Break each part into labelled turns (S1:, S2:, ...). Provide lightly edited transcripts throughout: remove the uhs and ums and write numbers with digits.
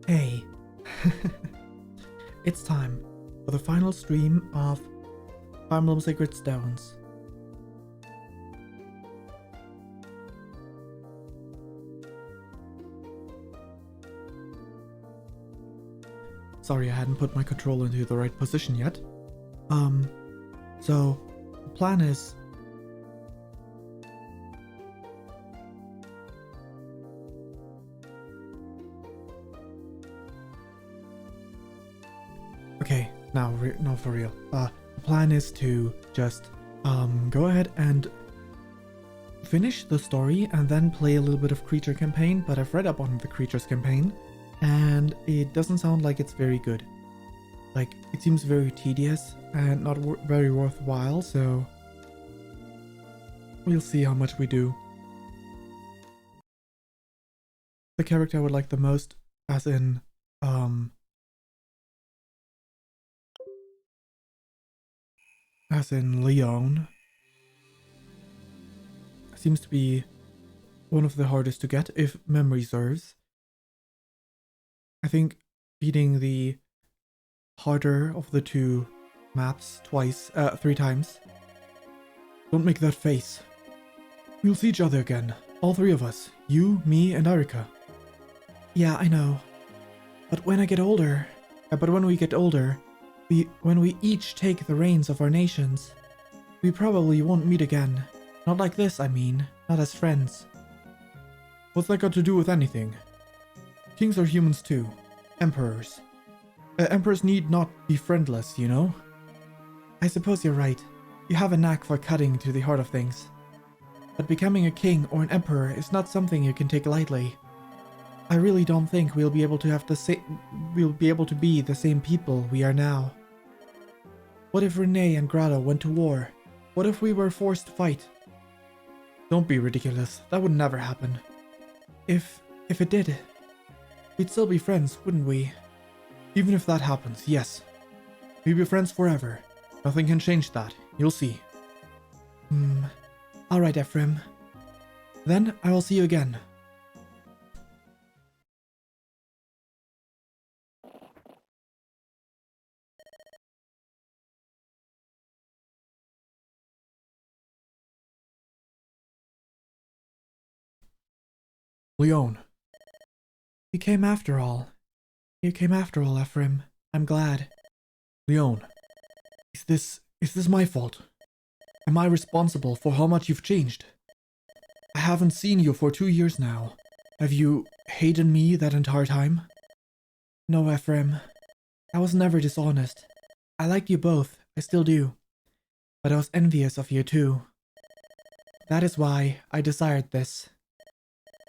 S1: Hey, it's time for the final stream of Emblem Sacred Stones. Sorry, I hadn't put my controller into the right position yet. So the plan is okay, now for real. The plan is to just go ahead and finish the story and then play a little bit of creature campaign, but I've read up on the creatures campaign and it doesn't sound like it's very good. Like, it seems very tedious and not very worthwhile, so we'll see how much we do. The character I would like the most, as in Leon, seems to be one of the hardest to get, if memory serves. I think beating the harder of the two maps three times. Don't make that face. We'll see each other again. All three of us. You, me, and Erika. Yeah, I know. But when we get older, when we each take the reins of our nations, we probably won't meet again. Not like this, I mean. Not as friends. What's that got to do with anything? Kings are humans too. Emperors. Emperors need not be friendless, you know? I suppose you're right. You have a knack for cutting to the heart of things. But becoming a king or an emperor is not something you can take lightly. I really don't think we'll be able to be the same people we are now. What if Renee and Grotto went to war? What if we were forced to fight? Don't be ridiculous. That would never happen. If it did, we'd still be friends, wouldn't we? Even if that happens, yes. We'll be friends forever. Nothing can change that. You'll see. Alright, Ephraim. Then I will see you again. Leon. You came after all. Ephraim. I'm glad. Leon. Is this my fault? Am I responsible for how much you've changed? I haven't seen you for 2 years now. Have you hated me that entire time? No, Ephraim. I was never dishonest. I liked you both, I still do. But I was envious of you too. That is why I desired this.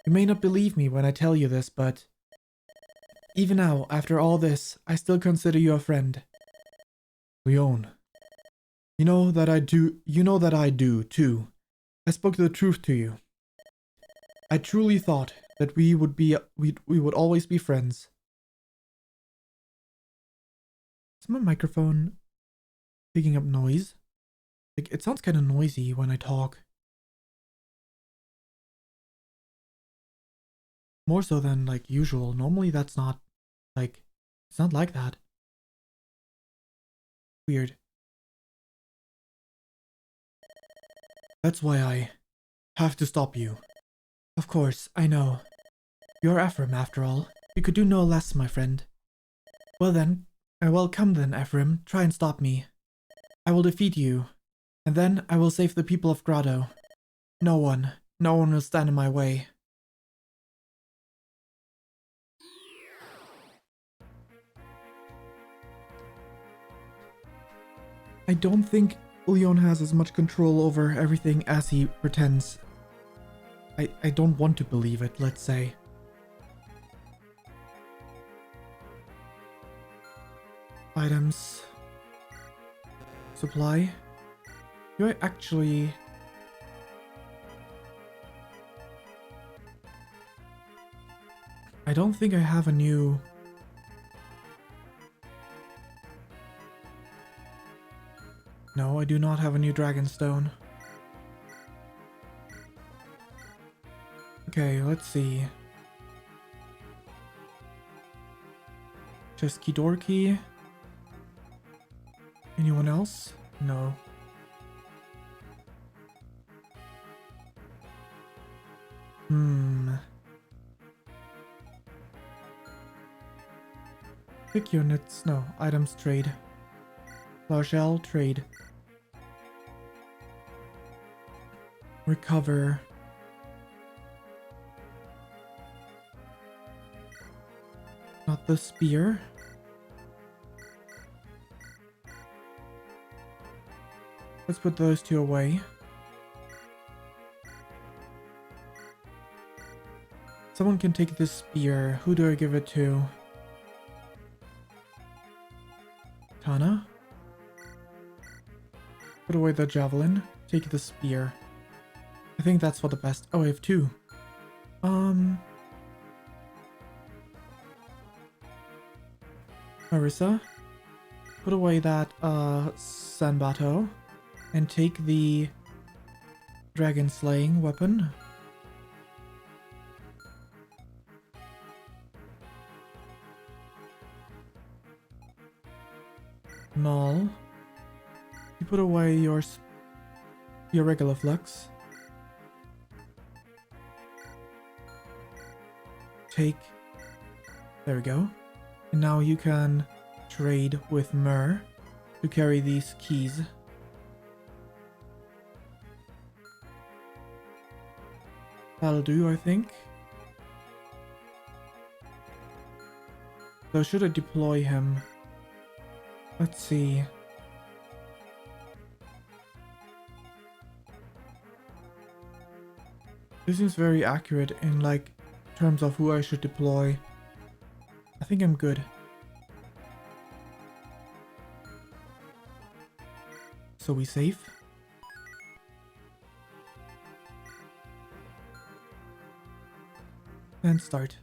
S1: You may not believe me when I tell you this, but even now, after all this, I still consider you a friend. Leon. You know that I do, too. I spoke the truth to you. I truly thought that we would always be friends. Is my microphone picking up noise? Like, it sounds kind of noisy when I talk. More so than, like, usual. Normally that's not, like, it's not like that. Weird. That's why I have to stop you. Of course, I know. You're Ephraim, after all. You could do no less, my friend. Well, come then, Ephraim. Try and stop me. I will defeat you. And then I will save the people of Grotto. No one will stand in my way. I don't think Leon has as much control over everything as he pretends. I don't want to believe it, let's say. Items. Supply. Do I actually... I don't think I have a new... No, I do not have a new Dragonstone. Okay, let's see. Tesky Dorky. Anyone else? No. Pick units. No. Items trade. Largel trade. Recover. Not the spear. Let's put those two away. Someone can take this spear. Who do I give it to? Tana? Put away the javelin. Take the spear. I think that's for the best. Oh, I have two. Marissa? Put away that, Sanbato. And take the dragon slaying weapon. Null. You put away your regular flux. Take. There we go. And now you can trade with Myrrh to carry these keys. That'll do, I think. So should I deploy him? Let's see. This seems very accurate in like terms of who I should deploy. I think I'm good. So we save. And start.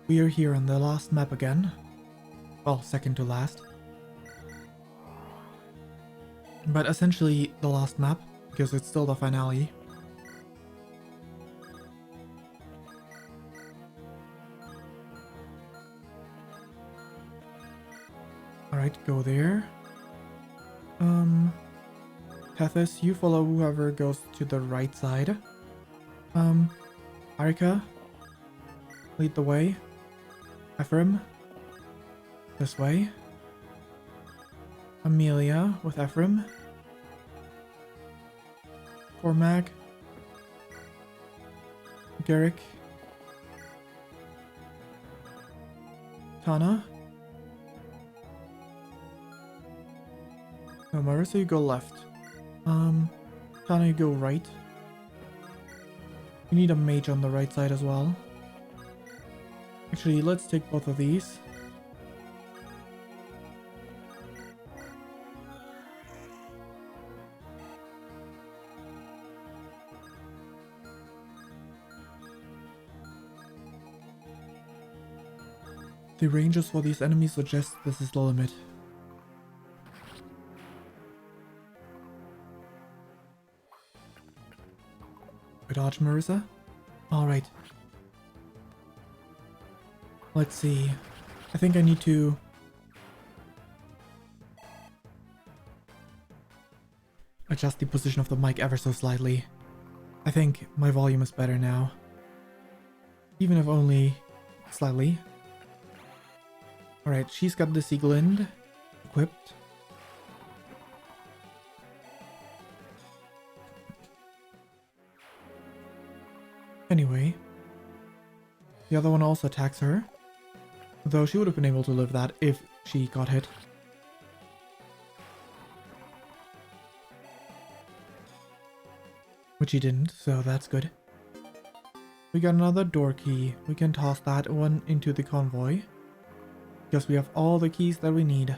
S1: We are here on the last map again. Well, second to last. But essentially the last map, because it's still the finale. Alright, go there. Tethys, you follow whoever goes to the right side. Arika, lead the way. Ephraim, this way. Amelia with Ephraim. Cormac. Garrick. Tana. No, Marissa, you go left. Tana, you go right. We need a mage on the right side as well. Actually, let's take both of these. The ranges for these enemies suggest this is the limit. Good dodge, Marissa. Alright. Let's see. I think I need to... adjust the position of the mic ever so slightly. I think my volume is better now. Even if only slightly. Alright, she's got the Sieglind equipped. Anyway, the other one also attacks her, though she would have been able to live that if she got hit. Which she didn't, so that's good. We got another door key. We can toss that one into the convoy, because we have all the keys that we need.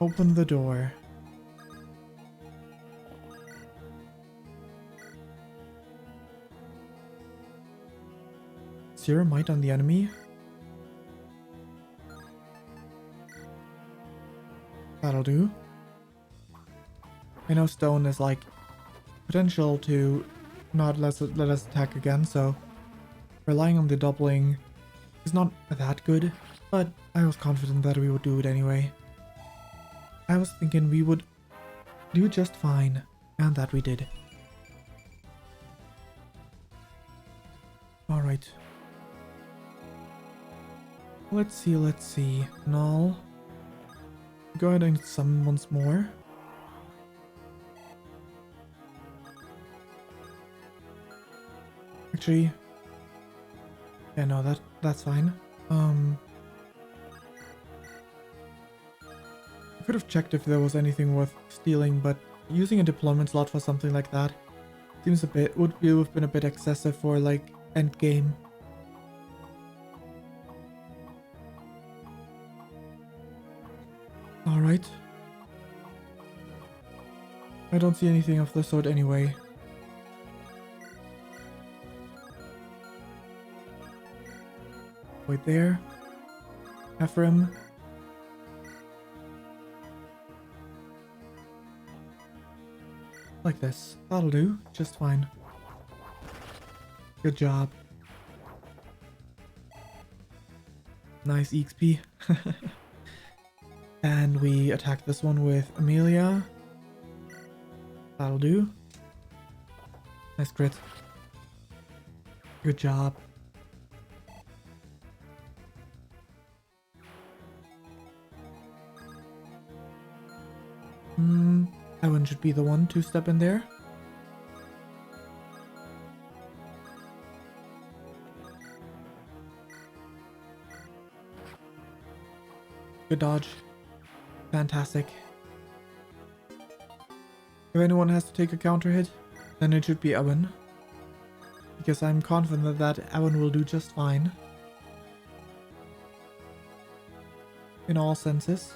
S1: Open the door. Zero might on the enemy. That'll do. I know stone is like potential to not let us attack again, so relying on the doubling is not that good, but I was confident that we would do it anyway. I was thinking we would do just fine, and that we did. Alright. Let's see. Null. Go ahead and summon once more. Actually, yeah, no, that's fine. I could have checked if there was anything worth stealing, but using a deployment slot for something like that seems would have been a bit excessive for like end game. All right. I don't see anything of the sort anyway. Wait there. Ephraim. Like this. That'll do. Just fine. Good job. Nice EXP. And we attack this one with Amelia. That'll do. Nice crit. Good job. Ewan should be the one to step in there. Good dodge. Fantastic. If anyone has to take a counter hit, then it should be Ewan. Because I'm confident that Ewan will do just fine. In all senses.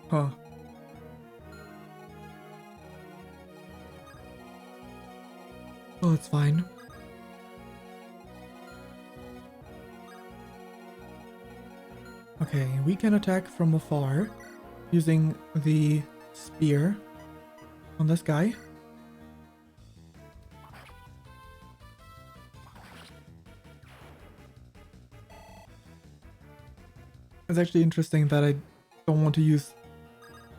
S1: Huh. Well, it's fine. Okay, we can attack from afar using the spear on this guy. It's actually interesting that I don't want to use,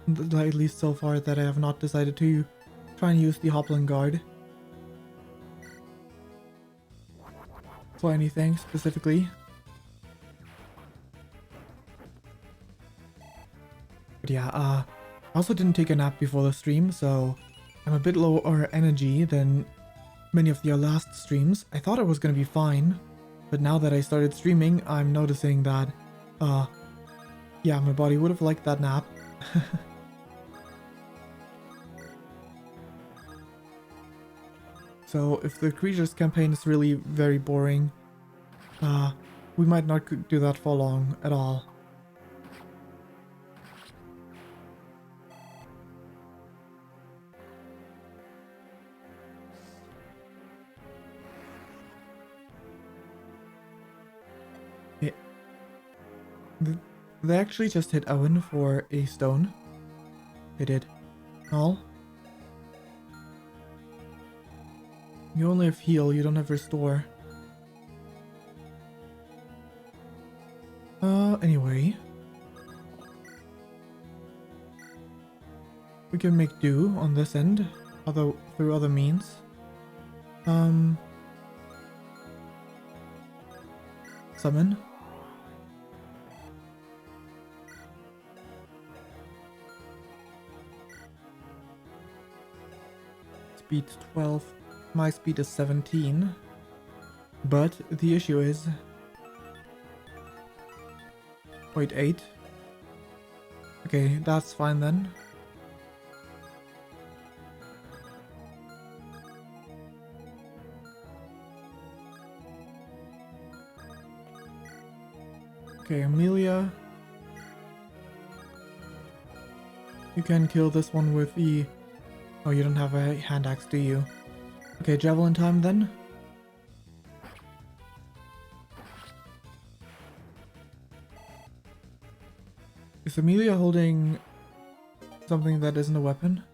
S1: at least so far, that I have not decided to try and use the Hoplin Guard for anything specifically. But yeah, I also didn't take a nap before the stream, so I'm a bit lower energy than many of the last streams. I thought I was gonna be fine, but now that I started streaming, I'm noticing that, yeah, my body would have liked that nap. So if the creatures campaign is really very boring, we might not do that for long at all. They actually just hit Owen for a stone. They did. All. You only have heal, you don't have restore. Anyway. We can make do on this end, through other means. Summon. Speed 12. My speed is 17. But the issue is... Wait, 8? Okay, that's fine then. Okay, Amelia. You can kill this one with the... Oh, you don't have a hand axe, do you? Okay, javelin time then. Is Amelia holding something that isn't a weapon?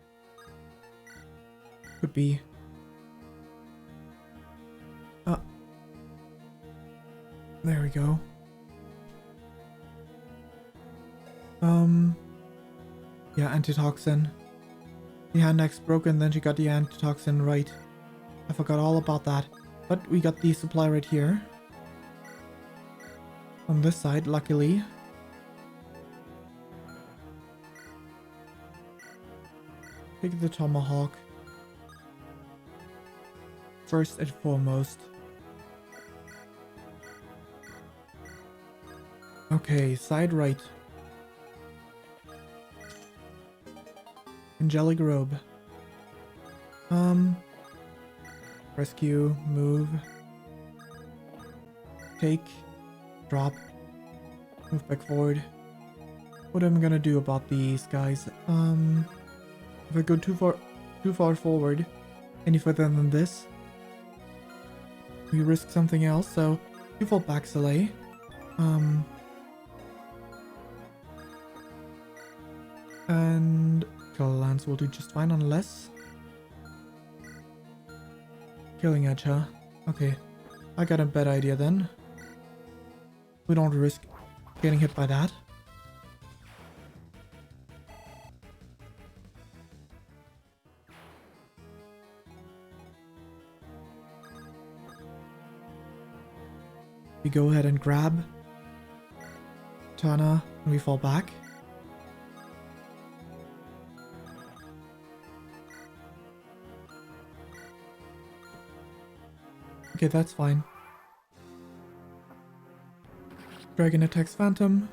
S1: Could be. There we go. Yeah, antitoxin. The hand axe broken, then she got the antitoxin right. I forgot all about that. But we got the supply right here. On this side, luckily. Take the tomahawk. First and foremost. Okay, side right. Angelic robe. Rescue, move. Take, drop, move back forward. What am I gonna do about these guys? If I go too far forward, any further than this, we risk something else, so you fall back, Soleil. And Lance will do just fine unless killing edge, huh? Okay, I got a bad idea then. We don't risk getting hit by that. We go ahead and grab Tana and we fall back. Okay, that's fine. Dragon attacks Phantom.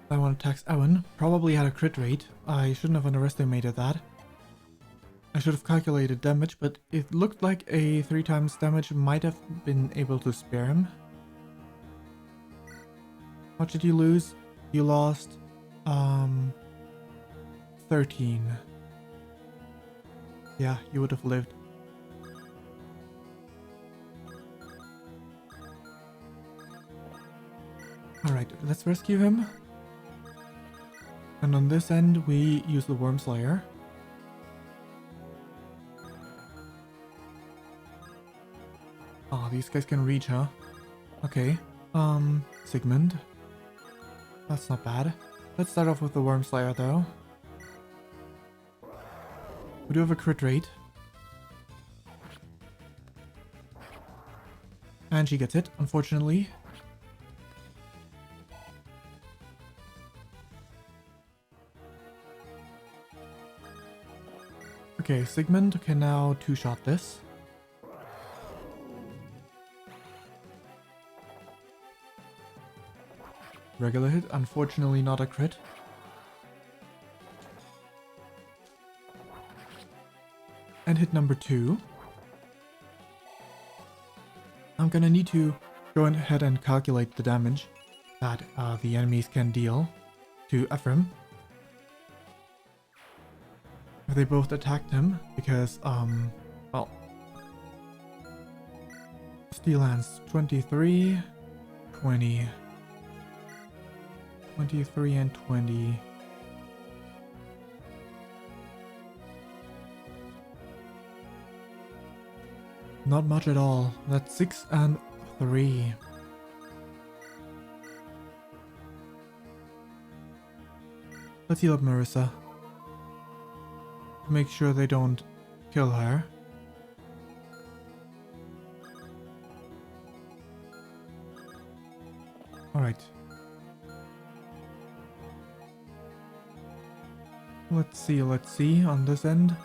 S1: That one attacks Owen. Probably had a crit rate. I shouldn't have underestimated that. I should have calculated damage, but it looked like a 3 times damage might have been able to spare him. What did you lose? You lost 13. Yeah, you would have lived. Alright, let's rescue him. And on this end, we use the Worm Slayer. Oh, these guys can reach, huh? Okay. Sigmund. That's not bad. Let's start off with the Worm Slayer, though. We do have a crit rate. And she gets it, unfortunately. Okay, Sigmund can now 2-shot this. Regular hit, unfortunately not a crit. And hit number 2. I'm gonna need to go ahead and calculate the damage that the enemies can deal to Ephraim. If they both attacked him, because, well, Steel Hands 23, 20, 23 and 20. Not much at all. That's 6 and 3. Let's heal up Marissa. To make sure they don't kill her. Alright. Let's see. On this end.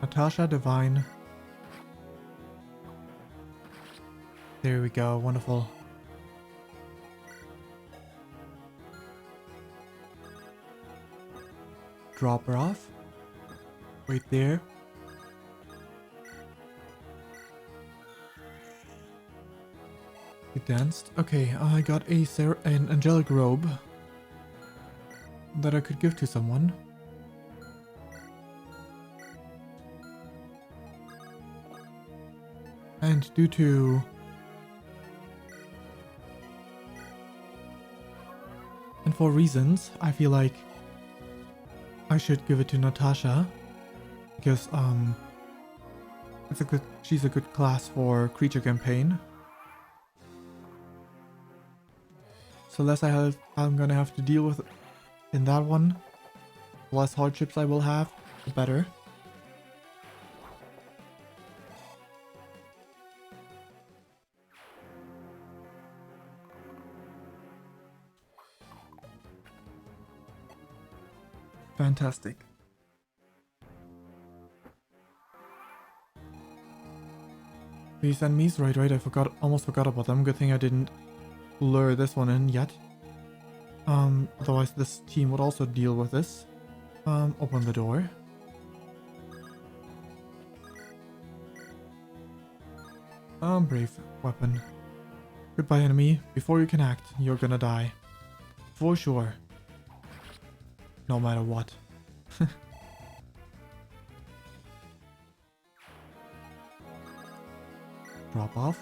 S1: Natasha, Divine. There we go, wonderful. Drop her off. Right there. He danced. Okay, I got an angelic robe that I could give to someone. And due to... And for reasons, I feel like I should give it to Natasha. Because, she's a good class for creature campaign. So less I'm gonna have to deal with in that one. The less hardships I will have, the better. Fantastic. These enemies, right, I almost forgot about them. Good thing I didn't lure this one in yet. Otherwise this team would also deal with this. Open the door. Brave weapon. Goodbye, enemy. Before you can act, you're gonna die. For sure. No matter what. Drop off.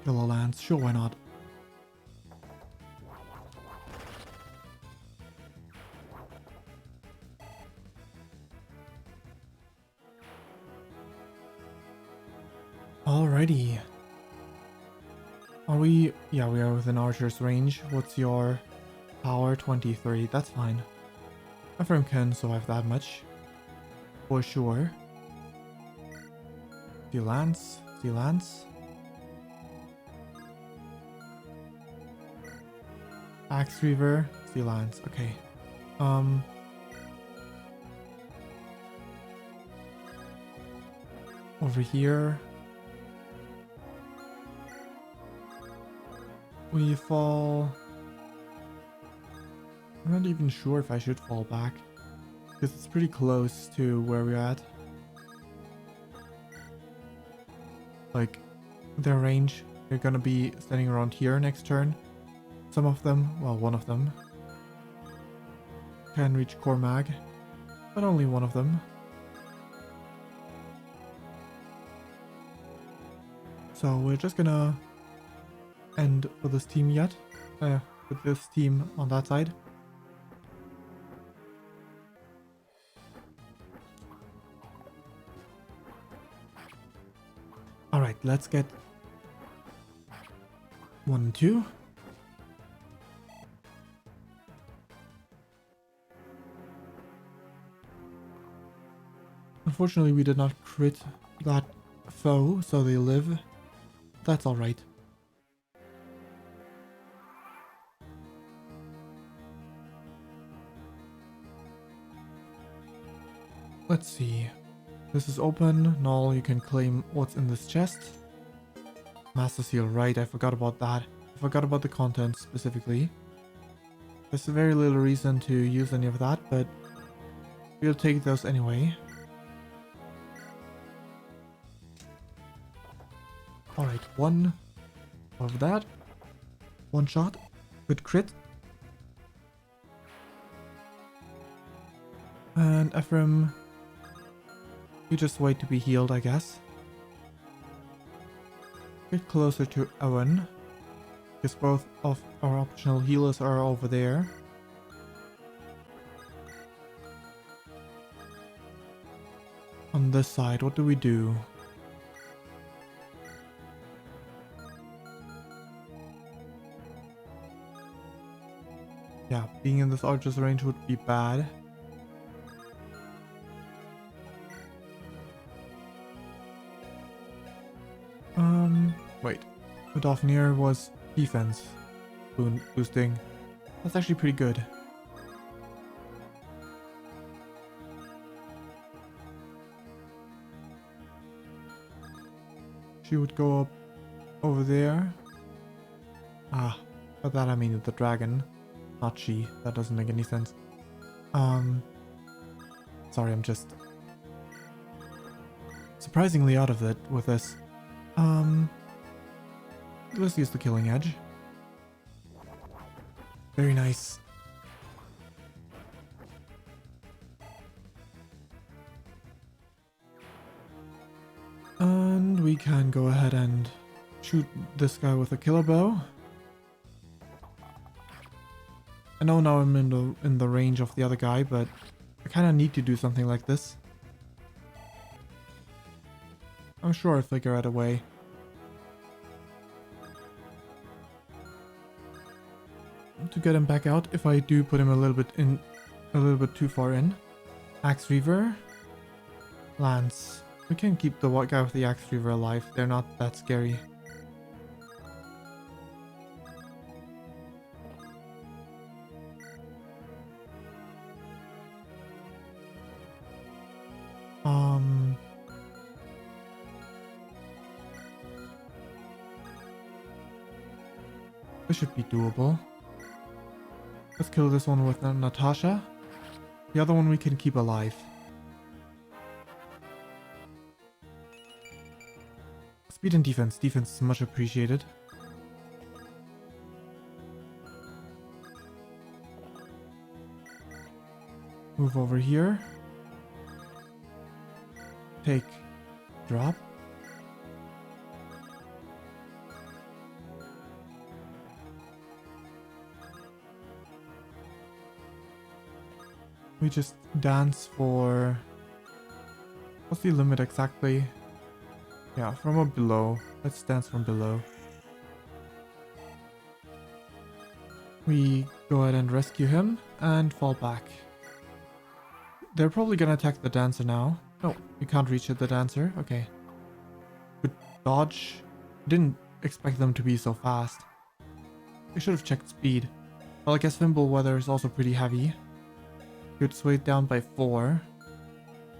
S1: Kill a lance. Sure, why not? Alrighty. Are we... Yeah, we are within Archer's range. What's your power? 23. That's fine. Ephraim can survive that much. For sure. See Lance. See Lance. Axe Reaver. See Lance. Okay. Over here. We fall... I'm not even sure if I should fall back. Because it's pretty close to where we're at. Like, their range. They're gonna be standing around here next turn. Some of them, well, one of them, can reach core mag. But only one of them. So we're just gonna end with this team yet. With this team on that side. Alright, let's get 1 and 2. Unfortunately, we did not crit that foe, so they live. That's alright. Let's see. This is open. Null, you can claim what's in this chest. Master Seal, right, I forgot about that. I forgot about the contents specifically. There's very little reason to use any of that, but we'll take those anyway. Alright, 1 of that. 1 shot. Good crit. And Ephraim, you just wait to be healed, I guess. Get closer to Owen, because both of our optional healers are over there. On this side, what do we do? Yeah, being in this archer's range would be bad. Wait. The Dauphineer was defense boosting. That's actually pretty good. She would go up over there. Ah, by that I mean the dragon. Not she. That doesn't make any sense. Sorry, I'm just surprisingly out of it with this. Let's use the Killing Edge. Very nice. can go ahead and shoot this guy with a killer bow. I know now I'm in the range of the other guy, but I kind of need to do something like this. I'm sure I'll figure out a way. To get him back out if I do put him a little bit too far in. Axe Reaver. Lance. We can keep the white guy with the Axe Reaver alive. They're not that scary. This should be doable. Let's kill this one with Natasha. The other one we can keep alive. Speed and defense. Defense is much appreciated. Move over here. Take drop. We just dance for... What's the limit exactly? Yeah, from up below. Let's dance from below. We go ahead and rescue him and fall back. They're probably gonna attack the dancer now. No, we can't reach the dancer. Okay. Good dodge. Didn't expect them to be so fast. We should have checked speed. Well, I guess Thimble Weather is also pretty heavy. Good, swayed down by 4.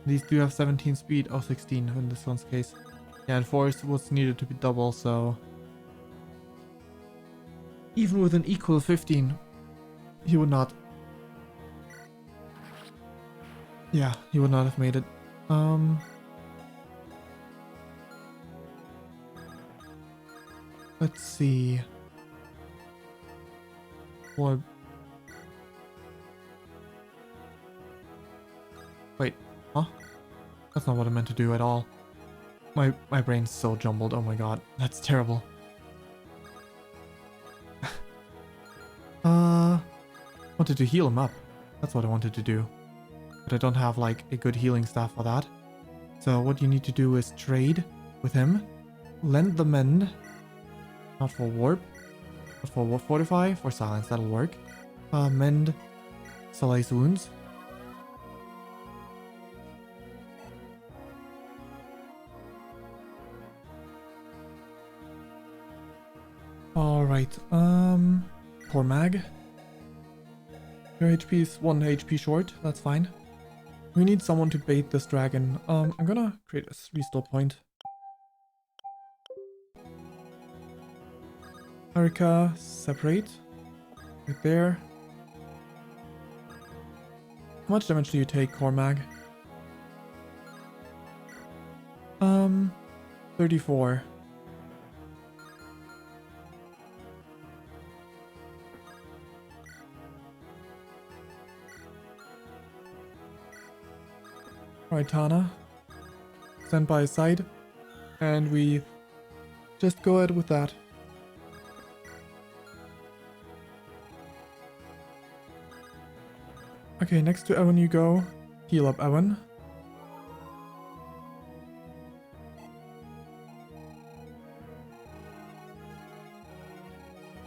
S1: These do have 17 speed. Oh, 16 in this one's case. Yeah, and 4 is what's needed to be double, so... Even with an equal 15, he would not... Yeah, he would not have made it. Let's see. What? Wait, huh? That's not what I meant to do at all. My brain's so jumbled. Oh my god, that's terrible. Wanted to heal him up. That's what I wanted to do. But I don't have like a good healing staff for that. So what you need to do is trade with him. Lend the mend. Not for warp. But for fortify. For silence, that'll work. Mend. Solace wounds. Alright, poor Mag. Your HP is 1 HP short, that's fine. We need someone to bait this dragon. I'm gonna create a restore point. Harika, separate. Right there. How much damage do you take, Cormag? 34. Alright, Tana. Stand by his side. And we just go ahead with that. Okay, next to Evan you go. Heal up Evan.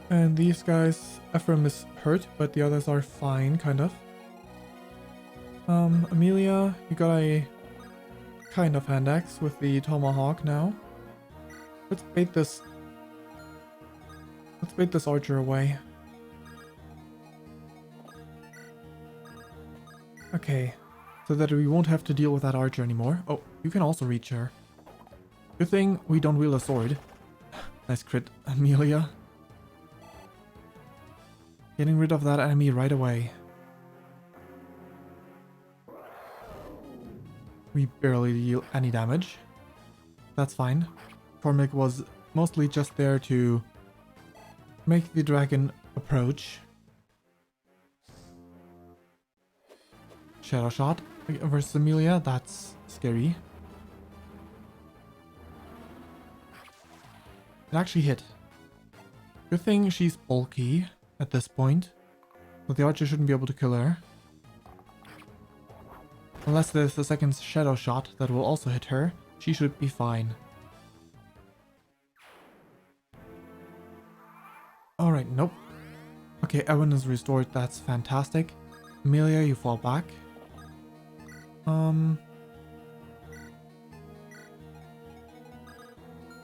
S1: And these guys, Ephraim is hurt, but the others are fine, kind of. Amelia, you got a kind of hand axe with the tomahawk now. Let's bait this archer away. Okay, so that we won't have to deal with that archer anymore. Oh, you can also reach her. Good thing we don't wield a sword. Nice crit, Amelia. Getting rid of that enemy right away. We barely deal any damage. That's fine. Cormac was mostly just there to make the dragon approach. Shadow Shot versus Amelia, that's scary. It actually hit. Good thing she's bulky at this point. So the archer shouldn't be able to kill her. Unless there's a second shadow shot that will also hit her, she should be fine. Alright, nope. Okay, Evan is restored, that's fantastic. Amelia, you fall back.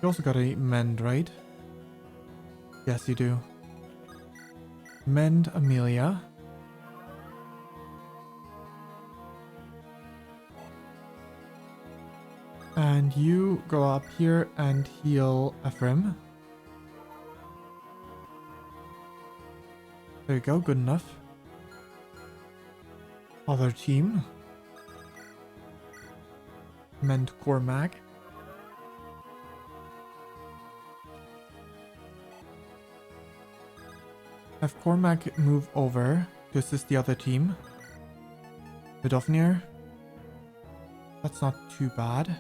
S1: You also got a mend, right? Yes, you do. Mend Amelia. And you go up here and heal Ephraim. There you go, good enough. Other team. Mend Cormac. Have Cormac move over to assist the other team. Vidofnir. That's not too bad.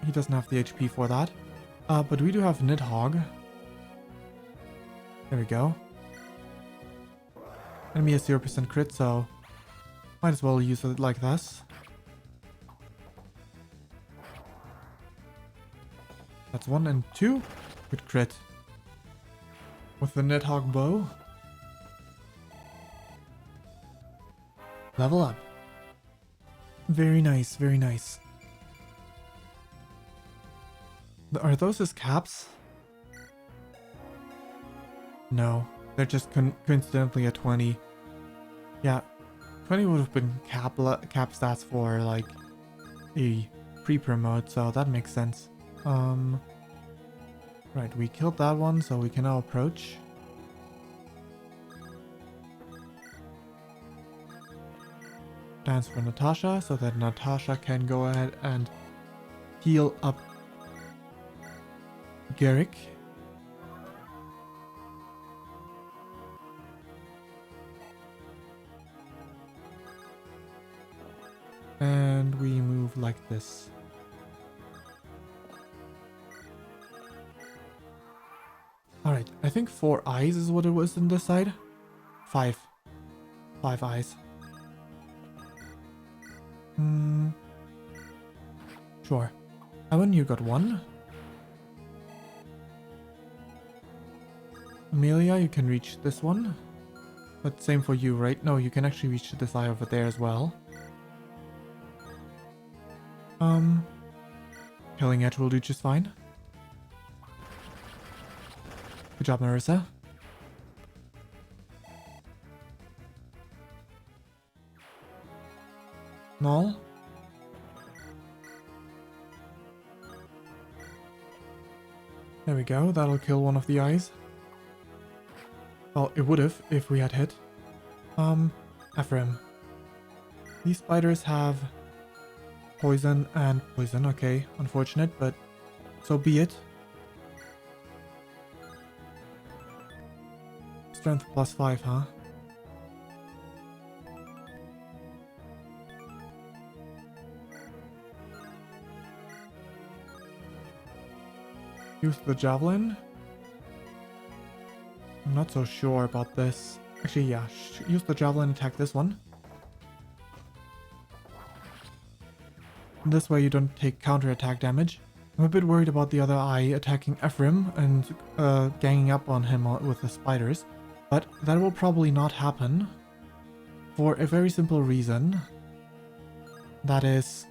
S1: He doesn't have the HP for that. But we do have Nidhogg. There we go. Enemy has 0% crit, so might as well use it like this. That's 1 and 2. Good crit. With the Nidhogg bow. Level up. Very nice, very nice. Are those his caps? No, they're just coincidentally a 20. Yeah, 20 would have been cap stats for like a pre-promote, so that makes sense. Right, we killed that one, so we can now approach. Dance for Natasha, so that Natasha can go ahead and heal up Garrick. And we move like this. Alright, I think 4 eyes is what it was on this side. 5. 5 eyes. Sure. Evan, you got 1. Amelia, you can reach this one. But same for you, right? No, you can actually reach this eye over there as well. Killing Edge will do just fine. Good job, Marissa. Null. There we go, that'll kill one of the eyes. Well, it would have if we had hit. Ephraim. These spiders have poison and poison, okay. Unfortunate, but so be it. Strength +5, huh? Use the javelin. I'm not so sure about this. Actually, yeah, use the javelin, attack this one. This way you don't take counter-attack damage. I'm a bit worried about the other eye attacking Ephraim and ganging up on him with the spiders. But that will probably not happen. For a very simple reason. That is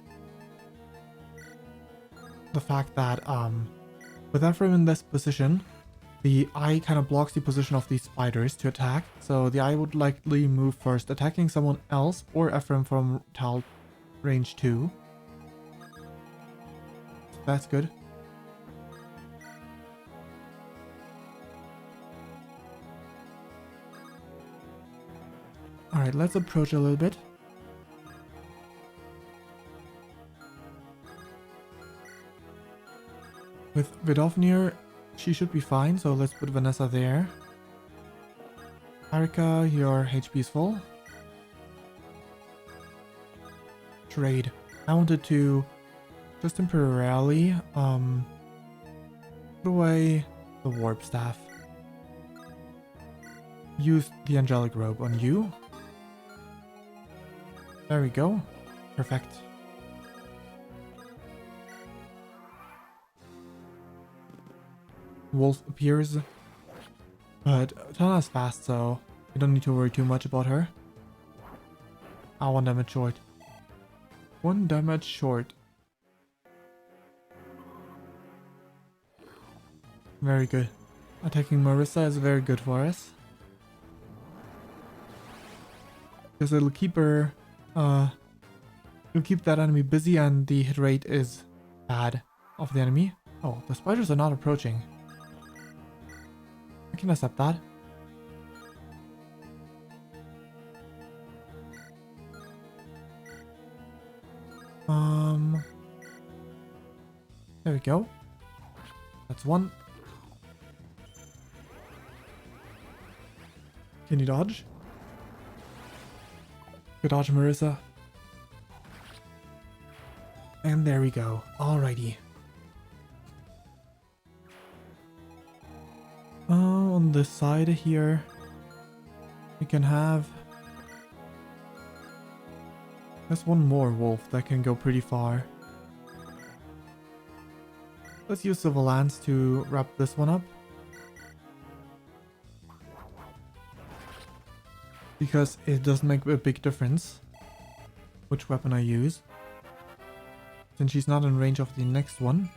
S1: the fact that with Ephraim in this position, the eye kind of blocks the position of these spiders to attack. So the eye would likely move first, attacking someone else or Ephraim from Tal range 2. That's good. Alright, let's approach a little bit. With Vidofnir, she should be fine, so let's put Vanessa there. Arika, your HP is full. Trade. I wanted to Just temporarily, put away the warp staff. Use the angelic robe on you. There we go. Perfect. Wolf appears, but Tana's fast, so you don't need to worry too much about her. Ah, 1 damage short. 1 damage short. Very good. Attacking Marissa is very good for us. Because it'll keep her, it'll keep that enemy busy and the hit rate is bad of the enemy. Oh, the spiders are not approaching. I can accept that. There we go. That's 1. Can you dodge? Good dodge, Marissa. And there we go. Alrighty. On this side here, we can have... There's one more wolf that can go pretty far. Let's use Silver Lance to wrap this one up. Because it does make a big difference which weapon I use. Since she's not in range of the next one.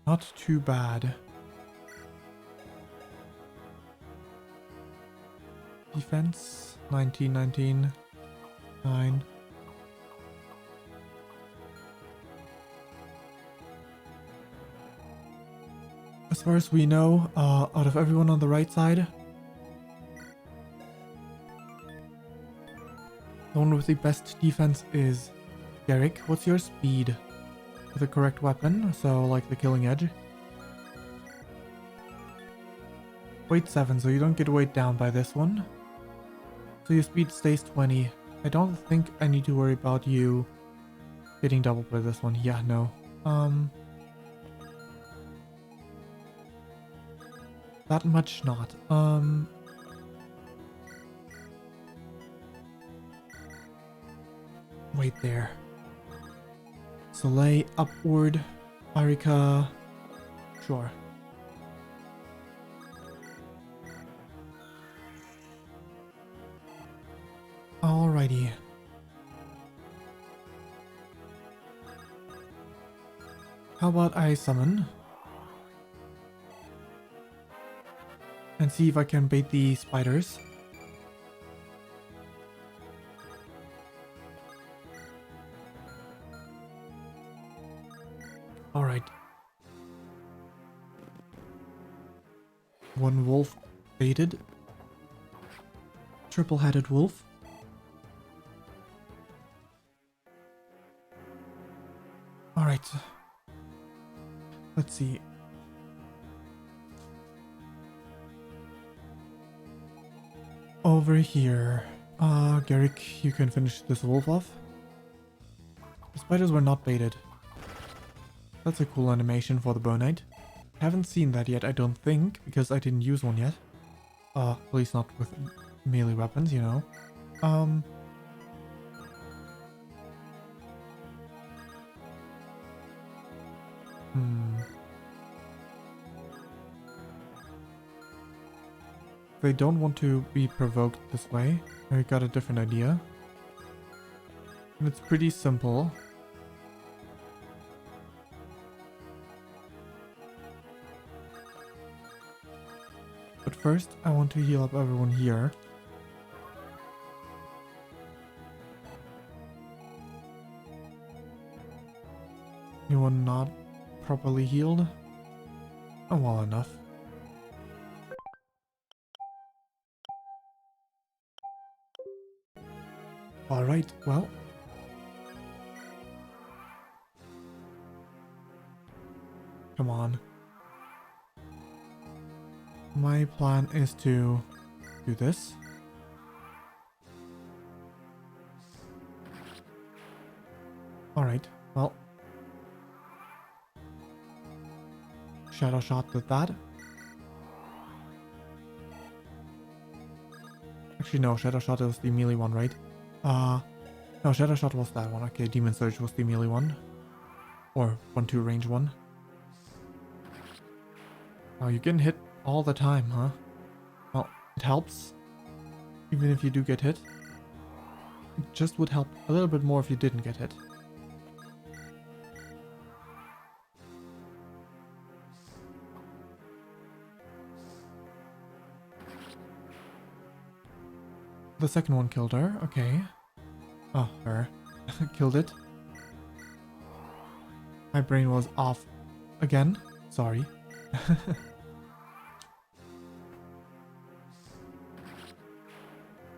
S1: Not too bad. Defense 19, 19, 9. As far as we know, out of everyone on the right side, the one with the best defense is Gleeok. What's your speed with the correct weapon? So like the killing edge. Weight 7, so you don't get weighed down by this one. So your speed stays 20. I don't think I need to worry about you getting doubled by this one. Yeah, no. That much not. Wait there. Soleil upward. Arika. Sure. Alrighty. How about I summon? And see if I can bait the spiders. Alright. One wolf baited. Triple-headed wolf. Alright. Let's see. Over here. Gleeok, you can finish this wolf off. The spiders were not baited. That's a cool animation for the Bow Knight. Haven't seen that yet, I don't think, because I didn't use one yet. At least not with melee weapons, you know. They don't want to be provoked this way. I got a different idea. And it's pretty simple. But first, I want to heal up everyone here. Anyone not properly healed? Oh, well enough. Alright, well. Come on. My plan is to do this. Alright, well. Shadow Shot did that. Actually, no, Shadow Shot was the melee one, right? No, Shadow Shot was that one. Okay, Demon Surge was the melee one. Or 1-2 range one. Oh, you're getting hit all the time, huh? Well, it helps. Even if you do get hit. It just would help a little bit more if you didn't get hit. The second one killed her, okay. Oh, her. Killed it. My brain was off again. Sorry.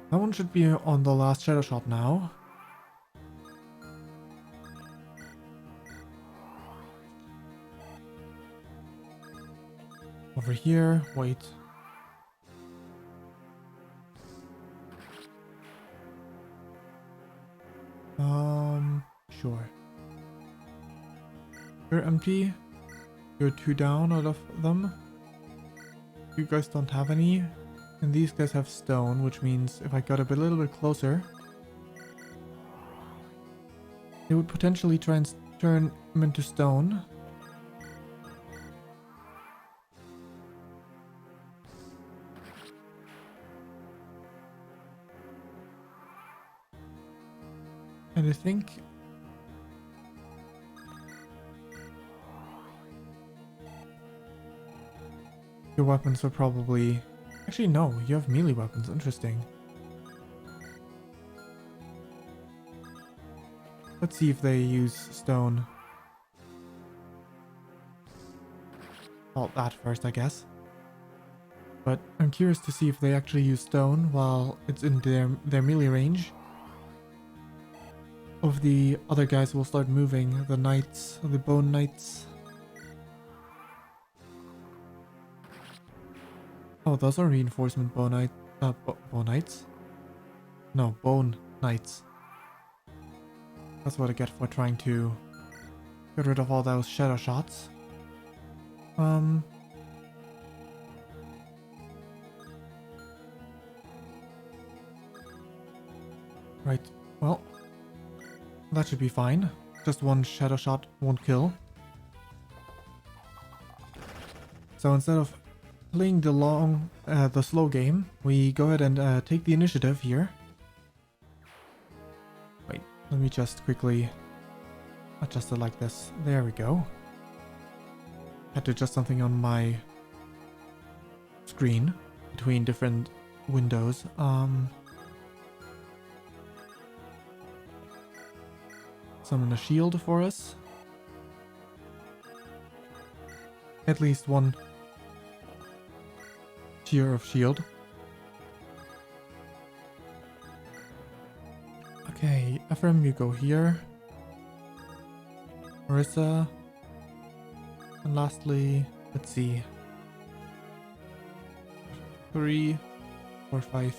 S1: That one should be on the last Shadow Shot now. Over here, wait. Sure. You're empty. You're 2 down out of them. You guys don't have any. And these guys have stone, which means if I got a little bit closer, they would potentially try and turn them into stone. And I think your weapons are probably... Actually, no, you have melee weapons. Interesting. Let's see if they use stone. Well, that first, I guess. But I'm curious to see if they actually use stone while it's in their melee range. Of the other guys will start moving, the knights, the bone knights. Oh, those are reinforcement bone knights. Bone knights? No, bone knights. That's what I get for trying to get rid of all those shadow shots. Right, well, that should be fine. Just one shadow shot won't kill. So instead of playing the slow game, we go ahead and take the initiative here. Wait, let me just quickly adjust it like this. There we go. Had to adjust something on my screen between different windows. Summon a shield for us. At least one tier of shield. Okay, Ephraim, you go here. Marissa. And lastly, let's see. 3, 4, 5,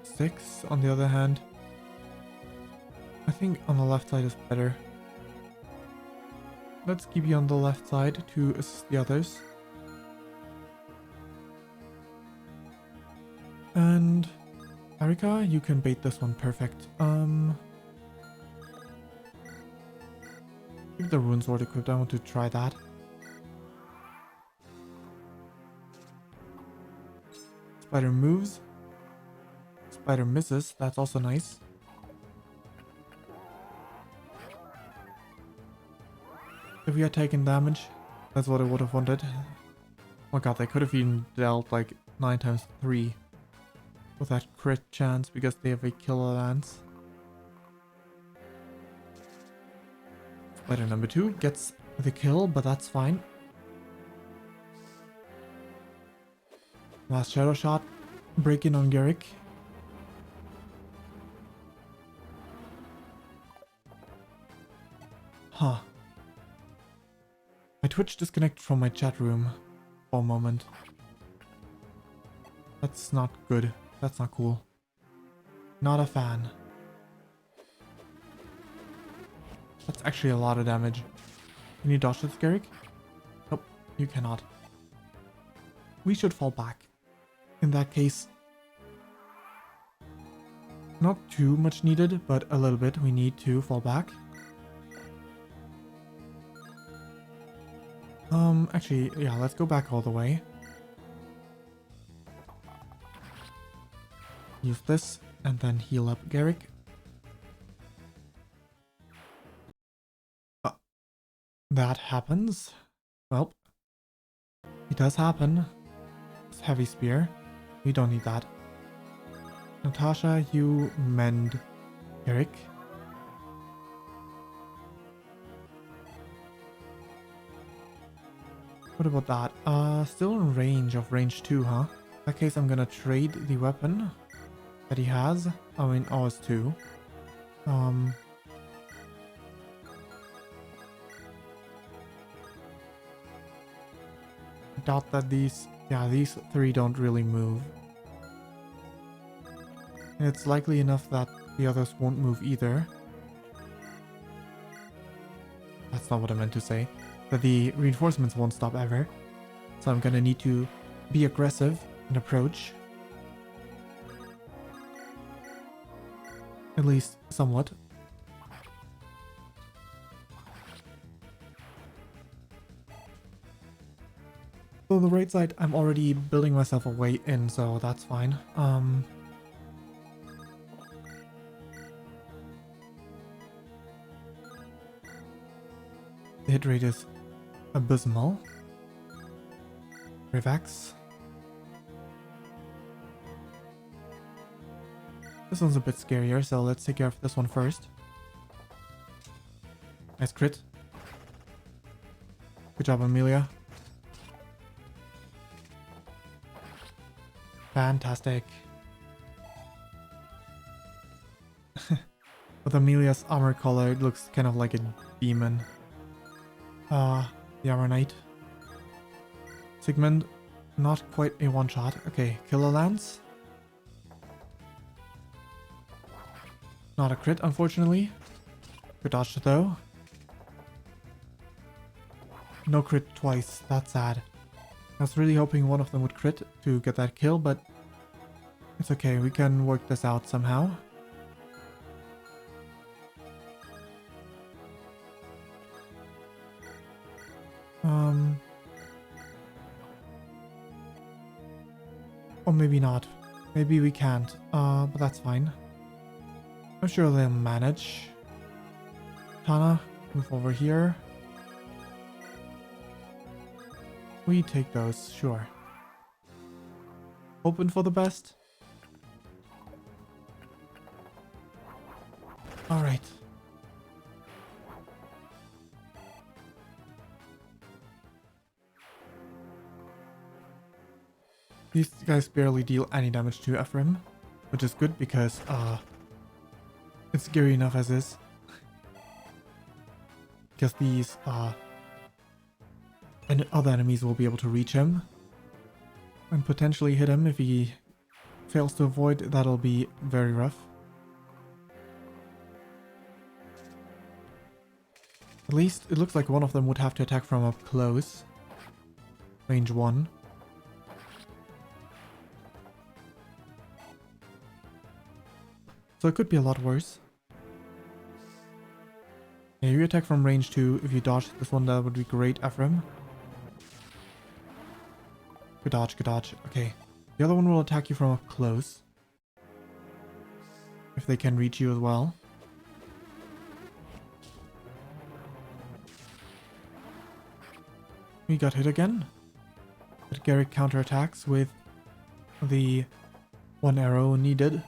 S1: 6. On the other hand, I think on the left side is better. Let's keep you on the left side to assist the others. And Erika, you can bait this one perfect. Keep the rune sword equipped. I want to try that. Spider moves. Spider misses. That's also nice. If we had taken damage, that's what I would have wanted. Oh my god, they could have even dealt like 9 times 3 with that crit chance because they have a killer lance. Spider number 2 gets the kill, but that's fine. Last shadow shot. Break in on Gleeok. Huh. My Twitch disconnected from my chat room for a moment. That's not good. That's not cool. Not a fan. That's actually a lot of damage. Can you dodge this, Gleeok? Nope, you cannot. We should fall back. In that case, not too much needed, but a little bit. We need to fall back. Actually, yeah, let's go back all the way. Use this, and then heal up Gleeok. That happens. Well, it does happen. It's heavy spear. We don't need that. Natasha, you mend Gleeok. What about that? Still in range of range 2, huh? In that case, I'm gonna trade the weapon that he has. I mean, oh, it's 2. I doubt that these 3 don't really move. And it's likely enough that the others won't move either. That's not what I meant to say. That the reinforcements won't stop ever. So I'm gonna need to be aggressive and approach. At least somewhat. So on the right side, I'm already building myself a way in, so that's fine. The hit rate is abysmal. Revax. This one's a bit scarier, so let's take care of this one first. Nice crit. Good job, Amelia. Fantastic. With Amelia's armor color, it looks kind of like a demon. The Armor Knight. Sigmund, not quite a one-shot. Okay, Killer Lance. Not a crit, unfortunately. Good dodge, though. No crit twice. That's sad. I was really hoping one of them would crit to get that kill, but it's okay. We can work this out somehow. Or maybe not. Maybe we can't. But that's fine. I'm sure they'll manage. Tana, move over here. We take those, sure. Hoping for the best. Alright. These guys barely deal any damage to Ephraim, which is good because it's scary enough as is. Because these and other enemies will be able to reach him and potentially hit him. If he fails to avoid, that'll be very rough. At least it looks like one of them would have to attack from up close. Range 1. So it could be a lot worse. Yeah, you attack from range 2. If you dodge this one, that would be great, Ephraim. Good dodge, good dodge. Okay. The other one will attack you from up close. If they can reach you as well. We got hit again. But Gleeok counterattacks with the 1 arrow needed.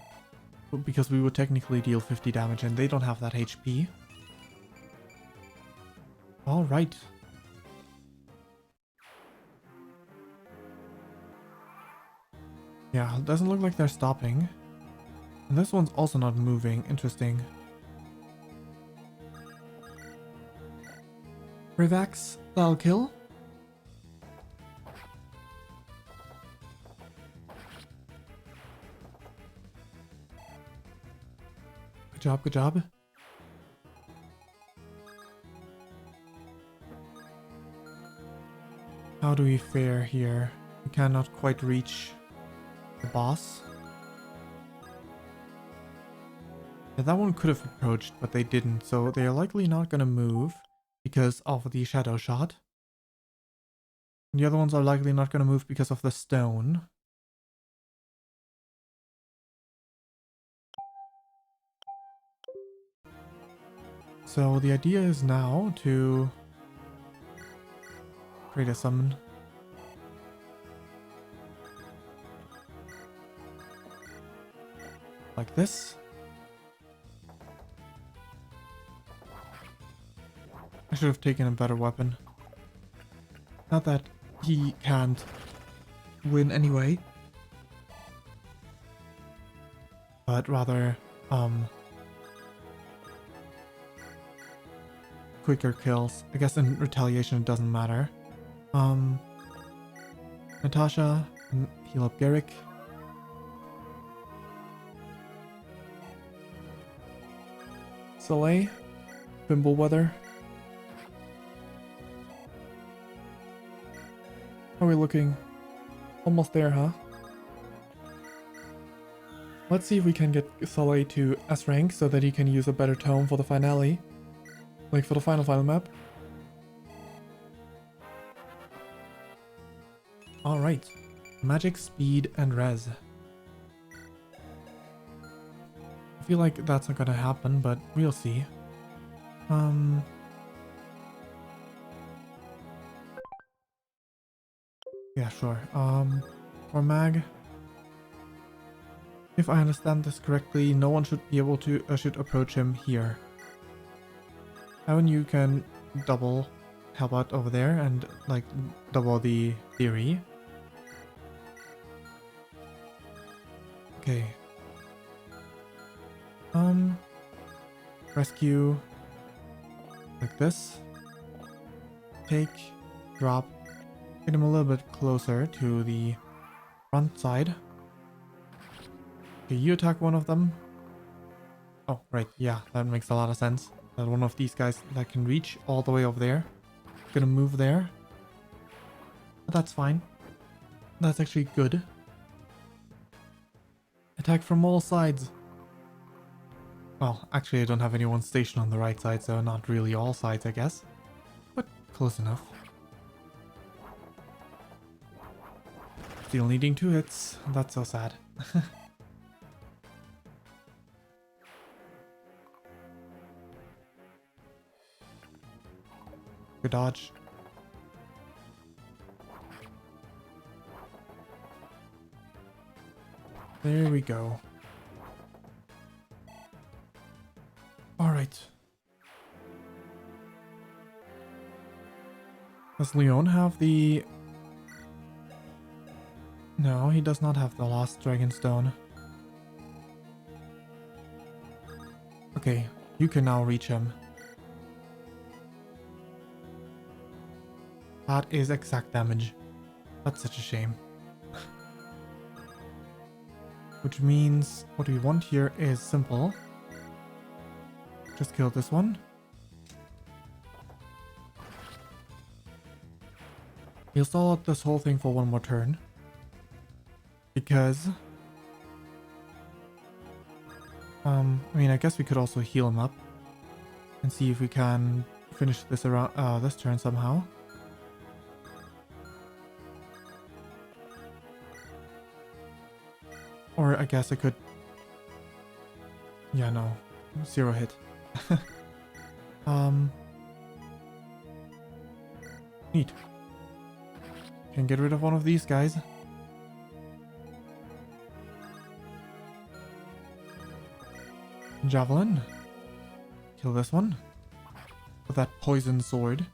S1: Because we would technically deal 50 damage and they don't have that HP. Alright. Yeah, it doesn't look like they're stopping. And this one's also not moving. Interesting. Revax, that'll kill. Good job, good job. How do we fare here? We cannot quite reach the boss. Yeah, that one could have approached, but they didn't, so they are likely not gonna move because of the shadow shot. And the other ones are likely not gonna move because of the stone. So the idea is now to create a summon. Like this. I should have taken a better weapon. Not that he can't win anyway. But rather, quicker kills. I guess in retaliation it doesn't matter. Natasha, heal up Gleeok. Soleil, Bimble Weather. How are we looking? Almost there, huh? Let's see if we can get Soleil to S rank so that he can use a better tome for the finale. Like for the final map. Alright. Magic, speed, and res. I feel like that's not gonna happen, but we'll see. Yeah, sure. For Mag, if I understand this correctly, no one should be able to should approach him here. And you can double help out over there and like double the theory. Okay. Rescue like this. Take, drop, get him a little bit closer to the front side. Okay, you attack one of them. Oh, right, yeah, that makes a lot of sense. That one of these guys that can reach all the way over there. Gonna move there. But that's fine. That's actually good. Attack from all sides. Well, actually I don't have anyone stationed on the right side, so not really all sides, I guess. But close enough. Still needing 2 hits. That's so sad. Good dodge. There we go. Alright. Does Leon have the... No, he does not have the last Dragonstone. Okay, you can now reach him. That is exact damage. That's such a shame. Which means what we want here is simple. Just kill this one. He'll stall out this whole thing for one more turn. Because... I mean, I guess we could also heal him up. And see if we can finish this around this turn somehow. Or I guess I could... Yeah, no. 0 hit. Neat. Can get rid of one of these guys. Javelin. Kill this one. With that poison sword.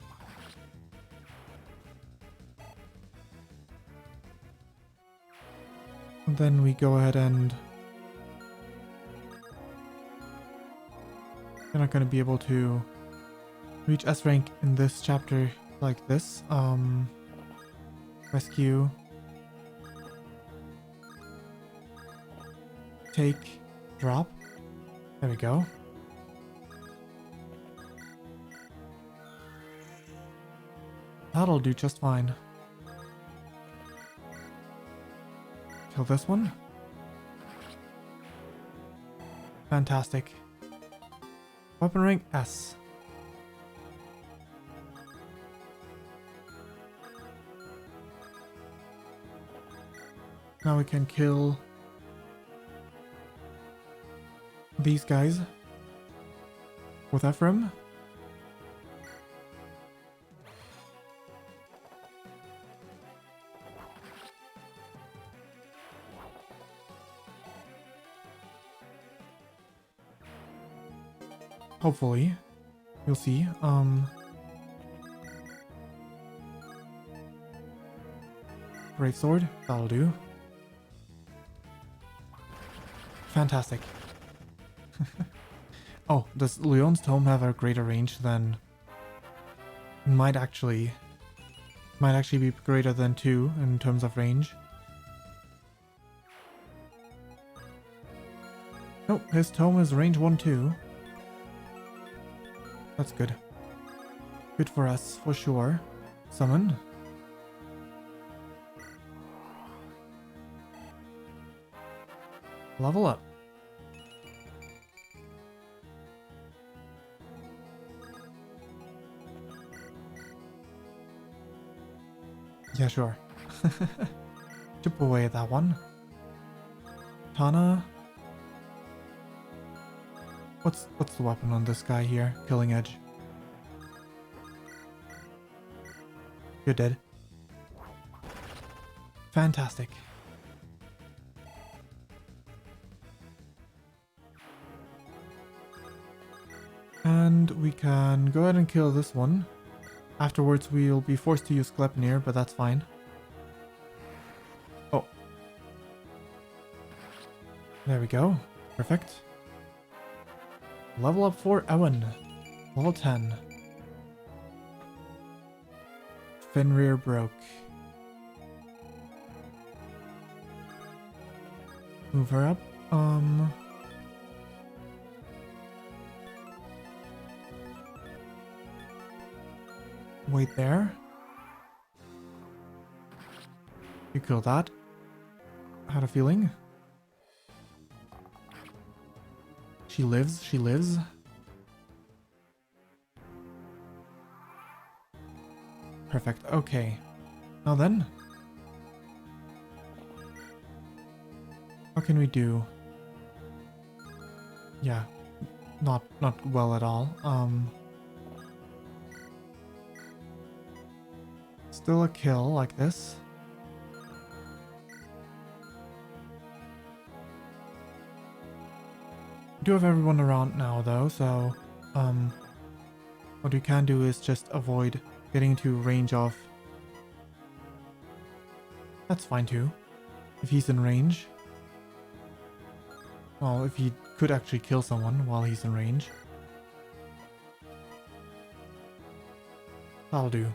S1: And then we go ahead and... You're not going to be able to reach S rank in this chapter like this. Rescue. Take. Drop. There we go. That'll do just fine. Kill this one. Fantastic. Weapon rank S. Now we can kill these guys with Ephraim. Hopefully. You'll see. Brave Sword, that'll do. Fantastic. Oh, does Leon's Tome have a greater range than... Might actually be greater than 2 in terms of range. Nope, his Tome is range 1 too. That's good. Good for us, for sure. Summon. Level up. Yeah, sure. Chip away at that one. Tana. What's the weapon on this guy here? Killing Edge. You're dead. Fantastic. And we can go ahead and kill this one. Afterwards we'll be forced to use Gleipnir, but that's fine. Oh. There we go. Perfect. Level up for Ewan. Level 10. Fenrir broke. Move her up. Wait there. You kill that. Had a feeling. She lives, she lives. Perfect, okay. Now then. What can we do? Yeah. Not well at all. Still a kill like this. We do have everyone around now though, so what we can do is just avoid getting into range of... That's fine too, if he's in range. Well, if he could actually kill someone while he's in range. That'll do.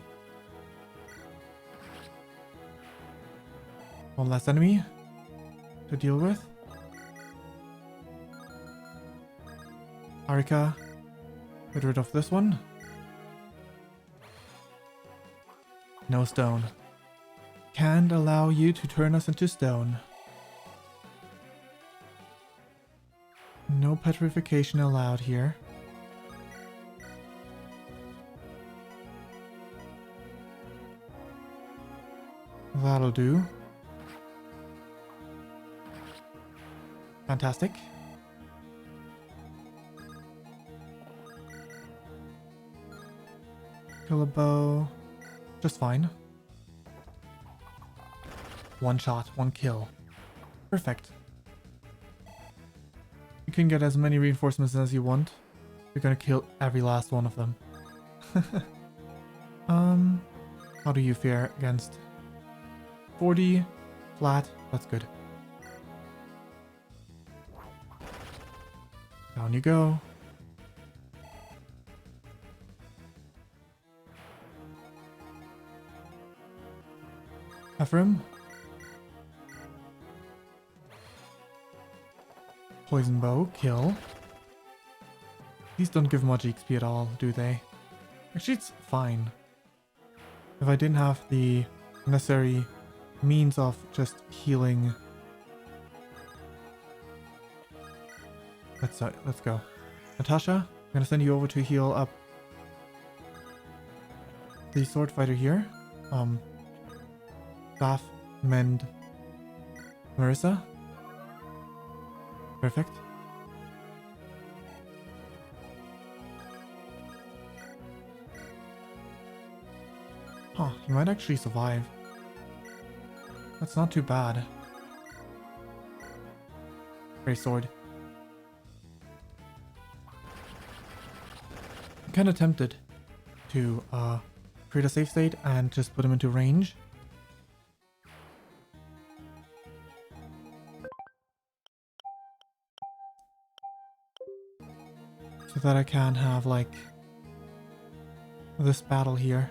S1: One less enemy to deal with. Arika, get rid of this one. No stone. Can't allow you to turn us into stone. No petrification allowed here. That'll do. Fantastic. Kill a bow. Just fine. One shot, one kill. Perfect. You can get as many reinforcements as you want. You're gonna kill every last one of them. How do you fare against 40 flat? That's good. Down you go. Ephraim. Poison bow, kill. These don't give much XP at all, do they? Actually, it's fine. If I didn't have the necessary means of just healing Let's go. Natasha, I'm gonna send you over to heal up the sword fighter here. Staff, mend, Marissa. Perfect. Huh, he might actually survive. That's not too bad. Great sword. I'm kind of tempted to create a safe state and just put him into range. So that I can have like this battle here.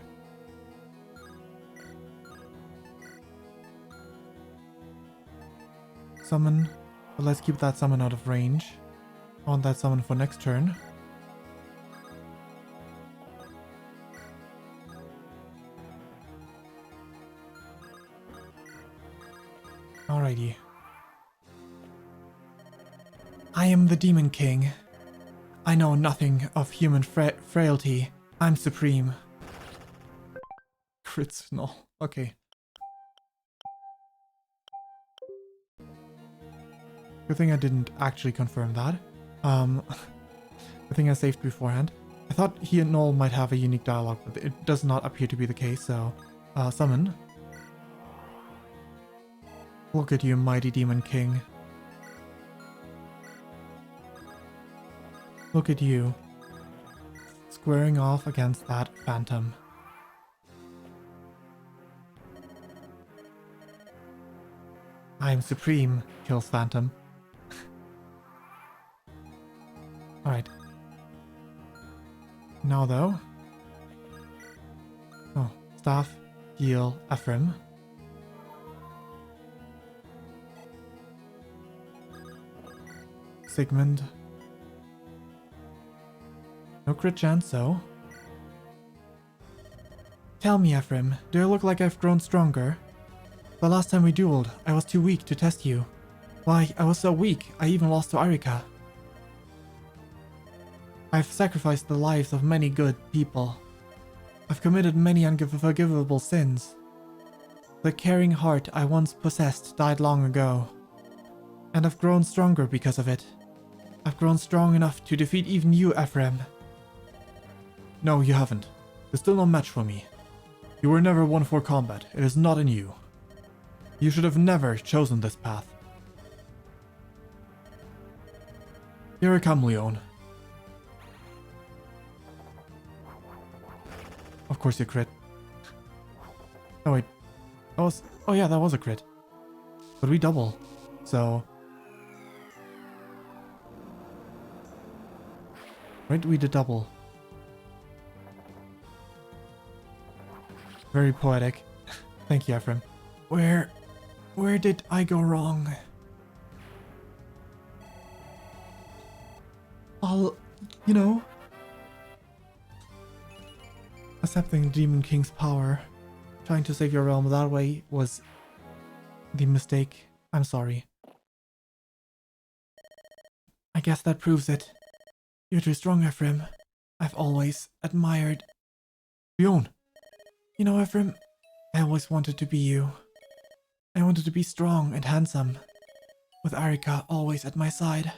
S1: Summon, but let's keep that summon out of range. I want that summon for next turn. Alrighty. I am the Demon King. I know nothing of human frailty. I'm supreme. Crits, no. Okay. Good thing I didn't actually confirm that. Good thing I saved beforehand. I thought he and Noel might have a unique dialogue, but it does not appear to be the case, so... summon. Look at you, mighty Demon King. Look at you. Squaring off against that phantom. I am supreme, kills phantom. Alright. Now though. Oh, staff, heal, Ephraim. Sigmund. No crit chance, so. Tell me, Ephraim, do I look like I've grown stronger? The last time we dueled, I was too weak to test you. Why, I was so weak, I even lost to Arika. I've sacrificed the lives of many good people. I've committed many unforgivable sins. The caring heart I once possessed died long ago. And I've grown stronger because of it. I've grown strong enough to defeat even you, Ephraim. No, you haven't. You're still no match for me. You were never one for combat. It is not in you. You should have never chosen this path. Here I come, Leon. Of course you crit. Oh wait. That was... Oh yeah, that was a crit. But we double. So... Right, we did double. Very poetic. Thank you, Ephraim. Where did I go wrong? You know... Accepting Demon King's power, trying to save your realm that way was the mistake. I'm sorry. I guess that proves it. You're too strong, Ephraim. I've always admired... Leon! You know, Ephraim, I always wanted to be you. I wanted to be strong and handsome, with Arika always at my side.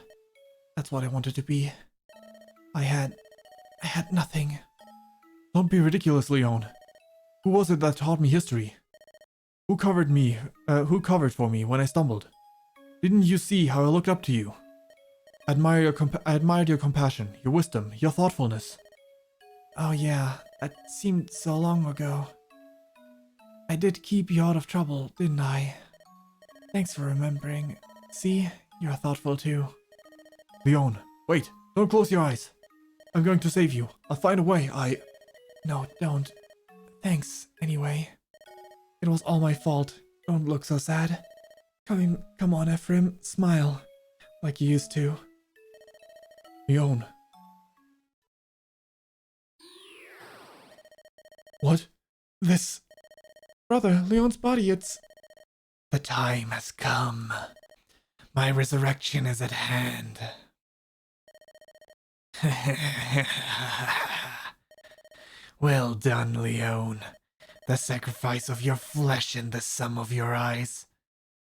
S1: That's what I wanted to be. I had nothing. Don't be ridiculous, Leon. Who was it that taught me history? Who covered for me when I stumbled? Didn't you see how I looked up to you? I admired your compassion, your wisdom, your thoughtfulness. Oh yeah, that seemed so long ago. I did keep you out of trouble, didn't I? Thanks for remembering. See, you're thoughtful too. Leon, wait, don't close your eyes. I'm going to save you. I'll find a way. No, don't. Thanks, anyway. It was all my fault. Don't look so sad. Come on, Ephraim. Smile. Like you used to. Leon. What? This... Brother, Leon's body, it's... The time has come. My resurrection is at hand. Well done, Leon. The sacrifice of your flesh and the sum of your eyes.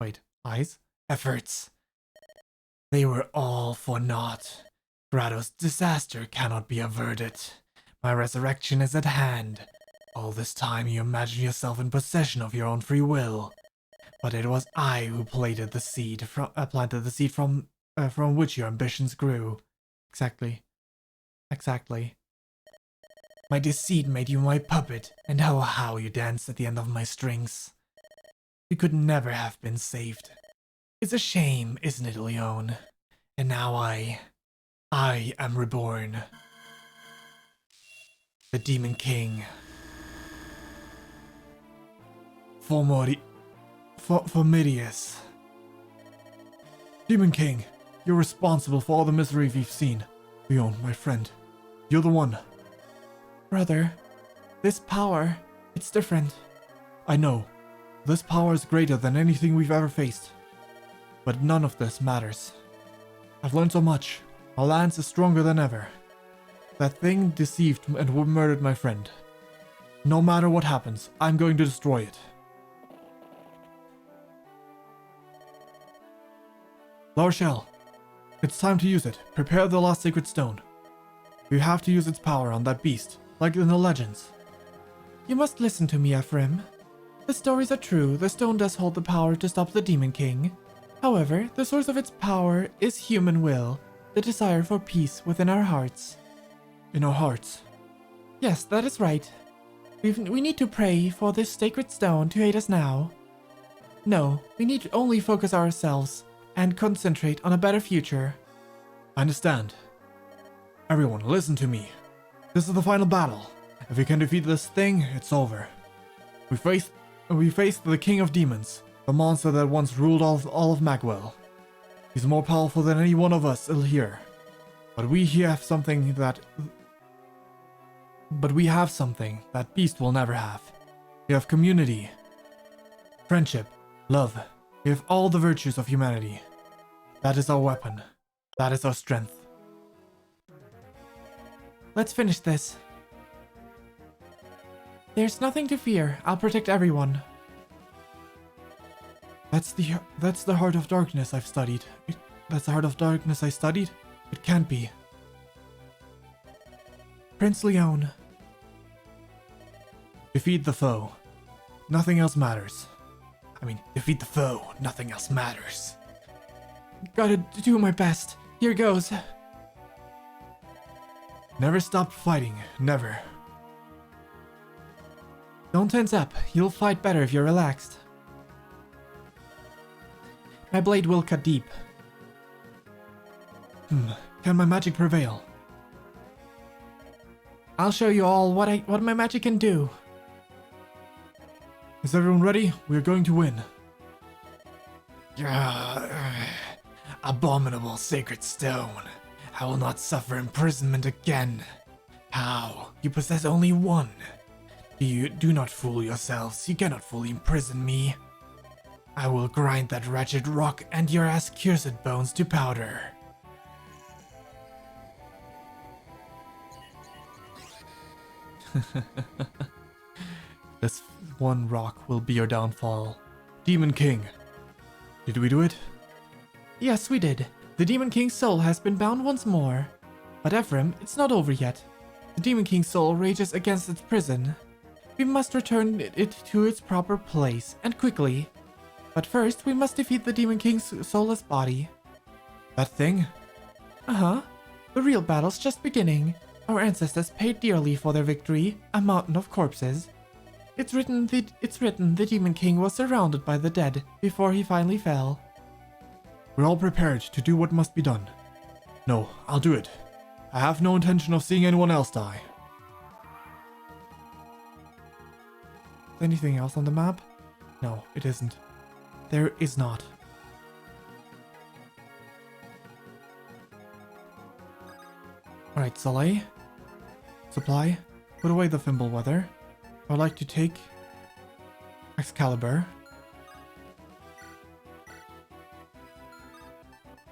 S1: Wait, eyes? Efforts. They were all for naught. Grado's disaster cannot be averted. My resurrection is at hand. All this time you imagine yourself in possession of your own free will. But it was I who planted the seed from which your ambitions grew. Exactly. My deceit made you my puppet, and oh how you danced at the end of my strings. You could never have been saved. It's a shame, isn't it, Leon? And now I am reborn. The Demon King. Formidius. Demon King, you're responsible for all the misery we've seen. Leon, my friend, you're the one. Brother, this power, it's different. I know. This power is greater than anything we've ever faced. But none of this matters. I've learned so much. Our lance is stronger than ever. That thing deceived and murdered my friend. No matter what happens, I'm going to destroy it. La Rochelle, it's time to use it. Prepare the last sacred stone. We have to use its power on that beast, like in the legends. You must listen to me, Ephraim. The stories are true. The stone does hold the power to stop the Demon King. However, the source of its power is human will, the desire for peace within our hearts. In our hearts? Yes, that is right. We need to pray for this sacred stone to aid us now. No, we need to only focus ourselves and concentrate on a better future. I understand. Everyone, listen to me. This is the final battle. If we can defeat this thing, it's over. We face the King of Demons, the monster that once ruled all of Magwell. He's more powerful than any one of us here. But we have something that beast will never have. We have community, friendship, love. We have all the virtues of humanity. That is our weapon. That is our strength. Let's finish this. There's nothing to fear. I'll protect everyone. That's the heart of darkness I've studied. That's the heart of darkness I studied? It can't be. Prince Leon. Defeat the foe. Nothing else matters. Defeat the foe. Nothing else matters. Gotta do my best. Here goes. Never stop fighting. Never. Don't tense up. You'll fight better if you're relaxed. My blade will cut deep. Can my magic prevail? I'll show you all what my magic can do. Is everyone ready? We're going to win. Abominable sacred stone. I will not suffer imprisonment again. How? You possess only one. Do not fool yourselves. You cannot fully imprison me. I will grind that wretched rock and your cursed bones to powder. This one rock will be your downfall. Demon King. Did we do it? Yes, we did. The Demon King's soul has been bound once more. But Ephraim, it's not over yet. The Demon King's soul rages against its prison. We must return it to its proper place, and quickly. But first, we must defeat the Demon King's soulless body. That thing? Uh-huh. The real battle's just beginning. Our ancestors paid dearly for their victory, a mountain of corpses. It's written the Demon King was surrounded by the dead before he finally fell. We're all prepared to do what must be done. No, I'll do it. I have no intention of seeing anyone else die. Is anything else on the map? No, it isn't. There is not. Alright, Soleil. Supply. Put away the Fimbleweather. I'd like to take Excalibur.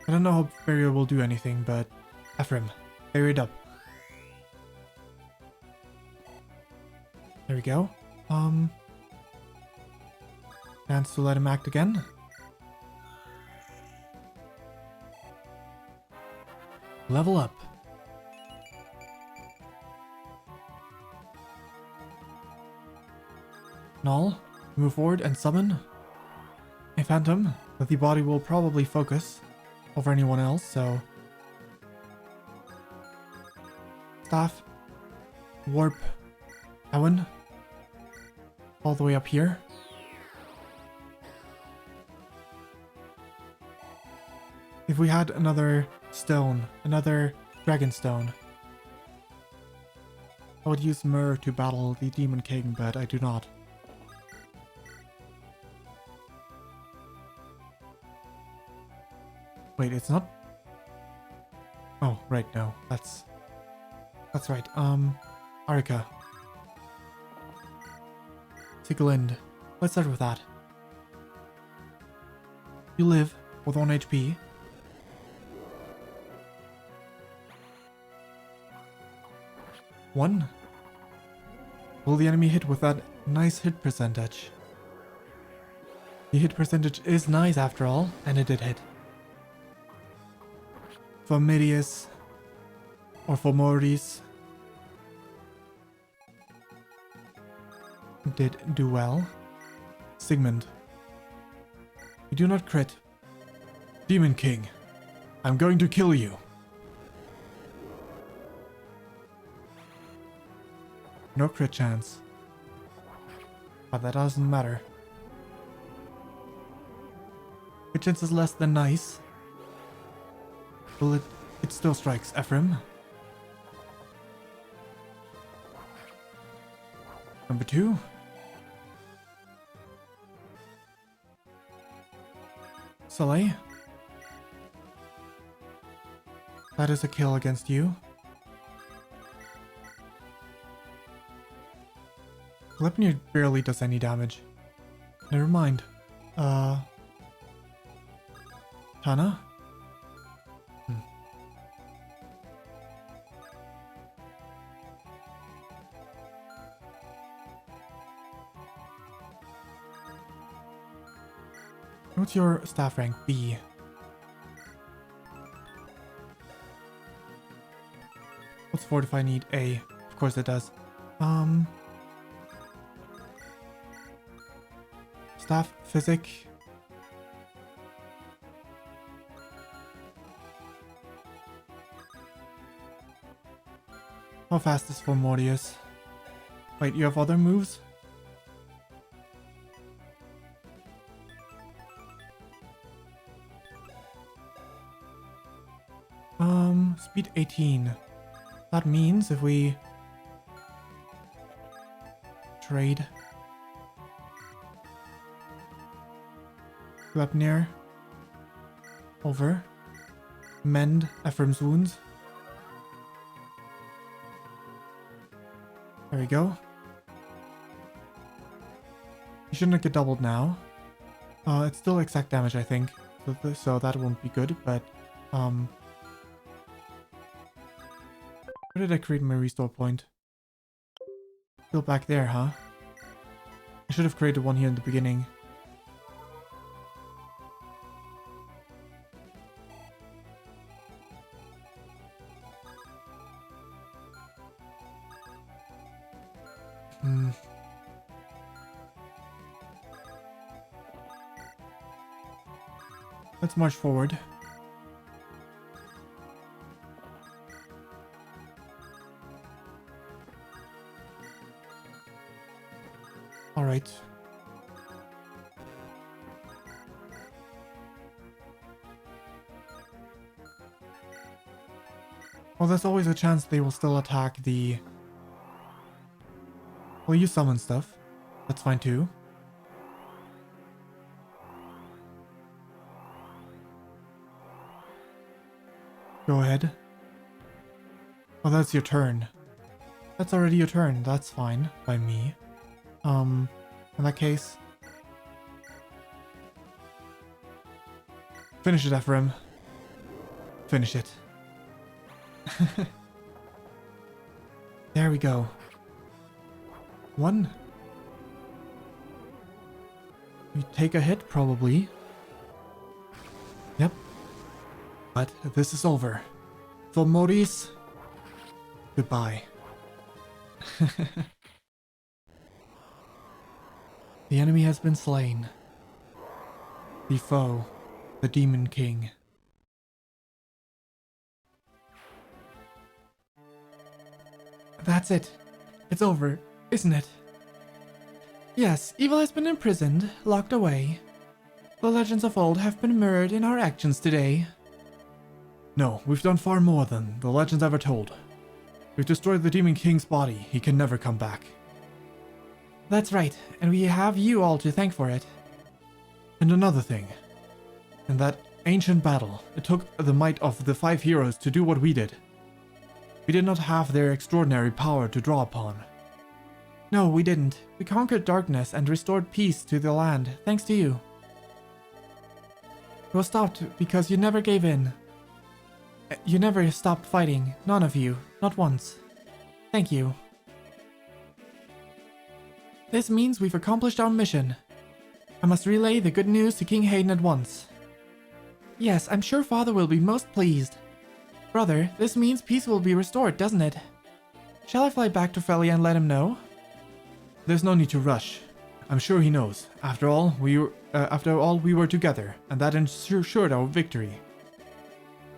S1: I don't know how Barrier will do anything, but Ephraim, Fire it up. There we go. Chance to let him act again. Level up. Null, move forward and summon a phantom that the body will probably focus over anyone else, so... Staff, warp, Ewan, all the way up here. If we had another stone, another dragon stone, I would use Myrrh to battle the Demon King, but I do not. Wait, it's not? Oh, right, no. That's right. Arika. Sigalind. Let's start with that. You live with 1 HP. One. Will the enemy hit with that nice hit percentage? The hit percentage is nice after all, and it did hit. Familius or Fomoris did do well. Sigmund. You do not crit. Demon King, I'm going to kill you. No crit chance. But that doesn't matter. Crit chance is less than nice. Well, it still strikes Ephraim. Number 2. Soleil. That is a kill against you. Gleipnir barely does any damage. Never mind. Tana? What's your staff rank? B. What's fortify need? A. Of course it does. Staff physic. How fast is Formodius? Wait, you have other moves? Speed 18. That means if we trade Gleipnir over, mend Ephraim's wounds. There we go. You shouldn't get doubled now. It's still exact damage, I think, so that won't be good, but where did I create my restore point? Still back there, huh? I should have created one here in the beginning. Let's march forward. Alright. Well, there's always a chance they will still attack the... Well, you summon stuff. That's fine too. Go ahead. Oh, that's your turn. That's already your turn. That's fine by me. In that case... Finish it, Ephraim. Finish it. There we go. One. We take a hit, probably. Yep. But this is over. For Maurice, goodbye. The enemy has been slain. The foe, the Demon King. That's it. It's over, isn't it? Yes, evil has been imprisoned, locked away. The legends of old have been mirrored in our actions today. No, we've done far more than the legends ever told. We've destroyed the Demon King's body. He can never come back. That's right, and we have you all to thank for it. And another thing. In that ancient battle, it took the might of the 5 heroes to do what we did. We did not have their extraordinary power to draw upon. No, we didn't. We conquered darkness and restored peace to the land, thanks to you. It was stopped because you never gave in. You never stopped fighting, none of you, not once. Thank you. This means we've accomplished our mission. I must relay the good news to King Hayden at once. Yes, I'm sure Father will be most pleased. Brother, this means peace will be restored, doesn't it? Shall I fly back to Felia and let him know? There's no need to rush. I'm sure he knows. After all, we were together, and that ensured our victory.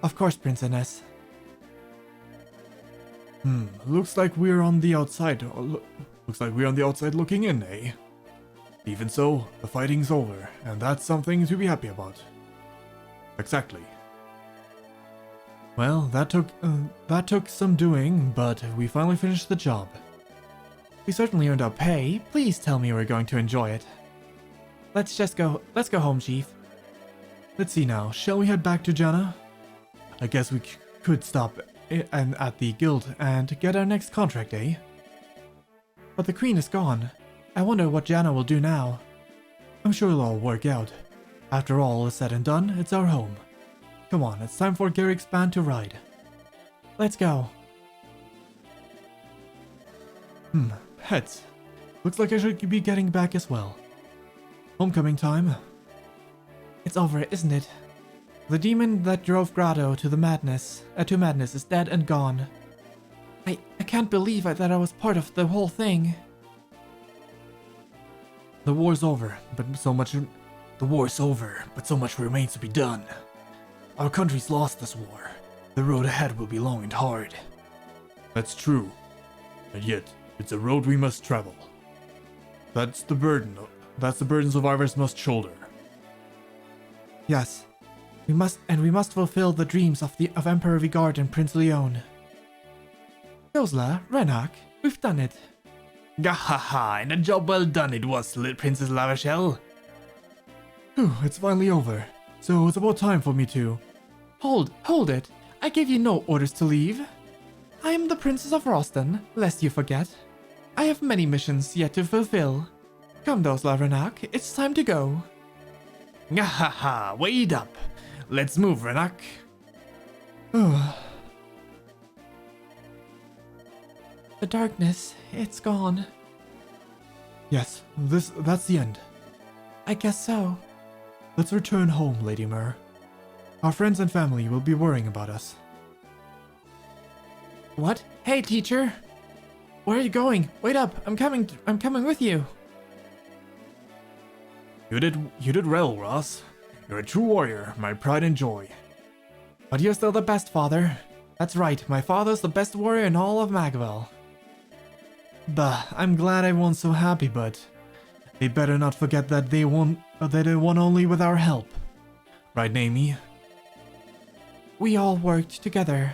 S1: Of course, Princess. Looks like we're on the outside. Looks like we're on the outside looking in, eh? Even so, the fighting's over, and that's something to be happy about. Exactly. Well, that took some doing, but we finally finished the job. We certainly earned our pay. Please tell me we're going to enjoy it. Let's go home, Chief. Let's see now. Shall we head back to Jana? I guess we could stop at the guild and get our next contract, eh? But the queen is gone. I wonder what Jana will do now. I'm sure it'll all work out. After all is said and done, it's our home. Come on, it's time for Gleeok's band to ride. Let's go. Heads. Looks like I should be getting back as well. Homecoming time. It's over, isn't it? The demon that drove Grotto to madness is dead and gone. I can't believe that I was part of the whole thing. The war's over, but so much remains to be done. Our country's lost this war. The road ahead will be long and hard. That's true. And yet, it's a road we must travel. That's the burden survivors must shoulder. Yes. We must fulfill the dreams of Emperor Vigard and Prince Leon. Josla, Renak, we've done it. Gahaha, and a job well done it was, Princess Lavachelle. Whew, it's finally over. So it's about time for me to... Hold it. I gave you no orders to leave. I am the Princess of Roston, lest you forget. I have many missions yet to fulfill. Come, Josla, Renak, it's time to go. Gahaha, wait up. Let's move, Renak. The darkness, it's gone. Yes, that's the end. I guess so. Let's return home, Lady Myr. Our friends and family will be worrying about us. What? Hey, teacher! Where are you going? Wait up! I'm coming with you! You did well, Ross. You're a true warrior, my pride and joy. But you're still the best, Father. That's right, my father's the best warrior in all of Magwell. Bah, I'm glad everyone's so happy, but... they better not forget that they won only with our help. Right, Naomi? We all worked together.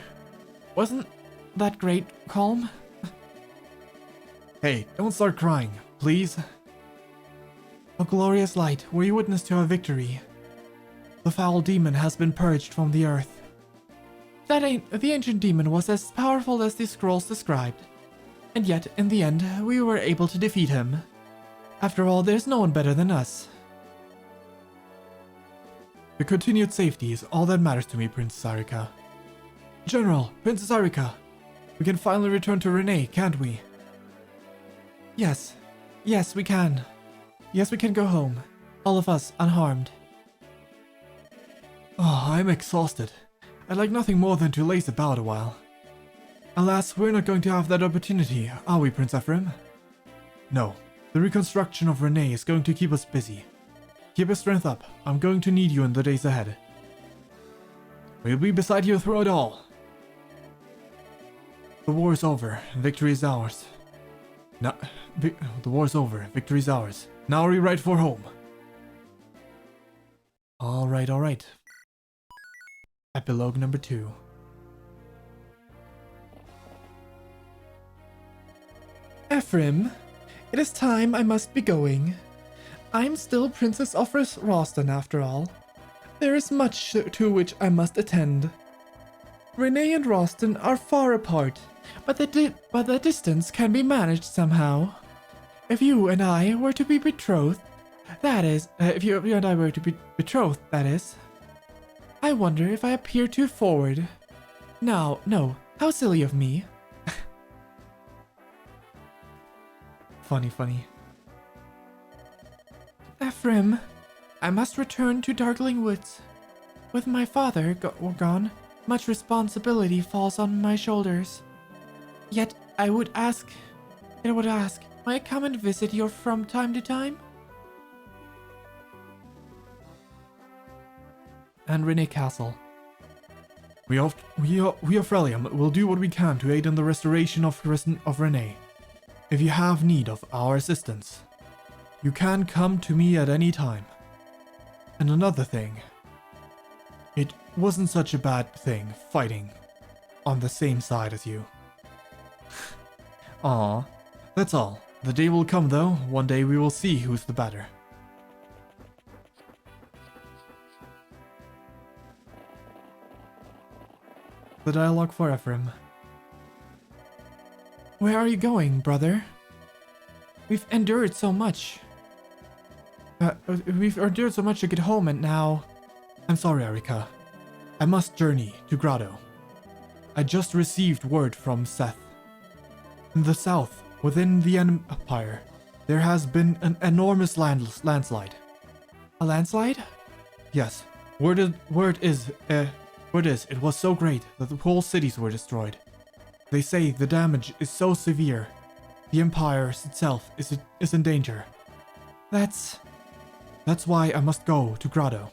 S1: Wasn't that great, Calm? Hey, don't start crying, please. A glorious light, were you witness to our victory? The foul demon has been purged from the earth. The ancient demon was as powerful as the scrolls described. And yet, in the end, we were able to defeat him. After all, there's no one better than us. Your continued safety is all that matters to me, Princess Arika. General, Princess Arika. We can finally return to Renee, can't we? Yes. Yes, we can. Yes, we can go home. All of us, unharmed. Oh, I'm exhausted. I'd like nothing more than to laze about a while. Alas, we're not going to have that opportunity, are we, Prince Ephraim? No. The reconstruction of Renee is going to keep us busy. Keep your strength up. I'm going to need you in the days ahead. We'll be beside you through it all. The war is over. Victory is ours. Now, the war is over. Victory is ours. Now we ride for home. Alright, alright. Epilogue number 2. Ephraim, it is time I must be going. I'm still Princess of Roston after all. There is much to which I must attend. Renee and Roston are far apart, but the distance can be managed somehow. If you and I were to be betrothed, that is, I wonder if I appear too forward. No, how silly of me. Funny. Ephraim, I must return to Darkling Woods. With my father gone, much responsibility falls on my shoulders. Yet I would ask, may I come and visit you from time to time? And Renee Castle. We of Freljam will do what we can to aid in the restoration of Renee. If you have need of our assistance, you can come to me at any time. And another thing, it wasn't such a bad thing fighting on the same side as you. Aw, that's all. The day will come though, one day we will see who's the better. The dialogue for Ephraim. Where are you going, brother? We've endured so much. We've endured so much to get home and now... I'm sorry, Erika. I must journey to Grotto. I just received word from Seth. In the south, within the Empire, there has been an enormous landslide. A landslide? Yes. Word is, it was so great that the whole cities were destroyed. They say the damage is so severe, the Empire itself is in danger. That's why I must go to Grotto.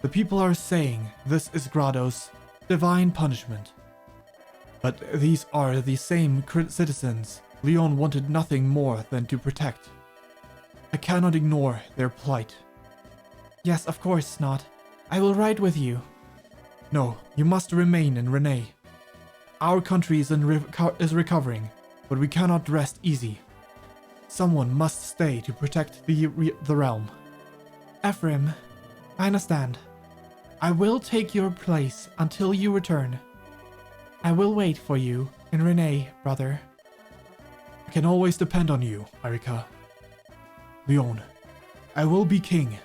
S1: The people are saying this is Grotto's divine punishment. But these are the same citizens Leon wanted nothing more than to protect. I cannot ignore their plight. Yes, of course not. I will ride with you. No, you must remain in Renee. Our country is recovering, but we cannot rest easy. Someone must stay to protect the realm. Ephraim, I understand. I will take your place until you return. I will wait for you in Renee, brother. I can always depend on you, Erika. Leon, I will be king.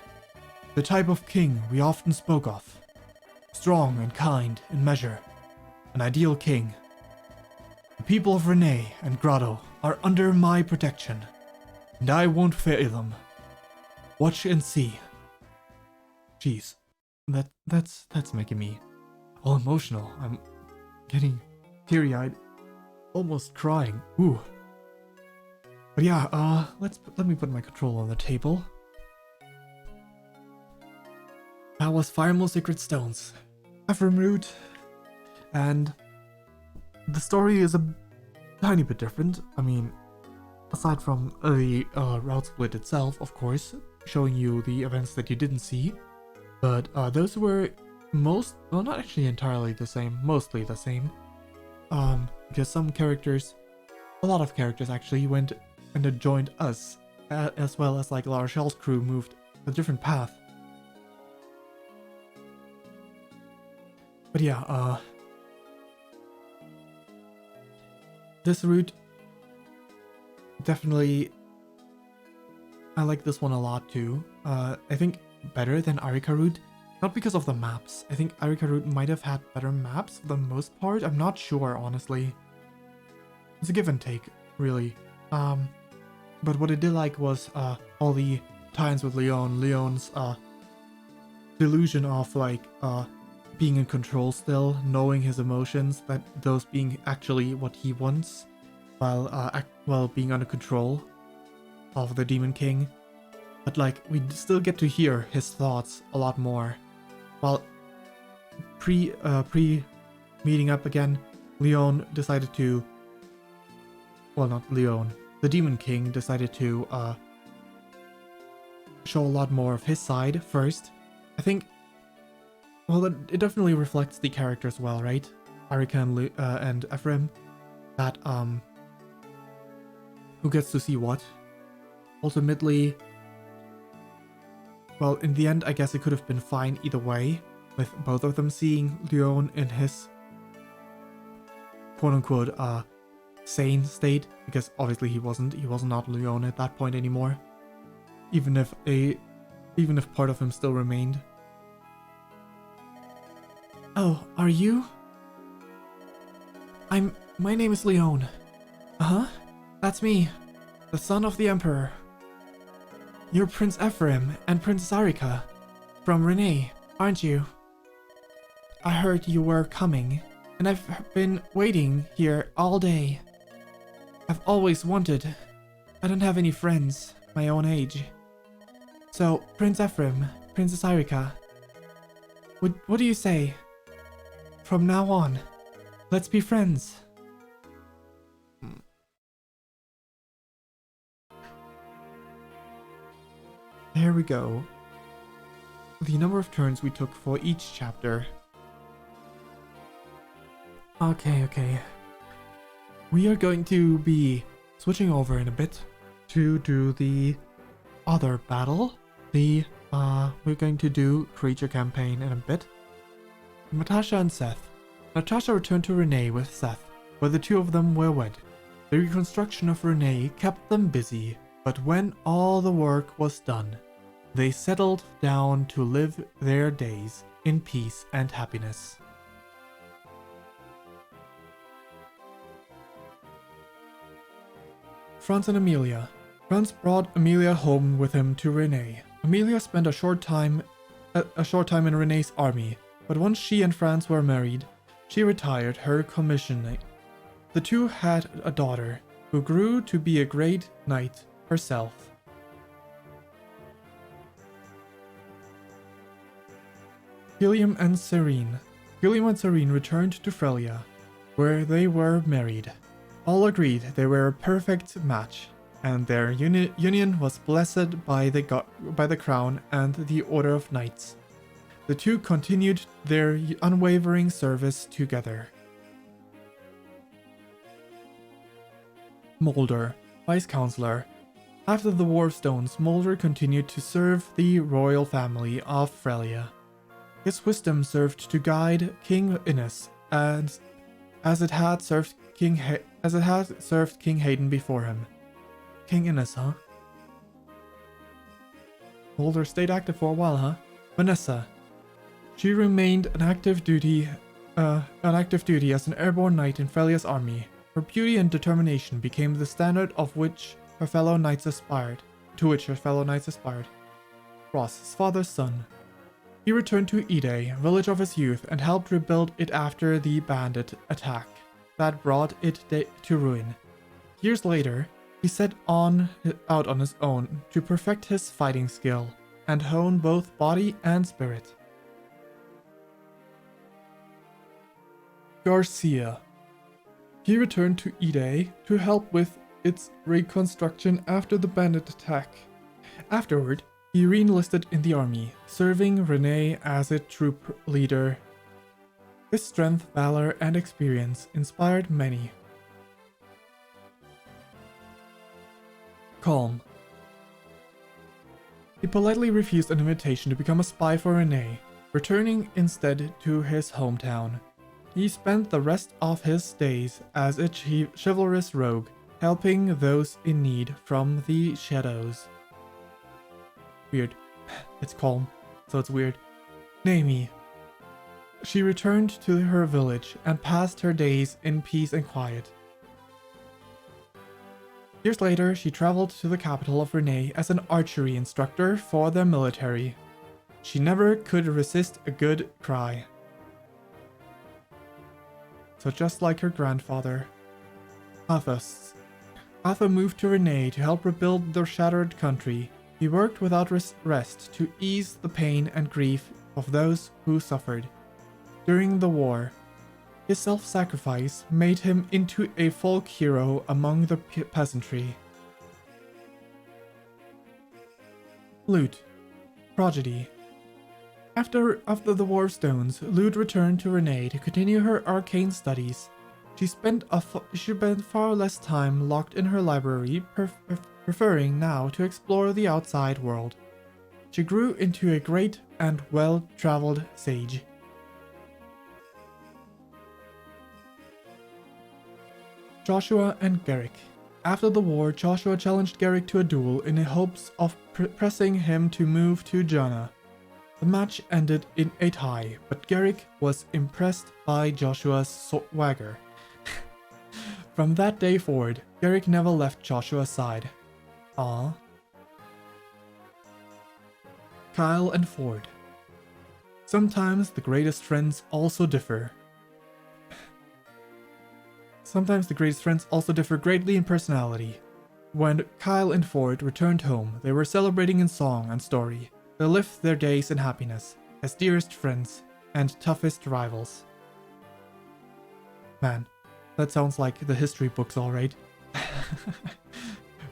S1: The type of king we often spoke of. Strong and kind in measure. An ideal king. The people of Renee and Grotto are under my protection, and I won't fail them. Watch and see. Jeez, that's making me all emotional. I'm getting teary-eyed, almost crying. Ooh. But yeah, let me put my controller on the table. That was Firemore Sacred Stones, Ephraim Root, and the story is a tiny bit different. I mean, aside from the route split itself, of course, showing you the events that you didn't see, but those were well, not actually entirely the same, mostly the same, because a lot of characters actually went and joined us, as well as like La Rochelle's crew moved a different path. But yeah, this route, definitely, I like this one a lot too. I think better than Arika route, not because of the maps. I think Arika route might have had better maps for the most part. I'm not sure, honestly. it's a give and take, really. But what I did like was all the times with Leon's delusion of like being in control still, knowing his emotions, that those being actually what he wants, while being under control of the Demon King. But like we still get to hear his thoughts a lot more. While pre meeting up again, Leon decided to, well, not Leon, the Demon King decided to show a lot more of his side first. I think, well, it definitely reflects the characters well, right? Arika and Ephraim, that who gets to see what. Ultimately, well, in the end, I guess it could have been fine either way, with both of them seeing Leon in his quote-unquote sane state, because obviously he was not Leon at that point anymore, even if part of him still remained. Oh, are you? My name is Leon. Uh-huh, that's me, the son of the Emperor. You're Prince Ephraim and Princess Arika from Renee, aren't you? I heard you were coming, and I've been waiting here all day. I've always wanted. I don't have any friends my own age. So, Prince Ephraim, Princess Arika, what do you say? From now on, let's be friends. There we go. The number of turns we took for each chapter. Okay. We are going to be switching over in a bit to do the other battle. We're going to do creature campaign in a bit. Natasha and Seth. Natasha returned to Renee with Seth, where the two of them were wed. The reconstruction of Renee kept them busy, but when all the work was done, they settled down to live their days in peace and happiness. Franz and Amelia. Franz brought Amelia home with him to Renee. Amelia spent a short time in Renee's army, but once she and Franz were married, she retired her commissioning. The two had a daughter, who grew to be a great knight herself. Gilliam and Serene. Gilliam and Serene returned to Frelia, where they were married. All agreed they were a perfect match, and their union was blessed by the crown and the Order of Knights. The two continued their unwavering service together. Mulder, Vice Counselor. After the War of Stones, Mulder continued to serve the royal family of Frelia. His wisdom served to guide King Innes, as it had served King Hayden before him. King Innes, huh? Mulder stayed active for a while, huh? Vanessa. She remained on active duty as an airborne knight in Frelia's army. Her beauty and determination became the standard to which her fellow knights aspired. Ross, his father's son. He returned to Ide, village of his youth, and helped rebuild it after the bandit attack that brought it to ruin. Years later, he set out on his own to perfect his fighting skill and hone both body and spirit. Garcia. He returned to Ide to help with its reconstruction after the bandit attack. Afterward, he re-enlisted in the army, serving Renee as its troop leader. His strength, valor, and experience inspired many. Calm. He politely refused an invitation to become a spy for Renee, returning instead to his hometown. He spent the rest of his days as a chivalrous rogue, helping those in need from the shadows. Weird. It's calm, so it's weird. Naomi. She returned to her village and passed her days in peace and quiet. Years later, she traveled to the capital of Renee as an archery instructor for the military. She never could resist a good cry. So just like her grandfather. Athos. Arthur moved to Renee to help rebuild their shattered country. He worked without rest to ease the pain and grief of those who suffered. During the war, his self-sacrifice made him into a folk hero among the peasantry. Lute. Tragedy. After the War of Stones, Lute returned to Renee to continue her arcane studies. She spent far less time locked in her library, preferring now to explore the outside world. She grew into a great and well-traveled sage. Joshua and Garrick. After the war, Joshua challenged Garrick to a duel in the hopes of pressing him to move to Jana. The match ended in a tie, but Garrick was impressed by Joshua's swagger. From that day forward, Garrick never left Joshua's side. Aww. Kyle and Ford. Sometimes the greatest friends also differ. Greatly in personality. When Kyle and Ford returned home, they were celebrating in song and story. They lived their days in happiness, as dearest friends and toughest rivals. Man, that sounds like the history books, alright.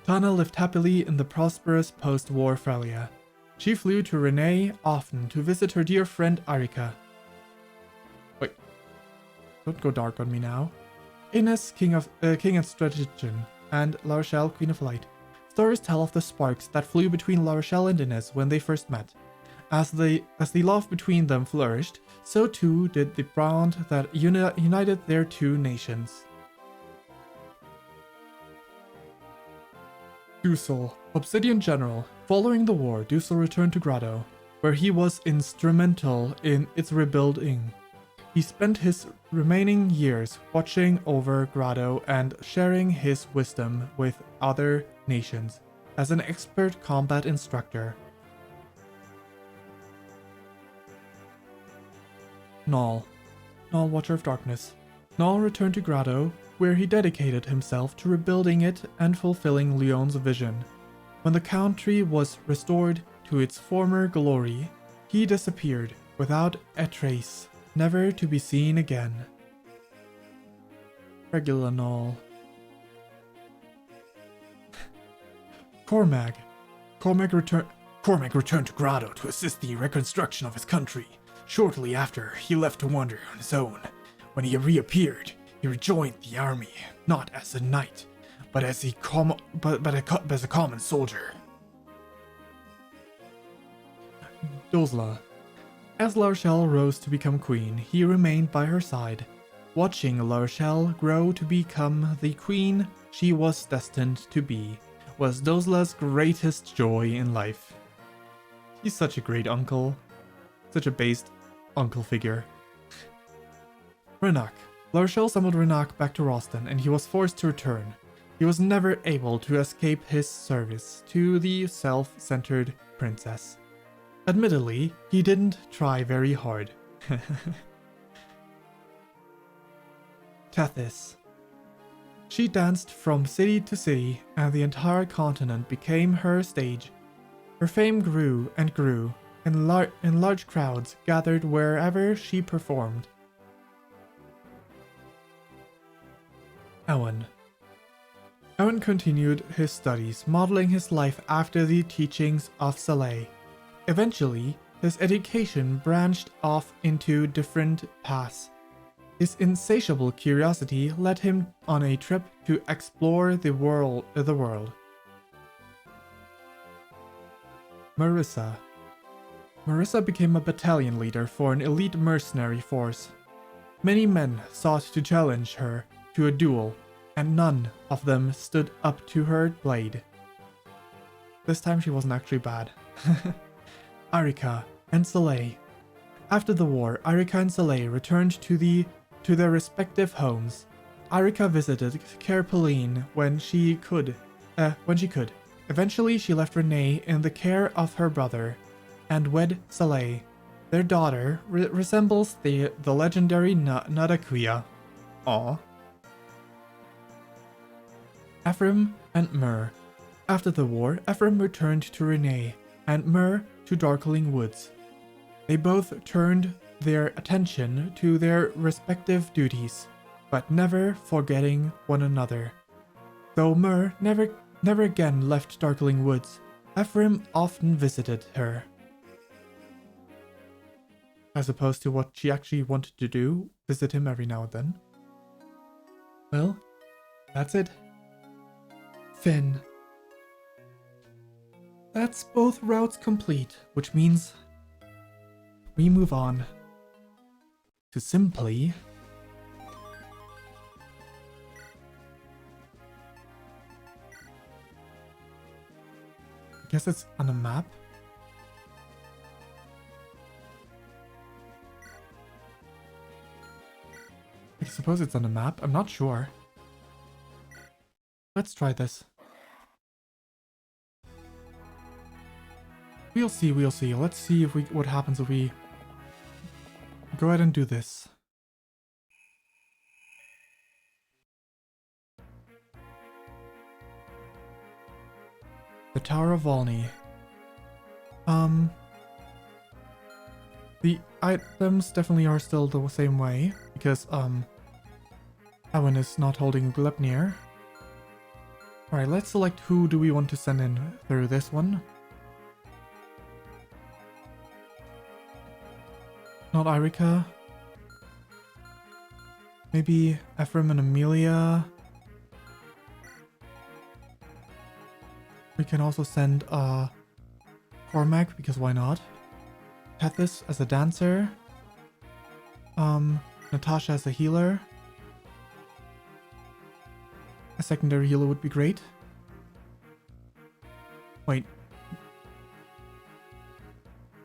S1: Tana lived happily in the prosperous post-war Frelia. She flew to Renee often to visit her dear friend Arika. Wait, don't go dark on me now. Ines, king and strategician, and La Rochelle, queen of light. Stories tell of the sparks that flew between La Rochelle and Ines when they first met. As the love between them flourished, so too did the bond that united their two nations. Dusel, Obsidian General. Following the war, Dusel returned to Grotto, where he was instrumental in its rebuilding. He spent his remaining years watching over Grotto and sharing his wisdom with other nations as an expert combat instructor. Null, Watcher of Darkness. Null returned to Grotto, where he dedicated himself to rebuilding it and fulfilling Leon's vision. When the country was restored to its former glory, he disappeared without a trace, never to be seen again. Regular Null. Cormac returned to Grotto to assist the reconstruction of his country. Shortly after, he left to wander on his own. When he reappeared, he rejoined the army, not as a knight, but as a common soldier. Dozla. As La Rochelle rose to become queen, he remained by her side. Watching La Rochelle grow to become the queen she was destined to be was Dozla's greatest joy in life. He's such a great uncle. Such a based uncle figure. Renak. La Rochelle summoned Renak back to Roston, and he was forced to return. He was never able to escape his service to the self-centered princess. Admittedly, he didn't try very hard. Tethys. She danced from city to city, and the entire continent became her stage. Her fame grew and grew, and large crowds gathered wherever she performed. Owen. Owen continued his studies, modeling his life after the teachings of Saleh. Eventually, his education branched off into different paths. His insatiable curiosity led him on a trip to explore the world. Marissa. Marissa became a battalion leader for an elite mercenary force. Many men sought to challenge her to a duel, and none of them stood up to her blade. This time she wasn't actually bad. Arika and Saleh. After the war, Arika and Saleh returned to their respective homes. Arika visited Caer Pelene when she could, when she could. Eventually, she left Renee in the care of her brother and wed Saleh. Their daughter resembles the legendary Nadakuya. Aw. Ephraim and Myrrh. After the war, Ephraim returned to Renee and Myrrh to Darkling Woods. They both turned their attention to their respective duties, but never forgetting one another. Though Myrrh never again left Darkling Woods, Ephraim often visited her. As opposed to what she actually wanted to do, visit him every now and then. Well, that's it. Finn. That's both routes complete, which means we move on to simply I guess it's on a map. I suppose it's on a map. I'm not sure. Let's try this. We'll see, we'll see. Let's see if what happens if we go ahead and do this. The Tower of Volney. The items definitely are still the same way, because, Ewan is not holding Gleipnir. Alright, let's select who do we want to send in through this one. Not Irika. Maybe Ephraim and Amelia. We can also send Cormac, because why not? Tethys as a dancer. Natasha as a healer. A secondary healer would be great. Wait.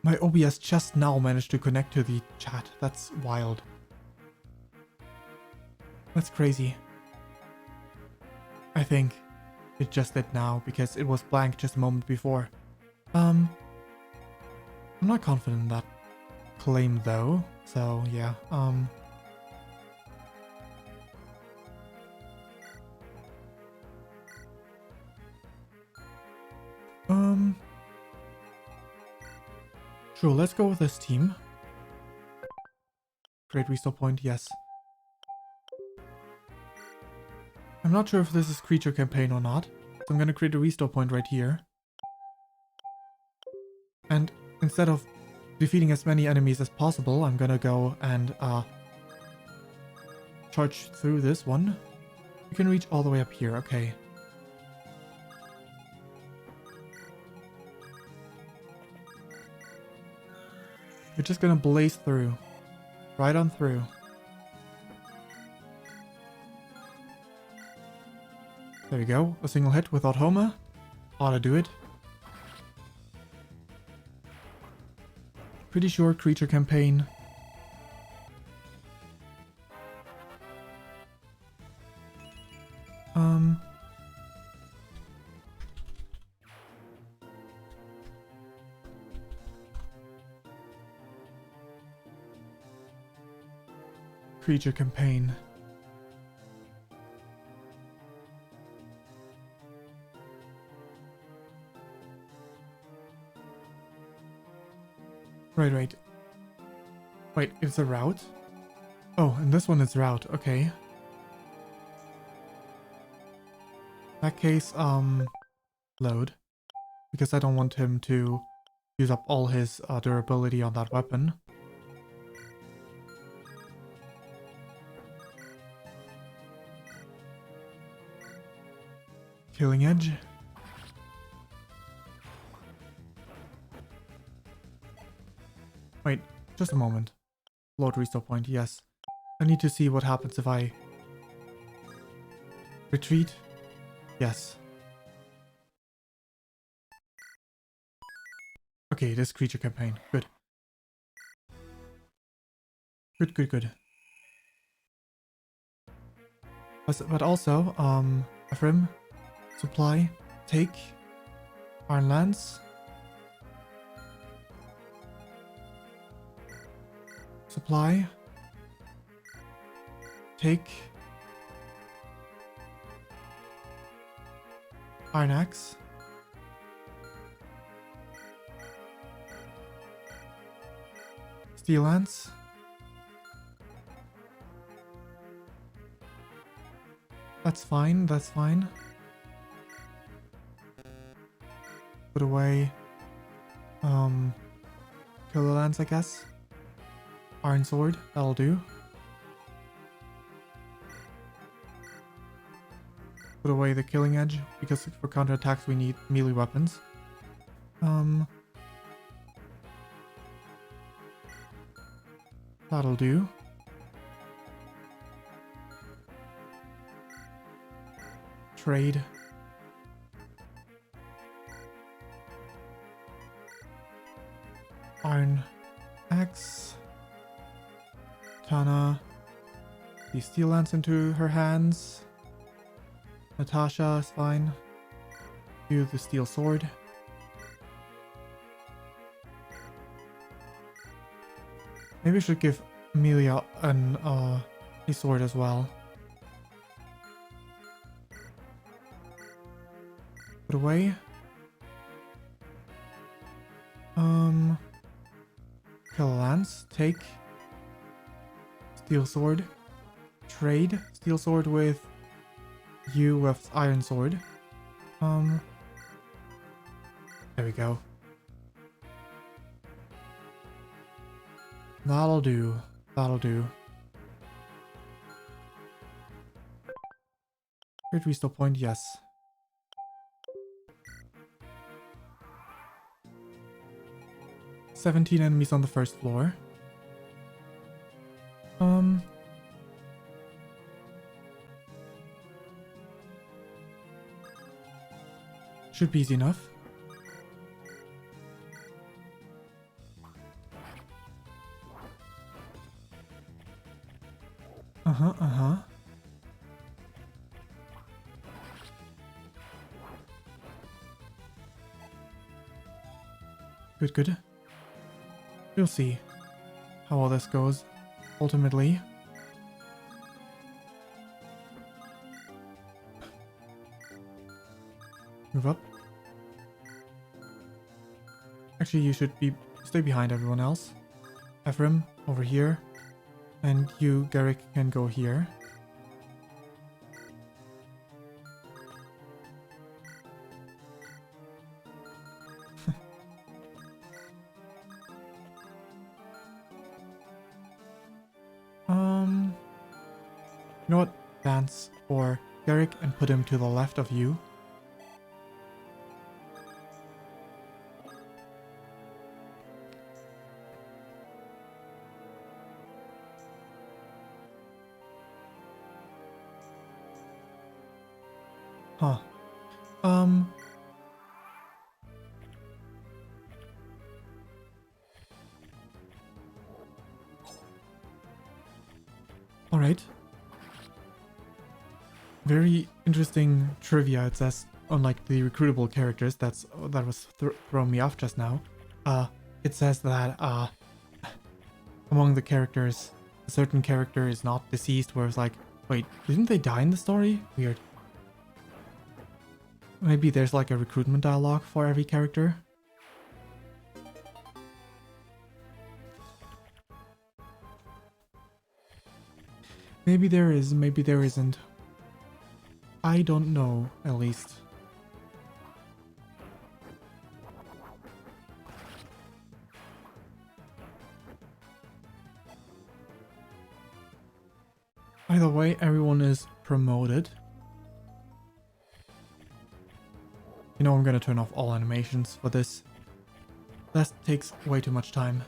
S1: My OBS just now managed to connect to the chat. That's wild. That's crazy. I think it just did now because it was blank just a moment before. I'm not confident in that claim though, so yeah, sure, let's go with this team. Great restore point, yes. I'm not sure if this is creature campaign or not, so I'm gonna create a restore point right here. And instead of defeating as many enemies as possible, I'm gonna go and charge through this one. You can reach all the way up here, okay. You're just gonna blaze through. Right on through. There we go. A single hit without Homer. Ought to do it. Pretty sure creature campaign. Creature campaign. Right. Wait, it's a route? Oh, and this one is route, okay. In that case, load. Because I don't want him to use up all his durability on that weapon. Killing Edge. Wait, just a moment. Load restore point, yes. I need to see what happens if I retreat. Yes. Okay, it is creature campaign. Good. Good. But also, Ephraim, supply. take Iron Lance. Supply. Take Iron Axe. Steel Lance. That's fine, that's fine. Put away Killer Lance, I guess. Iron Sword, that'll do. Put away the Killing Edge, because for counterattacks we need melee weapons. That'll do. Trade. Iron Axe. Tana. The Steel Lance into her hands. Natasha is fine. Do the Steel Sword. Maybe I should give Amelia a sword as well. Put away. Kill Lance. Take. Steel Sword. Trade. Steel Sword with you with Iron Sword. There we go. That'll do. That'll do. Great restore point, yes. "17 enemies on the first floor. Should be easy enough. Good, good. We'll see how all this goes, ultimately. Move up. Actually, you should stay behind everyone else. Ephraim, over here. And you, Garrick, can go here. You know what? Dance for Garrick and put him to the left of you. Huh. Alright. Very interesting trivia. It says, unlike the recruitable characters, that was throwing me off just now. It says that among the characters, a certain character is not deceased. Where it's like, wait, didn't they die in the story? Weird. Maybe there's like a recruitment dialogue for every character. Maybe there is, maybe there isn't. I don't know, at least. Either way, everyone is promoted. You know, I'm gonna turn off all animations for this. That takes way too much time.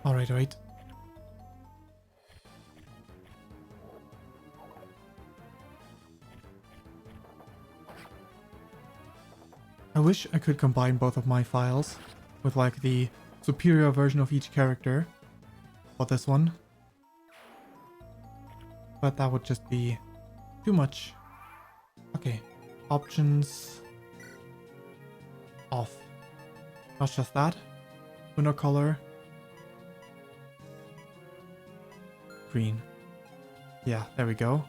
S1: Alright, alright. I wish I could combine both of my files with like the superior version of each character for this one. but that would just be too much. Okay, options off. Not just that. Window color. Green. Yeah, there we go.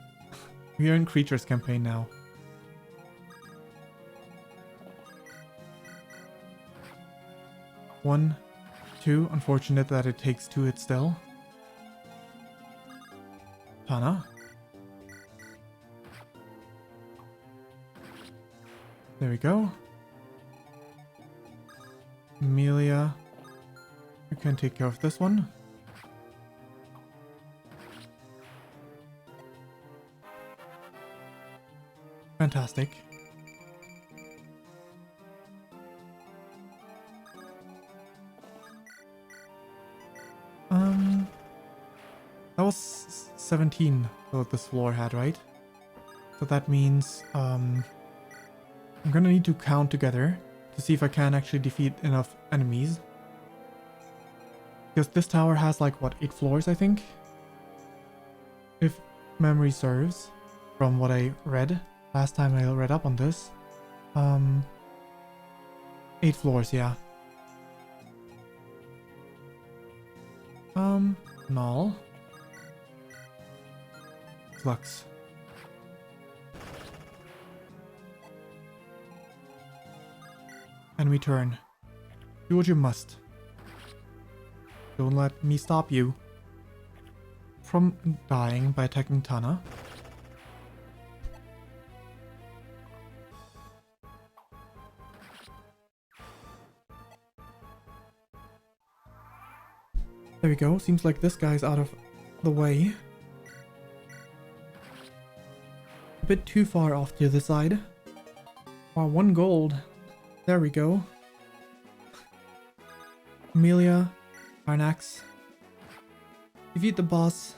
S1: We are in Creatures campaign now. One, two. Unfortunate that it takes two hits still. Tana. There we go. Amelia. You can take care of this one. Fantastic. That was 17 that this floor had, right? So that means I'm gonna need to count together to see if I can actually defeat enough enemies. Because this tower has like, what, 8 floors, I think? If memory serves, from what I read last time I read up on this. 8 floors, yeah. Null. Flux. And we turn. Do what you must. Don't let me stop you from dying by attacking Tana. There we go. Seems like this guy's out of the way. A bit too far off to the side. Wow, 1 gold. There we go. Amelia, Arnax. Defeat the boss.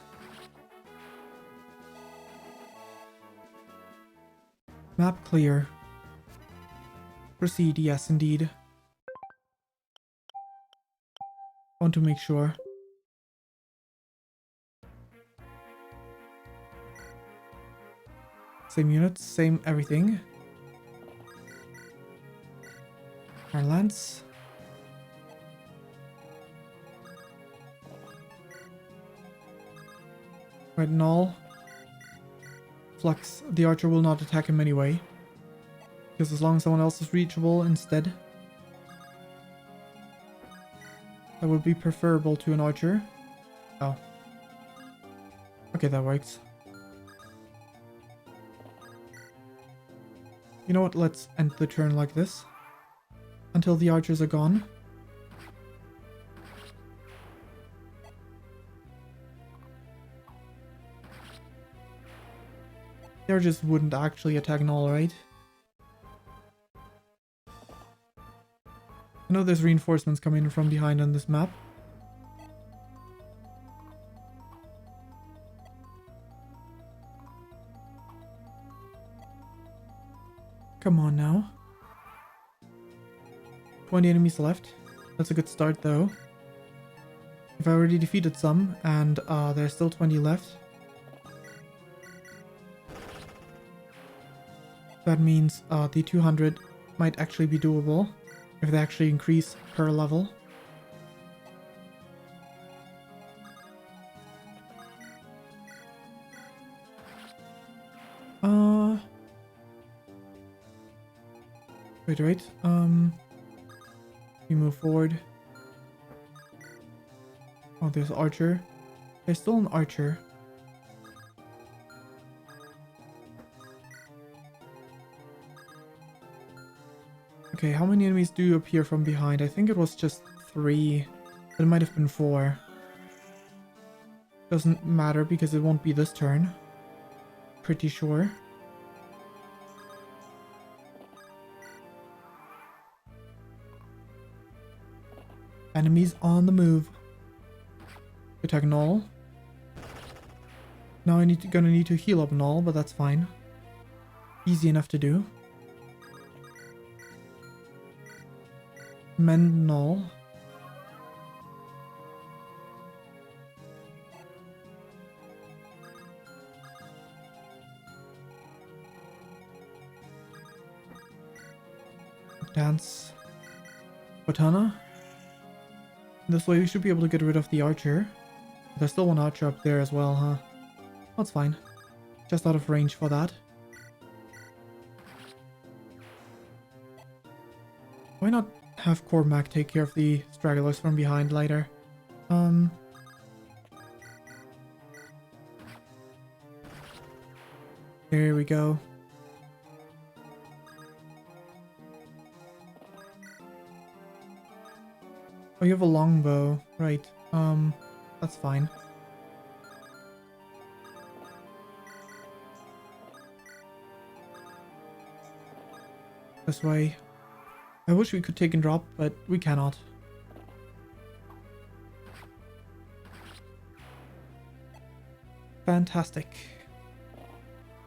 S1: Map clear. Proceed, yes indeed. Want to make sure. Same units, same everything. Our lance. Right, null. Flux, the archer will not attack him anyway. Because as long as someone else is reachable instead. That would be preferable to an archer. Oh. Okay, that works. You know what, let's end the turn like this. Until the archers are gone. The archers wouldn't actually attack null, right? I know there's reinforcements coming from behind on this map. Come on now. 20 enemies left. That's a good start though. If I already defeated some and there's still 20 left. That means the 200 might actually be doable if they actually increase per level. Wait. We move forward. Oh, there's archer. There's still an archer. Okay, how many enemies do appear from behind? I think it was just 3. But it might have been 4. Doesn't matter because it won't be this turn. Pretty sure. Enemies on the move. Attack null. Now gonna need to heal up null, but that's fine. Easy enough to do. Mend null. Dance. Botana. This way we should be able to get rid of the archer. There's still one archer up there as well, huh? That's fine. Just out of range for that. Why not have Cormac take care of the stragglers from behind later? There we go. Oh, you have a longbow. Right. That's fine. This way. I wish we could take and drop, but we cannot. Fantastic.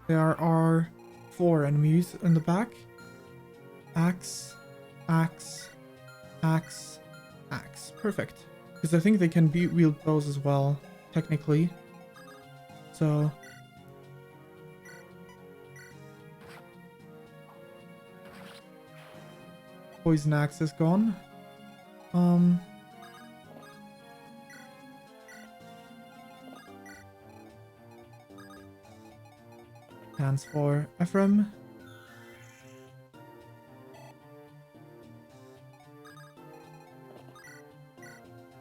S1: There are 4 enemies in the back. Axe, axe, axe, axe. Perfect. Because I think they can wield bows as well, technically. So... Poison axe is gone. Hands for Ephraim.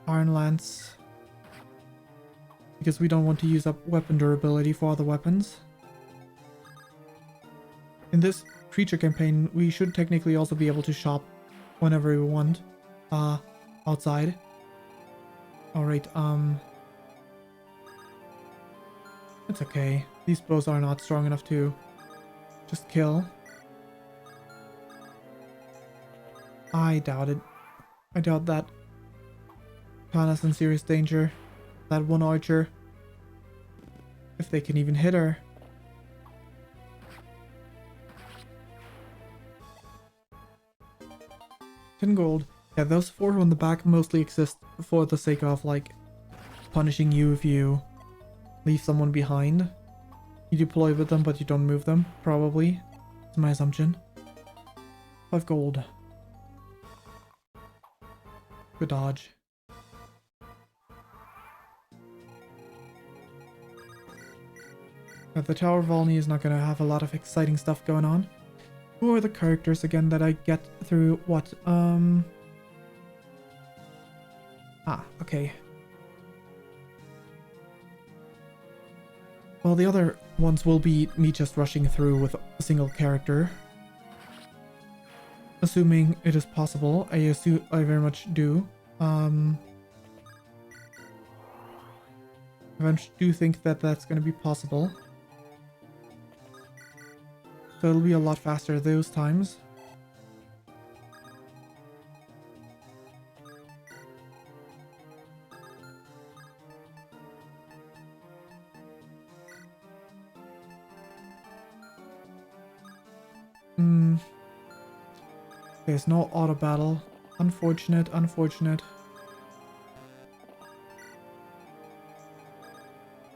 S1: Iron Lance. Because we don't want to use up weapon durability for other weapons. In this creature campaign, we should technically also be able to shop whenever we want. Outside. Alright, it's okay. These bows are not strong enough to just kill. I doubt it. I doubt that Pana's in serious danger. That one archer. If they can even hit her. 10 gold. Yeah, those 4 on the back mostly exist for the sake of, like, punishing you if you leave someone behind. You deploy with them, but you don't move them, probably. That's my assumption. 5 gold. Good dodge. The Tower of Volney is not going to have a lot of exciting stuff going on. Who are the characters again that I get through what? Okay. Well, the other ones will be me just rushing through with a single character. Assuming it is possible. I very much do. I do think that that's going to be possible. So it'll be a lot faster those times. There's no auto battle. Unfortunate, unfortunate.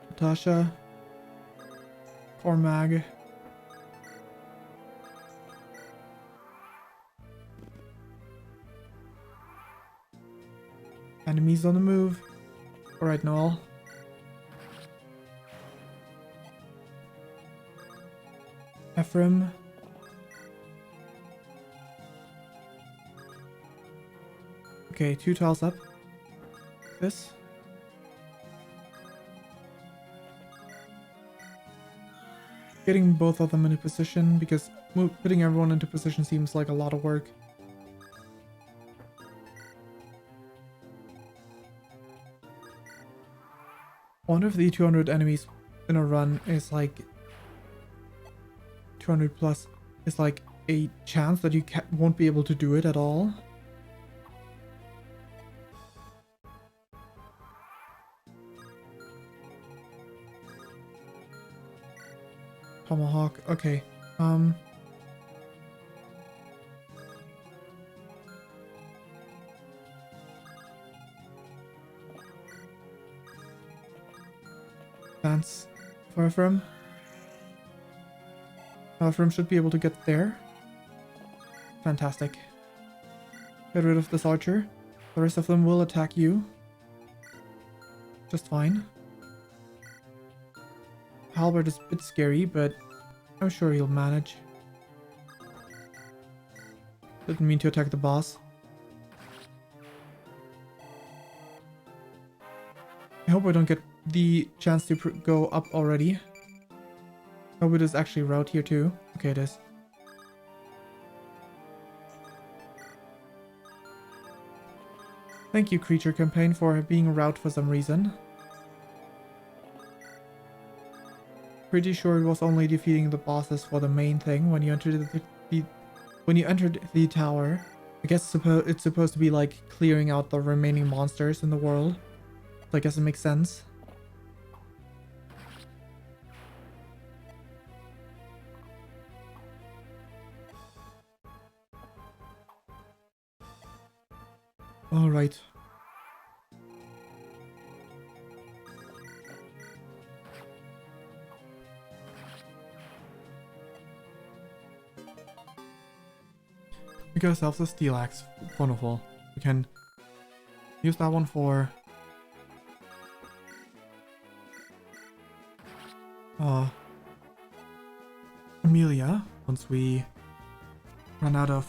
S1: Natasha. Cormag. Enemies on the move. Alright, Noel. Ephraim. Okay, 2 tiles up. This. Getting both of them into position, because putting everyone into position seems like a lot of work. I wonder if the 200 enemies in a run is like 200 plus is like a chance that you won't be able to do it at all. Tomahawk, okay. Dance for Ephraim. Ephraim should be able to get there. Fantastic. Get rid of this archer. The rest of them will attack you. Just fine. Halberd is a bit scary, but I'm sure he'll manage. Didn't mean to attack the boss. I hope I don't get the chance to go up already. I hope it is actually route here too. Okay, it is. Thank you, Creature Campaign, for being a route for some reason. Pretty sure it was only defeating the bosses for the main thing when you entered the tower. I guess it's supposed to be like clearing out the remaining monsters in the world. So I guess it makes sense. Alright. We got ourselves a steel axe. Wonderful. We can use that one for Amelia once we run out of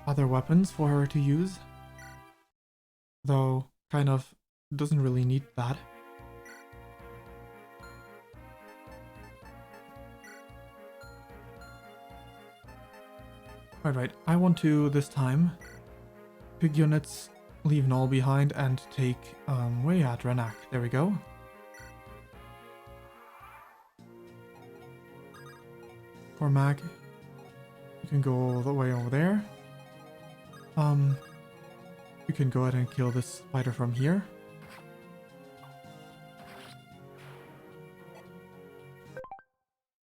S1: other weapons for her to use. Though, kind of doesn't really need that. Alright, I want to, this time, pick units, leave Null behind, and take, way at Renak. There we go. For Mag, you can go all the way over there. You can go ahead and kill this spider from here.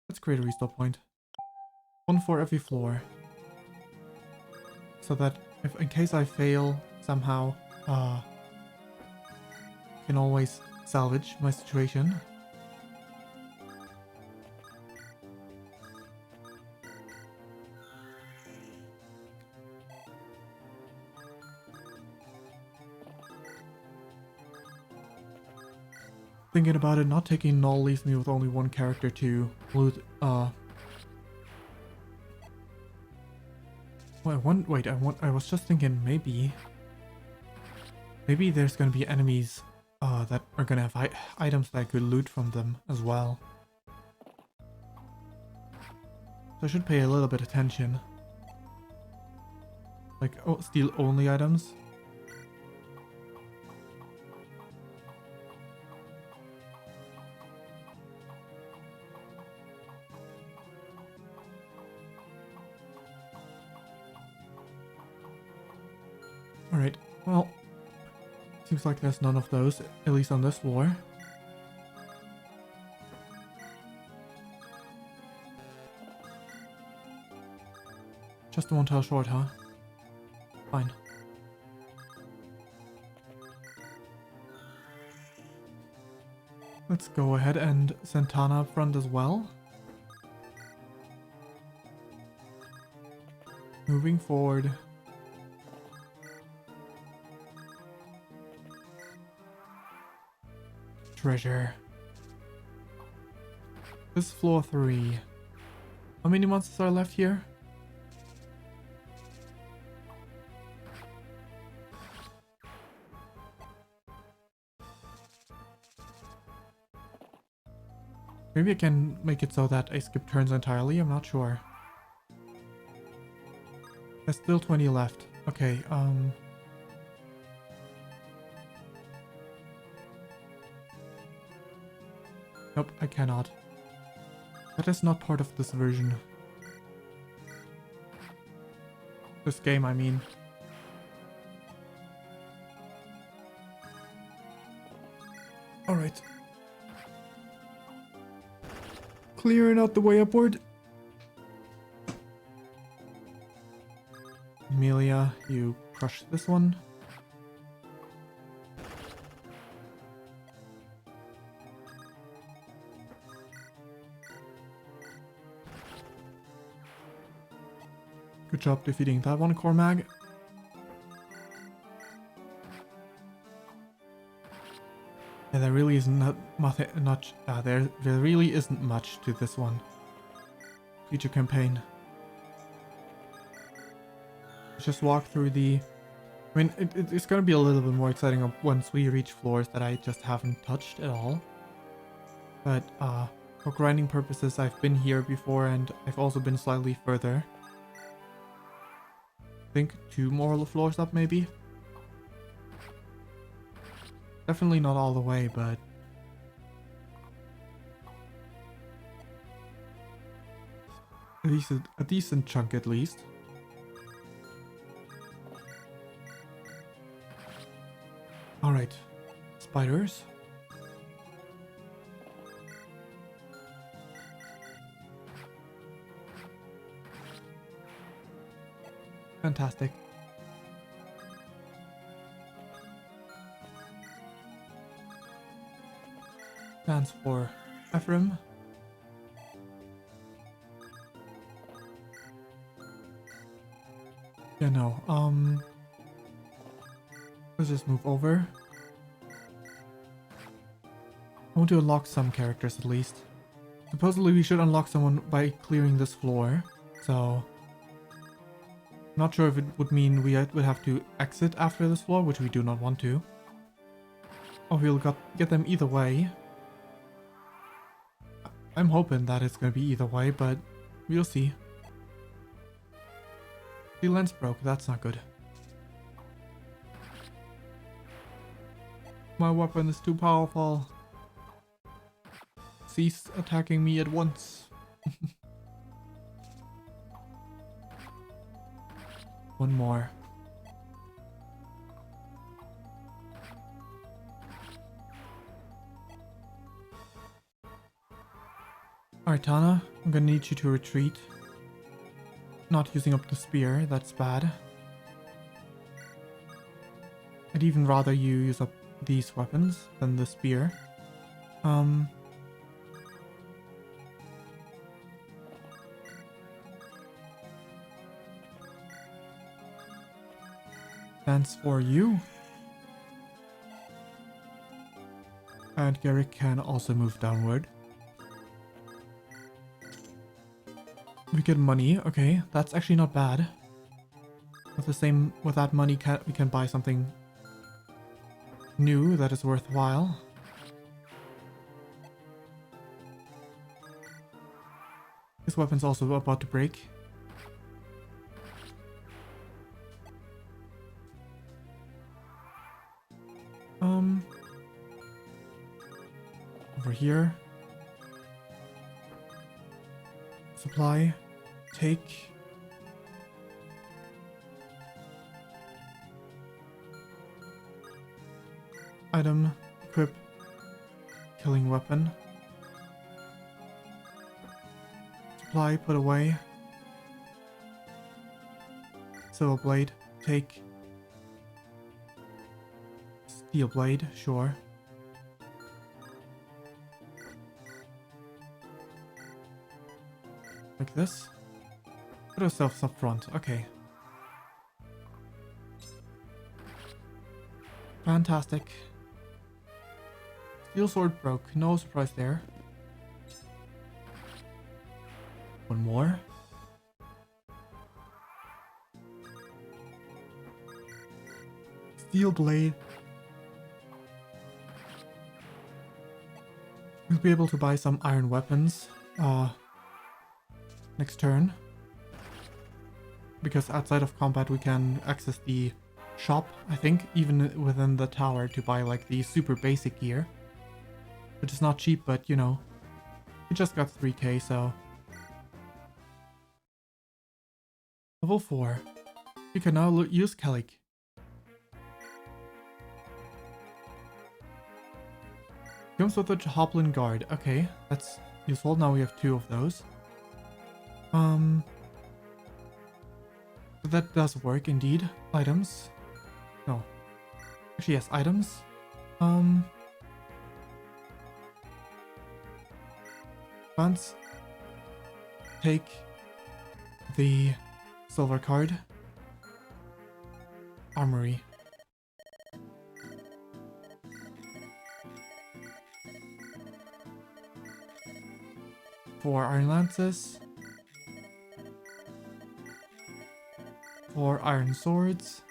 S1: Let's create a restore point. One for every floor. So that if in case I fail somehow, I can always salvage my situation. Thinking about it, not taking Null leaves me with only one character to loot. I was just thinking maybe there's gonna be enemies that are gonna have items that I could loot from them as well. So I should pay a little bit attention. Like, oh, steal only items. Alright, well, seems like there's none of those, at least on this floor. Just one tile short, huh? Fine. Let's go ahead and send Tana up front as well. Moving forward. Treasure. This is floor 3. How many monsters are left here? Maybe I can make it so that I skip turns entirely, I'm not sure. There's still 20 left. Okay, nope, I cannot. That is not part of this version. This game, I mean. Alright. Clearing out the way upward. Amelia, you crush this one. Good job defeating that one, Cormag. Yeah, there really isn't there really isn't much to this one. Future campaign. Just walk through the... I mean, it's gonna be a little bit more exciting once we reach floors that I just haven't touched at all. But, for grinding purposes, I've been here before and I've also been slightly further. I think 2 more floors up, maybe? Definitely not all the way, but... at least a decent chunk, at least. Alright. Spiders. Fantastic. Stands for Ephraim. Yeah, no, let's just move over. I want to unlock some characters at least. Supposedly we should unlock someone by clearing this floor, so... not sure if it would mean we would have to exit after this floor, which we do not want to. Or we'll get them either way. I'm hoping that it's going to be either way, but we'll see. The lens broke, that's not good. My weapon is too powerful. Cease attacking me at once. One more. Alright, Tana, I'm gonna need you to retreat. Not using up the spear, that's bad. I'd even rather you use up these weapons than the spear. Stands for you. And Garrick can also move downward. We get money, okay, that's actually not bad. With that money we can buy something new that is worthwhile. This weapon's also about to break. Over here. Supply. Take. Item. Equip. Killing weapon. Supply. Put away. Silver blade. Take. Steel blade. Sure. Like this. Put ourselves up front. Okay. Fantastic. Steel sword broke. No surprise there. One more. Steel blade. We'll be able to buy some iron weapons. Next turn. Because outside of combat we can access the shop, I think, even within the tower to buy like the super basic gear. Which is not cheap, but you know, we just got 3k, so... Level 4. You can now use Gleeok. Comes with a Hoplin Guard. Okay, that's useful. Now we have 2 of those. That does work indeed. Items. No. Actually, yes, items. Once. Take the silver card. Armory. 4 iron lances. 4 iron swords.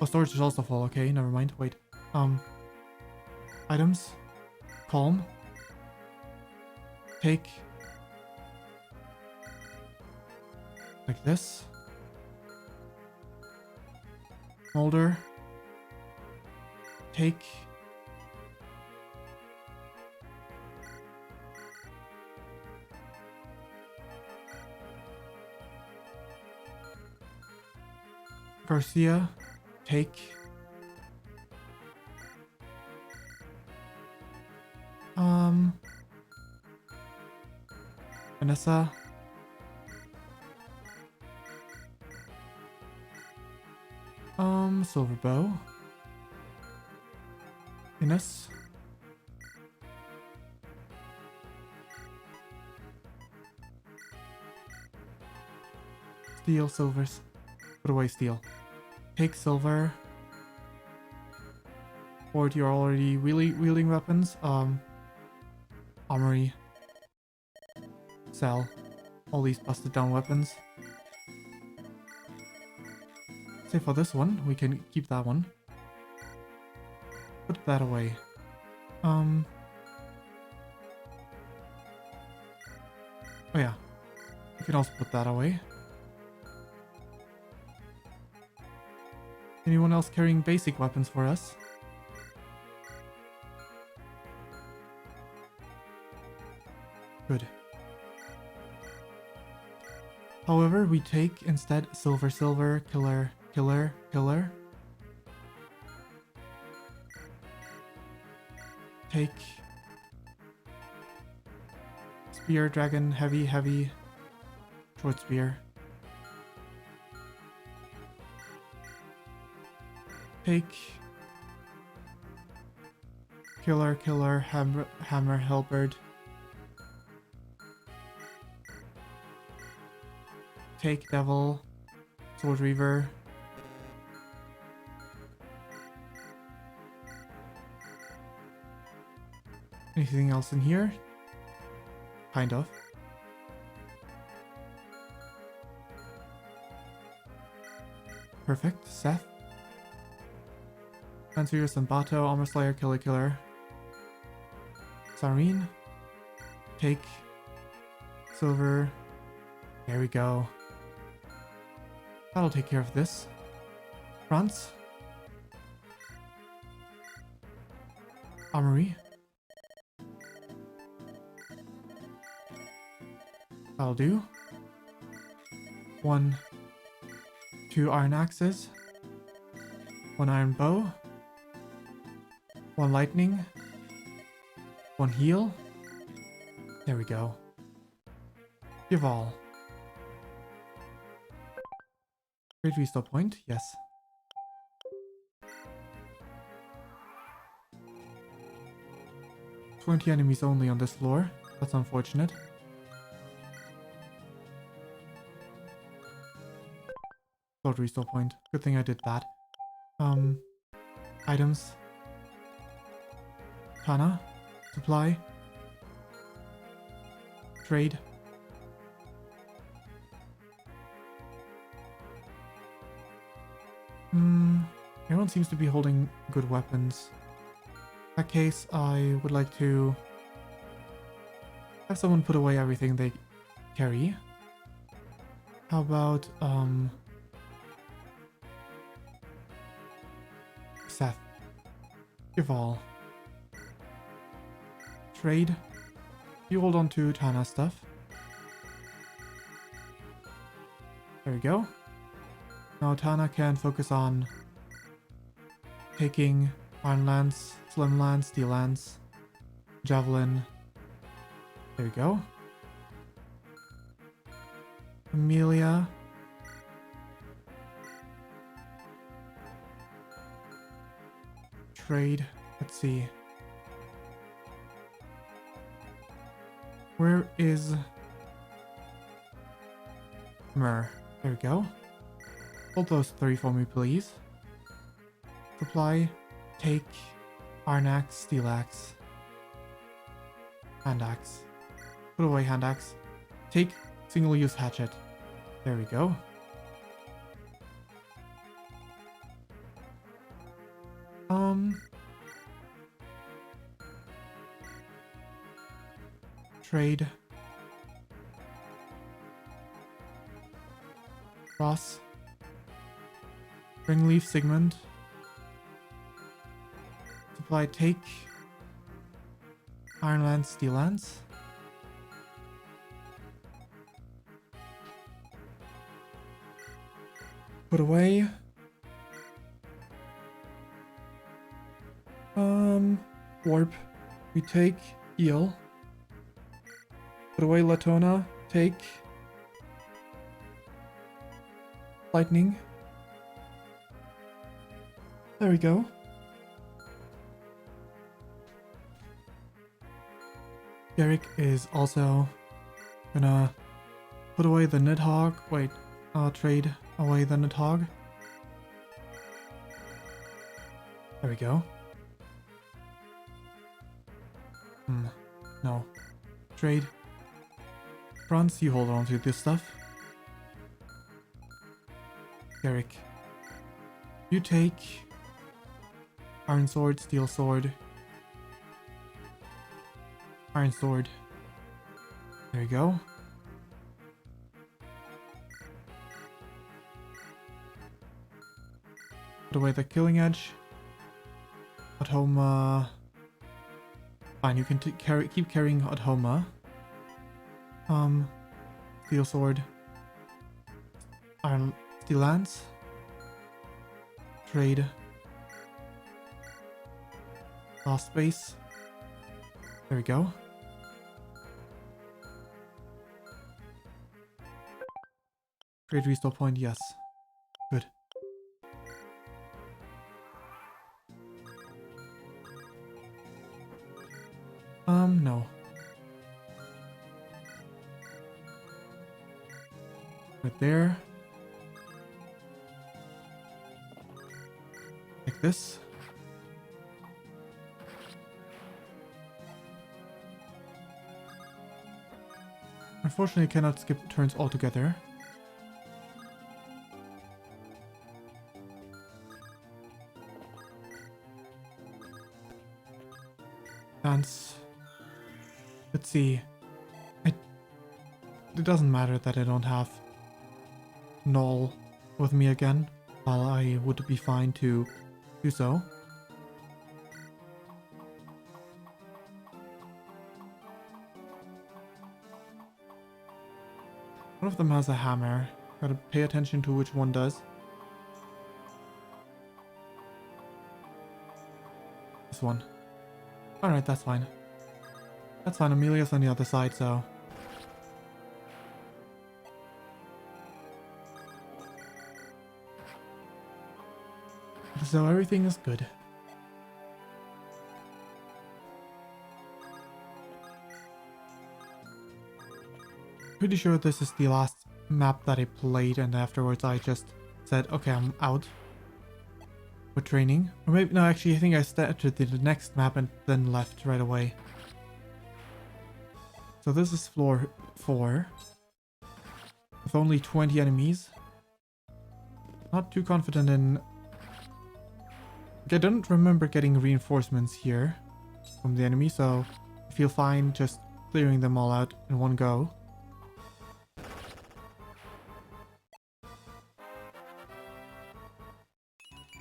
S1: Oh, storage is also full. Okay, never mind. Wait. Items. Calm. Take. Like this. Molder. Take. Garcia. Take. Vanessa. Silver bow. Ines. Steel, silvers. Put away steel. Take silver. Or you're already wielding weapons. Armory. Sell. All these busted down weapons. Say for this one, we can keep that one. Put that away. Oh yeah. We can also put that away. Anyone else carrying basic weapons for us? Good. However, we take instead silver, silver, killer, killer, killer. Take spear, dragon, heavy, heavy, short spear. Take killer, killer, hammer, halberd. Take devil, sword reaver. Anything else in here? Kind of. Perfect. Seth. Lancer, Sambato, Armor Slayer, Killer Killer. Sareen. Take. Silver. There we go. That'll take care of this. Franz. Armory. That'll do. 1, 2 iron axes. 1 iron bow. 1 lightning. 1 heal. There we go. Give all. Great restore point, yes. "20 enemies only on this floor. That's unfortunate. Gold restore point. Good thing I did that. Items. Tana. Supply. Trade. Everyone seems to be holding good weapons. In that case, I would like to have someone put away everything they carry. How about, Seth. Give all. Trade. You hold on to Tana stuff. There we go. Now Tana can focus on taking Iron Lance, Slim Lance, Steel Lance, Javelin. There we go. Amelia. Trade. Let's see. Where is Mer? There we go. Hold those 3 for me, please. Supply. Take. Iron Axe, Steel Axe. Hand axe. Put away hand axe. Take single-use hatchet. There we go. Trade. Cross. Springleaf Sigmund. Supply take. Iron Lance, Steel Lance. Put away. Warp. We take Eel. Put away Latona. Take Lightning. There we go. Gleeok is also gonna put away the Nidhogg. Wait, trade away the Nidhogg. There we go. No. Trade. Franz, you hold on to this stuff. Gleeok. You take Iron Sword, Steel Sword. Iron Sword. There you go. Put away the Killing Edge. Automa. Fine, you can keep carrying Automa. Steel Sword. Iron Steel Lance. Trade. Lost space. There we go. Trade restore point, yes. Good. No. Right there. Like this. Unfortunately, I cannot skip turns altogether. Dance. Let's see. It doesn't matter that I don't have Null with me again, while I would be fine to do so. One of them has a hammer. Gotta pay attention to which one does. This one. Alright, that's fine. That's fine, Amelia's on the other side, so... So everything is good. Pretty sure this is the last map that I played, and afterwards I just said, okay, I'm out with training. Or maybe, no, actually, I think I started the next map and then left right away. So this is floor 4 with only 20 enemies. Not too confident in... I don't remember getting reinforcements here from the enemy, so I feel fine just clearing them all out in one go.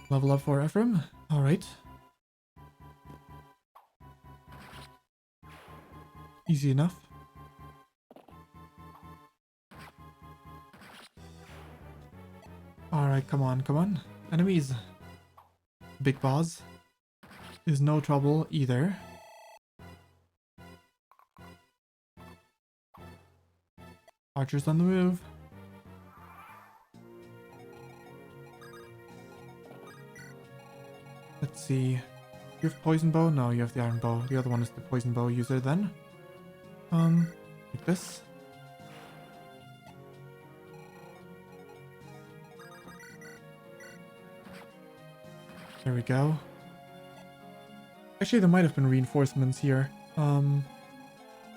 S1: Level up for Ephraim. Alright. Easy enough. Alright, come on, come on. Enemies. Big boss is no trouble either. Archers on the move. Let's see. You have poison bow? No, you have the iron bow. The other one is the poison bow user then. Like this. There we go. Actually, there might have been reinforcements here.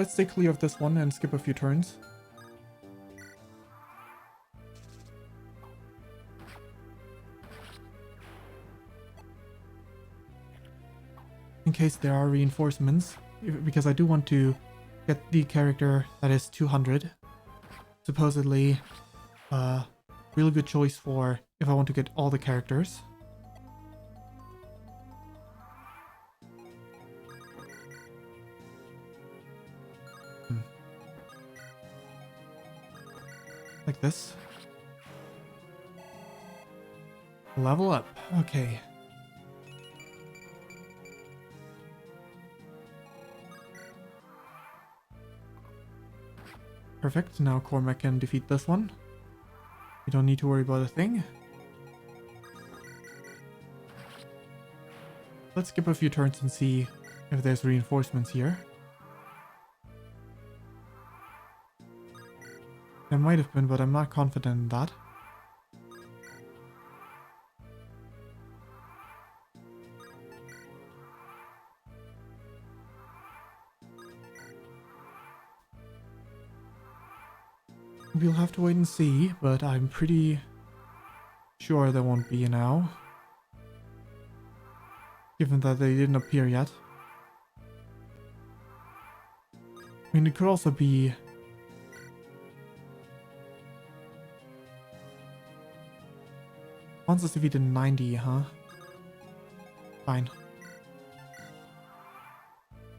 S1: let's stay clear of this one and skip a few turns. In case there are reinforcements, because I do want to get the character that is 200. Supposedly, really good choice for if I want to get all the characters. Like this. Level up. Okay. Perfect. Now Cormac can defeat this one. We don't need to worry about a thing. Let's skip a few turns and see if there's reinforcements here. There might have been, but I'm not confident in that. We'll have to wait and see, but I'm pretty sure there won't be now. Given that they didn't appear yet. I mean, it could also be... Once it's defeated 90, huh? Fine.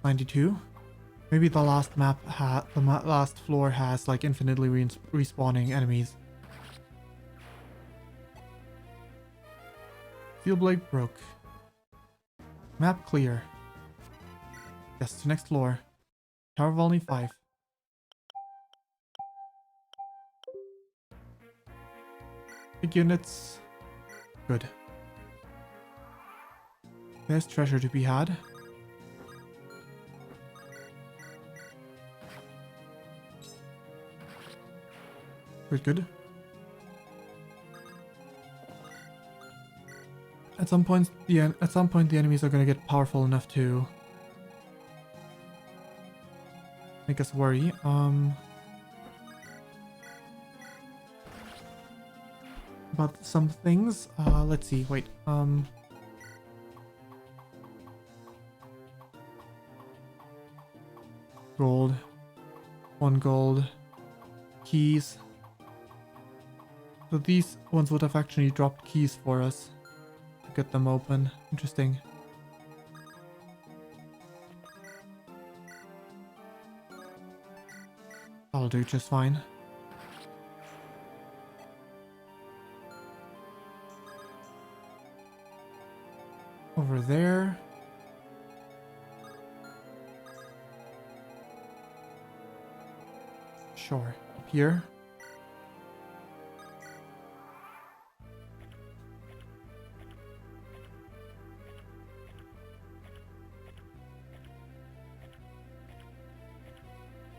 S1: 92? Maybe the last map last floor has like infinitely respawning enemies. Steel blade broke. Map clear. Yes, to next floor. Tower of only 5. Big units. Good. There's treasure to be had. Good, good. At some point the enemies are gonna get powerful enough to make us worry. About some things. Let's see. Wait. Gold. 1 gold. Keys. So these ones would have actually dropped keys for us to get them open. Interesting. That'll do just fine. Over there. Sure. Up here.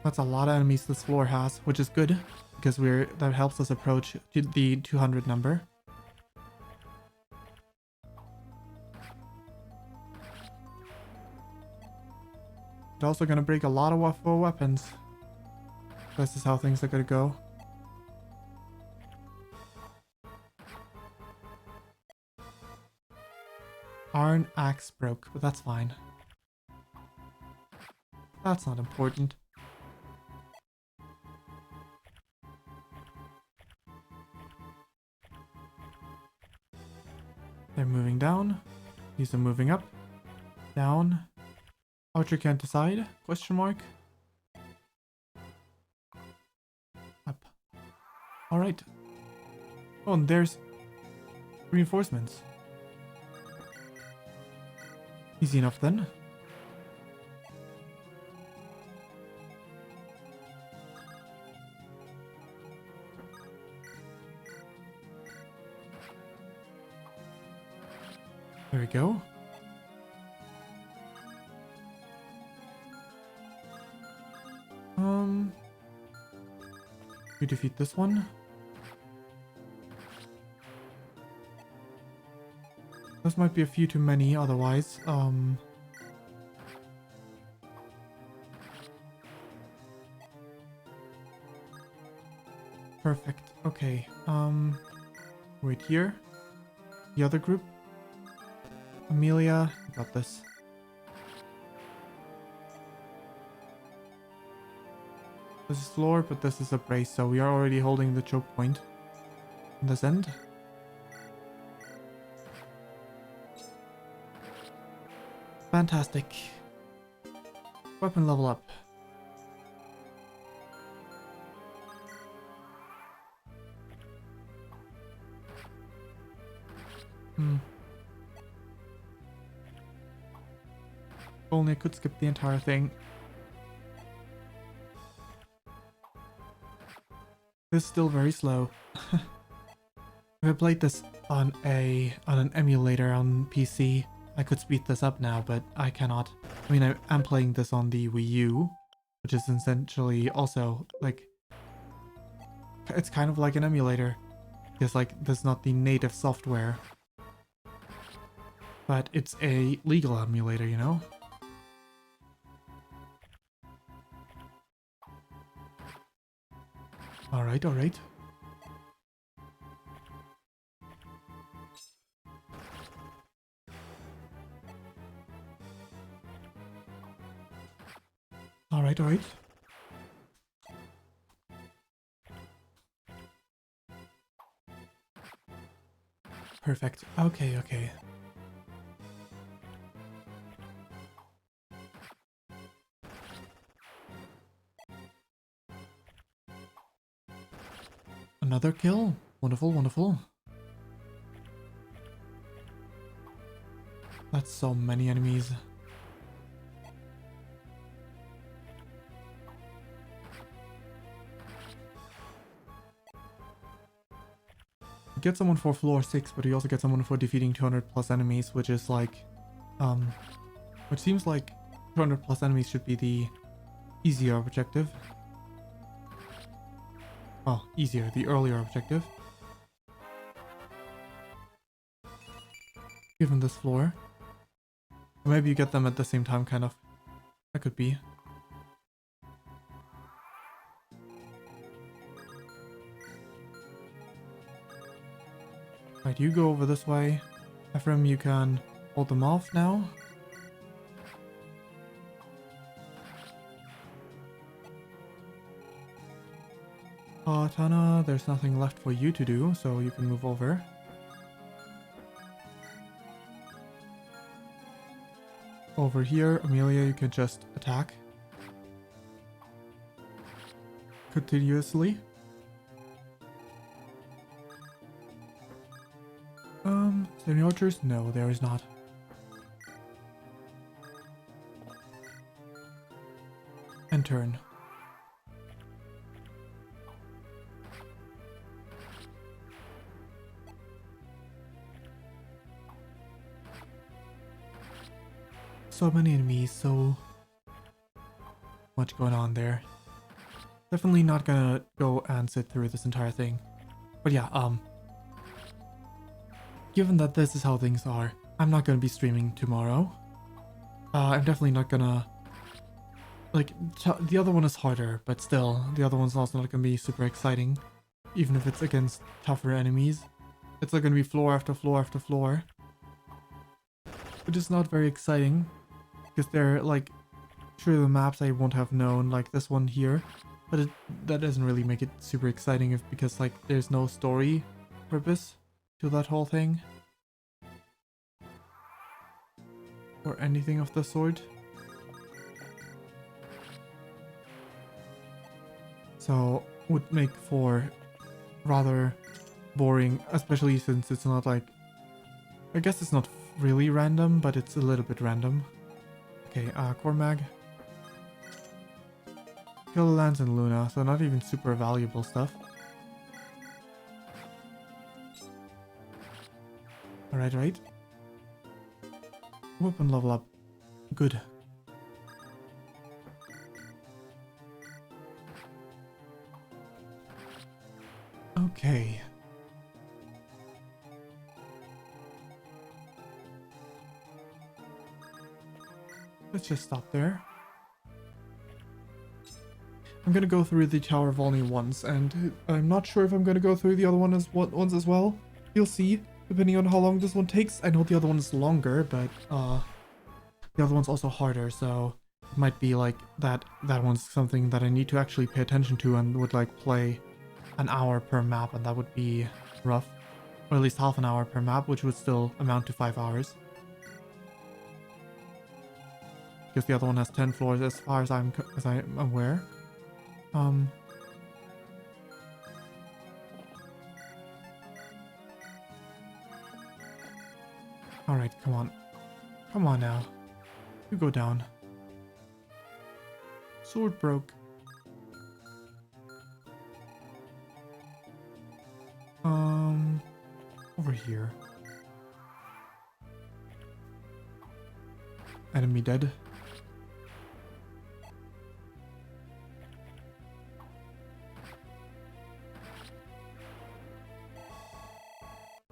S1: That's a lot of enemies this floor has, which is good because that helps us approach the 200 number. It's also gonna break a lot of weapons. This is how things are gonna go. Iron axe broke, but that's fine. That's not important. They're moving down. These are moving up. Down. Archer can't decide? Question mark. Up. Alright. Oh, and there's reinforcements. Easy enough then. There we go. We defeat this one. This might be a few too many otherwise. Perfect. Okay. Wait here. The other group. Amelia, you got this. This is floor, but this is a brace, so we are already holding the choke point on this end. Fantastic. Weapon level up. Only I could skip the entire thing. This is still very slow. If I played this on an emulator on PC, I could speed this up now, but I cannot. I mean, I'm playing this on the Wii U, which is essentially also like, it's kind of like an emulator, because like there's not the native software, but it's a legal emulator, you know? Alright, alright. Alright, alright. Perfect. Okay, okay. Another kill. Wonderful, wonderful. That's so many enemies. You get someone for floor 6, but you also get someone for defeating 200 plus enemies, which is like, which seems like 200 plus enemies should be the easier objective. Oh, easier, the earlier objective. Given this floor. Or maybe you get them at the same time, kind of. That could be. Right, you go over this way. Ephraim, you can hold them off now. Tana, there's nothing left for you to do, so you can move over. Over here, Amelia, you can just attack. Continuously. Is there any archers? No, there is not. And turn. So many enemies, so much going on there. Definitely not gonna go and sit through this entire thing. But yeah, given that this is how things are, I'm not gonna be streaming tomorrow. I'm definitely not gonna... Like, the other one is harder, but still, the other one's also not gonna be super exciting. Even if it's against tougher enemies. It's like gonna be floor after floor after floor. Which is not very exciting. Because they're like, sure, the maps I won't have known, like this one here, but that doesn't really make it super exciting because like there's no story purpose to that whole thing. Or anything of the sort. So, would make for rather boring, especially since it's not like, I guess it's not really random, but it's a little bit random. Okay, core mag. Kill Lance and Luna, so not even super valuable stuff. Alright, right. Weapon level up. Good. Okay. Let's just stop there. I'm I'm gonna go through the Tower of only once, and I'm not sure if I'm gonna go through the other ones as well. You'll see, depending on how long this one takes. I know the other one is longer, but the other one's also harder, so it might be like that one's something that I need to actually pay attention to and would like play an hour per map, and that would be rough. Or at least half an hour per map, which would still amount to 5 hours. Because the other one has 10 floors as far as I'm aware. Alright, come on. Come on now. You go down. Sword broke. Over here. Enemy dead.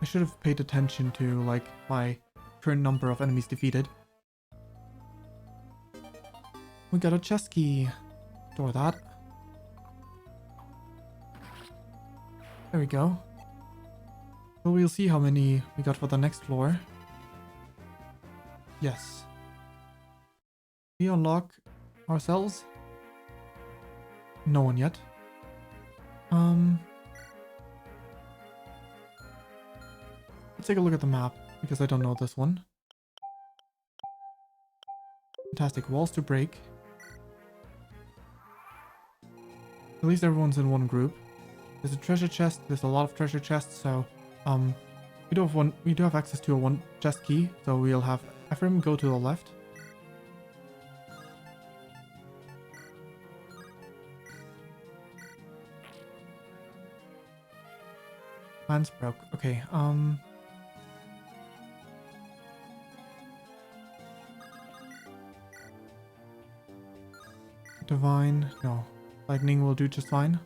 S1: I should have paid attention to, like, my current number of enemies defeated. We got a chest key. Store that. There we go. So we'll see how many we got for the next floor. Yes. We unlock ourselves? No one yet. Let's take a look at the map, because I don't know this one. Fantastic. Walls to break. At least everyone's in one group. There's a treasure chest. There's a lot of treasure chests, so we do have access to a one chest key, so we'll have Ephraim go to the left. Lance broke. Okay, Divine, no. Lightning will do just fine.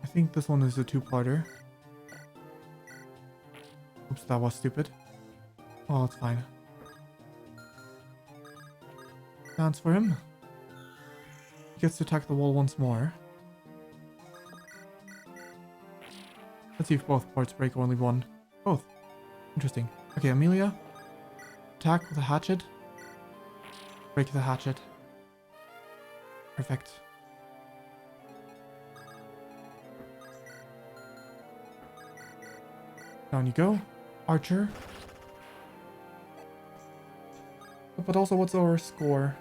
S1: I think this one is a two-parter. Oops, that was stupid. Oh, it's fine. Dance for him. He gets to attack the wall once more. Let's see if both parts break or only one. Both. Interesting. Okay, Amelia. Attack with a hatchet. Break the hatchet. Perfect. Down you go. Archer. But also, what's our score?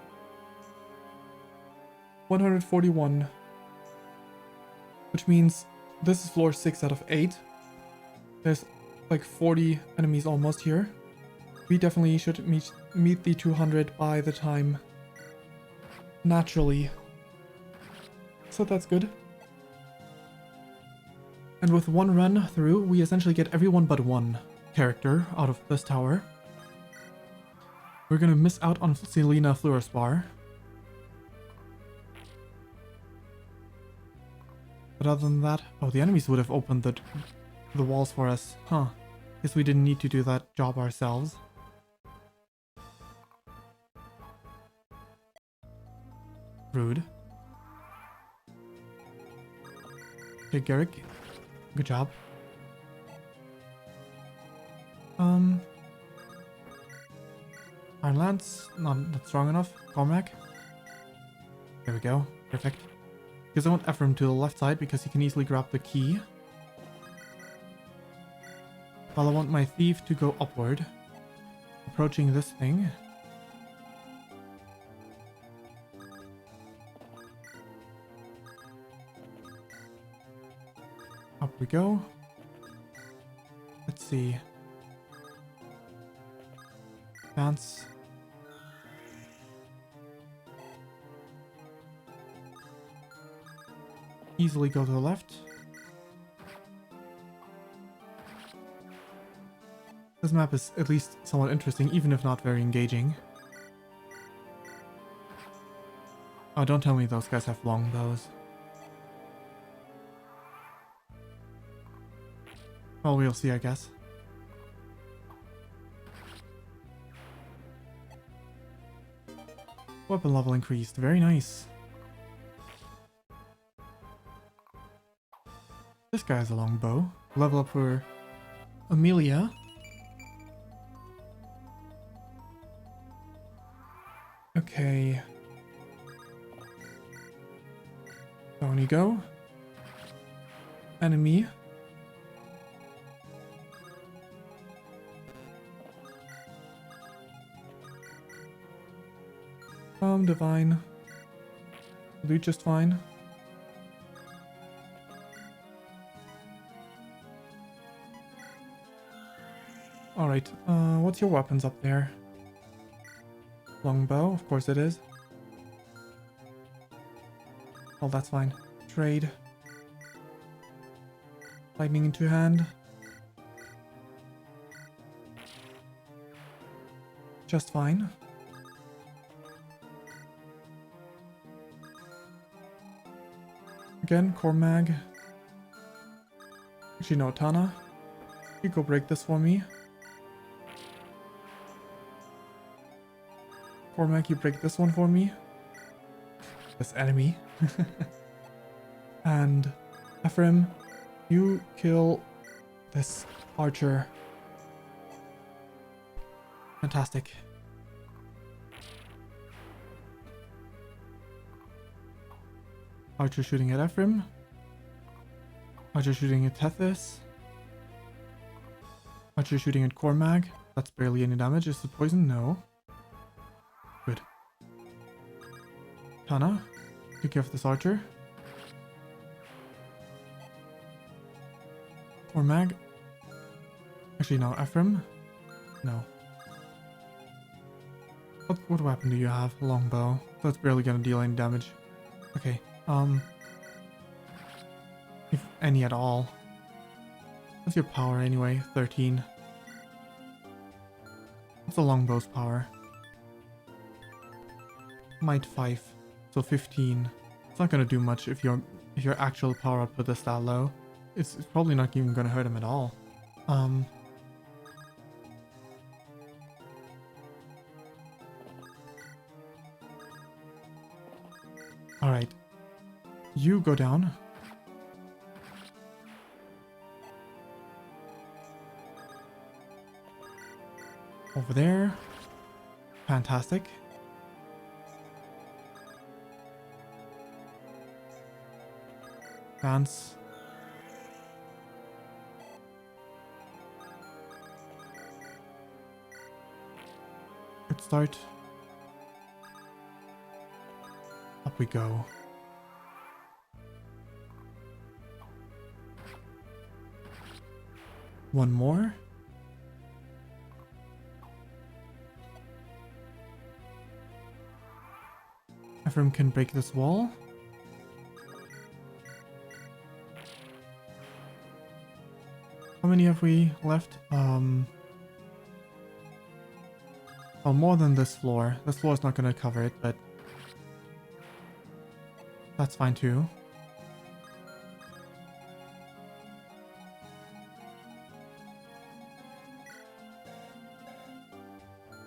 S1: 141. Which means this is floor 6 out of 8. There's like 40 enemies almost here. We definitely should meet the 200 by the time naturally. So that's good. And with one run through, we essentially get everyone but one character out of this tower. We're gonna miss out on Selena Fluorspar. But other than that, oh, the enemies would have opened the walls for us. Huh. Guess we didn't need to do that job ourselves. Rude. Okay, Garrick. Good job. Iron Lance, not strong enough. Cormac. There we go. Perfect. Because I want Ephraim to the left side because he can easily grab the key. While I want my thief to go upward. Approaching this thing. Up we go. Let's see. Advance. Easily go to the left. This map is at least somewhat interesting, even if not very engaging. Oh, don't tell me those guys have long bows. Well, we'll see, I guess. Weapon level increased. Very nice. This guy has a long bow. Level up for Amelia. Okay. Down you go. Enemy. Divine. Do just fine. Alright, what's your weapons up there? Longbow, of course it is. Oh, that's fine. Trade. Lightning into hand. Just fine. Again, core mag. Actually, no, Tana. You go break this for me. Core mag, you break this one for me. This enemy. And Ephraim, you kill this archer. Fantastic. Archer shooting at Ephraim. Archer shooting at Tethys. Archer shooting at Cormag. That's barely any damage. Is it poison? No. Good. Tana, take care of this archer. Cormag. Actually, no. Ephraim. No. What weapon do you have? Longbow. That's barely gonna deal any damage. Okay. If any at all. What's your power anyway? 13. What's the longbow's power? Might 5. So 15. It's not gonna do much if your actual power output is that low. It's probably not even gonna hurt him at all. Alright. You go down. Over there. Fantastic. Dance. Good start. Up we go. One more. Ephraim can break this wall. How many have we left? Oh, more than this floor. This floor is not going to cover it, but that's fine too.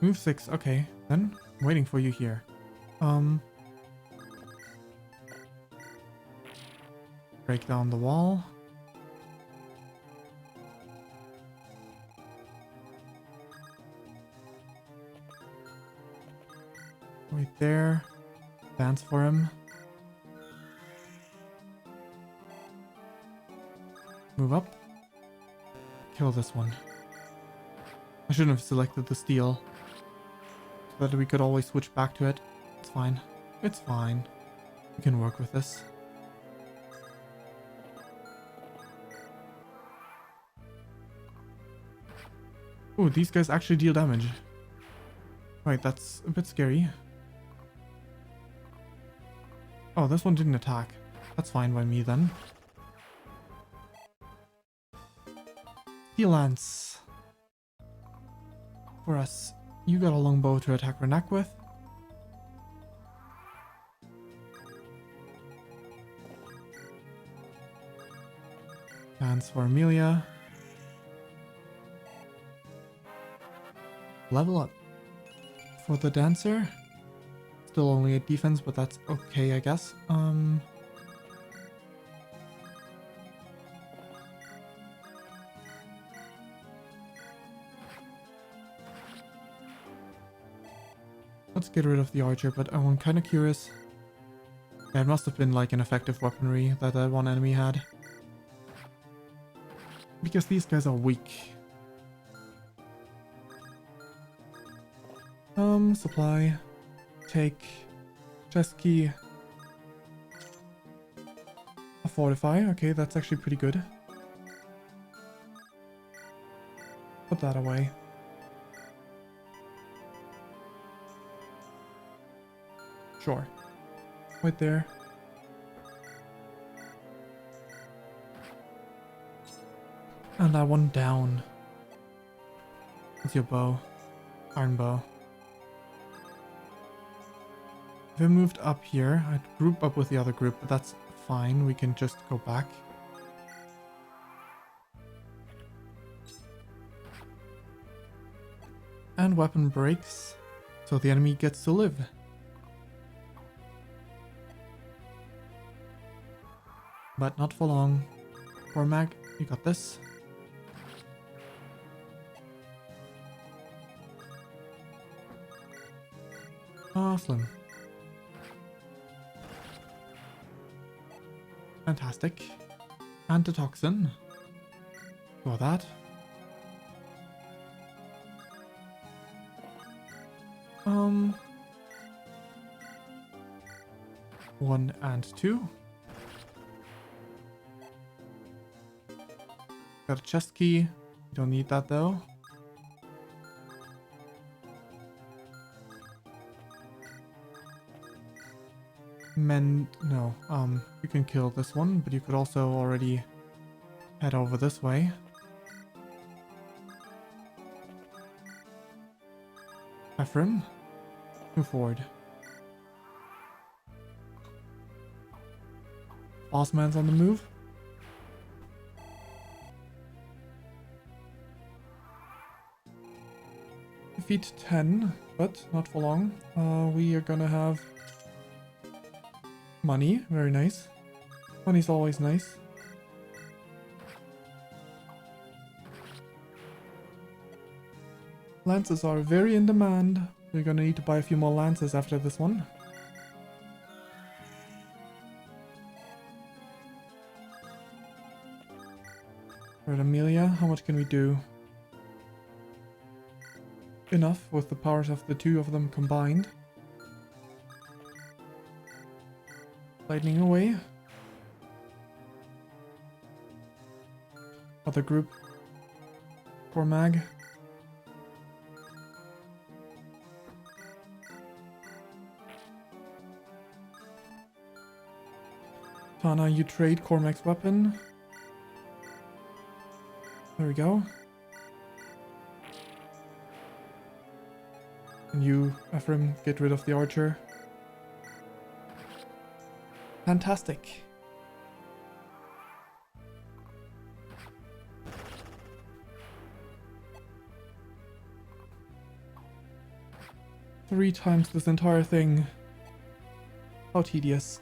S1: Move 6, okay. Then, I'm waiting for you here. Break down the wall. Right there. Dance for him. Move up. Kill this one. I shouldn't have selected the steel. So that we could always switch back to it. It's fine. It's fine. We can work with this. Ooh, these guys actually deal damage. Right, that's a bit scary. Oh, this one didn't attack. That's fine by me then. Steel Lance. For us. You got a longbow to attack Renak with. Dance for Amelia. Level up. For the dancer. Still only 8 defense, but that's okay, I guess. Let's get rid of the archer, but I'm kind of curious. Yeah, it must have been like an effective weaponry that that one enemy had. Because these guys are weak. Supply. Take. Chest key. A fortify. Okay, that's actually pretty good. Put that away. Sure. Right there. And that one down. What's your bow? Iron bow. If I moved up here, I'd group up with the other group, but that's fine. We can just go back. And weapon breaks, so the enemy gets to live. But not for long. Cormac, you got this. Awesome. Fantastic. Antitoxin. Got that. 1 and 2. Got a chest key. Don't need that though. No, you can kill this one, but you could also already head over this way. Ephraim, move forward. Bossman's on the move. Defeat 10, but not for long. We are gonna have money. Very nice. Money's always nice. Lances are very in demand. We're gonna need to buy a few more lances after this one. Right, Amelia, how much can we do? Enough with the powers of the two of them combined. Lightning away. Other group. Cormag. Tana, you trade Cormac's weapon. There we go. And you, Ephraim, get rid of the archer. Fantastic. Three times this entire thing. How tedious.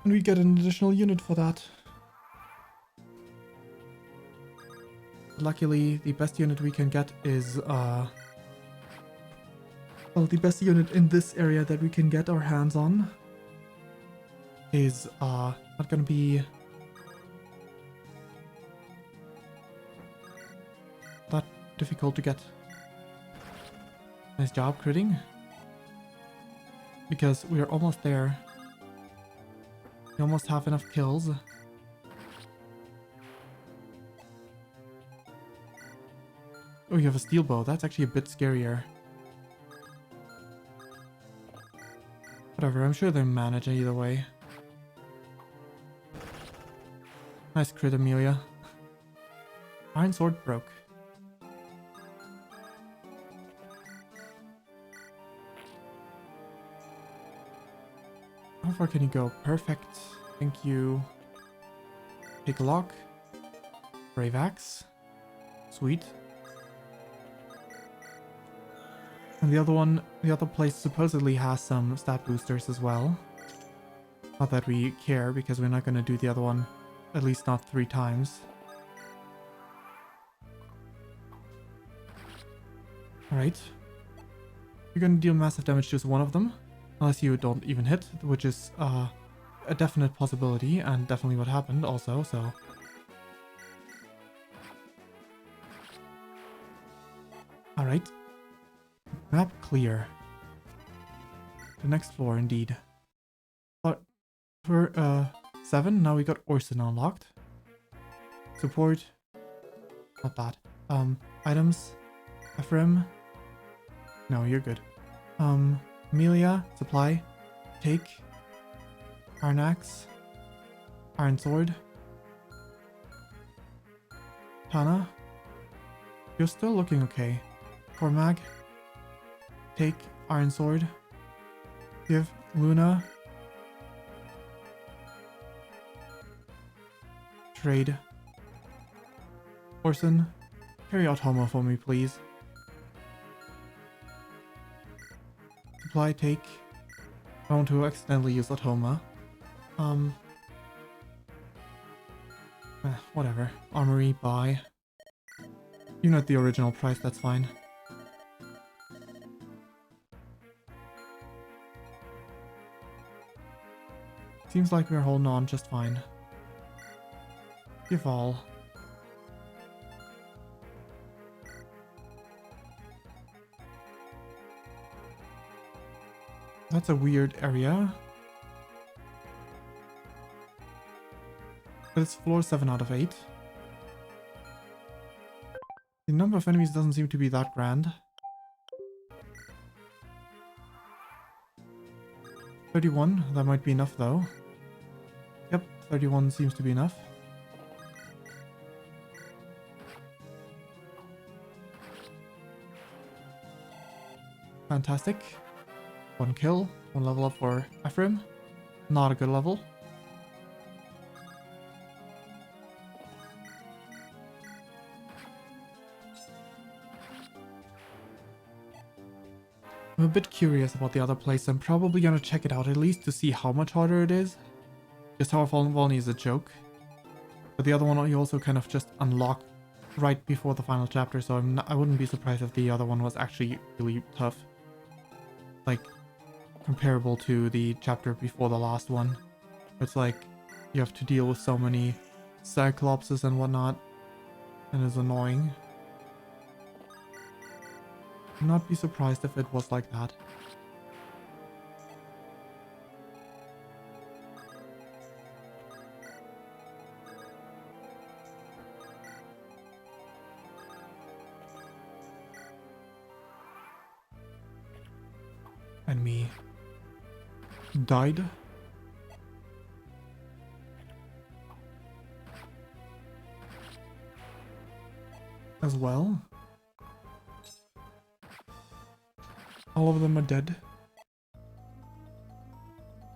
S1: And we get an additional unit for that. Luckily, the best unit we can get is, well, the best unit in this area that we can get our hands on is, not gonna be that difficult to get. Nice job, critting. Because we are almost there. We almost have enough kills. Oh, you have a steel bow. That's actually a bit scarier. Whatever, I'm sure they manage either way. Nice crit, Amelia. Iron sword broke. How far can you go? Perfect. Thank you. Take a lock. Brave axe. Sweet. And the other one, the other place supposedly has some stat boosters as well. Not that we care, because we're not going to do the other one, at least not 3 times. Alright. You're gonna deal massive damage to one of them, unless you don't even hit, which is a definite possibility, and definitely what happened also, so... Alright. Map clear. The next floor, indeed. But for 7, now we got Orson unlocked. Support. Not bad. Items. Ephraim. No, you're good. Amelia. Supply. Take. Iron Axe. Iron Sword. Tana. You're still looking okay. Cormag. Take. Iron Sword. Give. Luna. Trade. Orson, carry out Homo for me, please. Supply, take. I want to accidentally use Atoma. Whatever. Armory, buy. You know the original price, that's fine. Seems like we're holding on just fine. Give all. That's a weird area. But it's floor 7 out of 8. The number of enemies doesn't seem to be that grand. 31, that might be enough though. Yep, 31 seems to be enough. Fantastic. 1 kill, 1 level up for Ephraim. Not a good level. I'm a bit curious about the other place. I'm probably gonna check it out at least to see how much harder it is. Just Tower of Volney is a joke. But the other one you also kind of just unlock right before the final chapter, so I wouldn't be surprised if the other one was actually really tough. Like, comparable to the chapter before the last one. It's like, you have to deal with so many Cyclopses and whatnot, and it's annoying. I'd not be surprised if it was like that. And me died. As well. All of them are dead.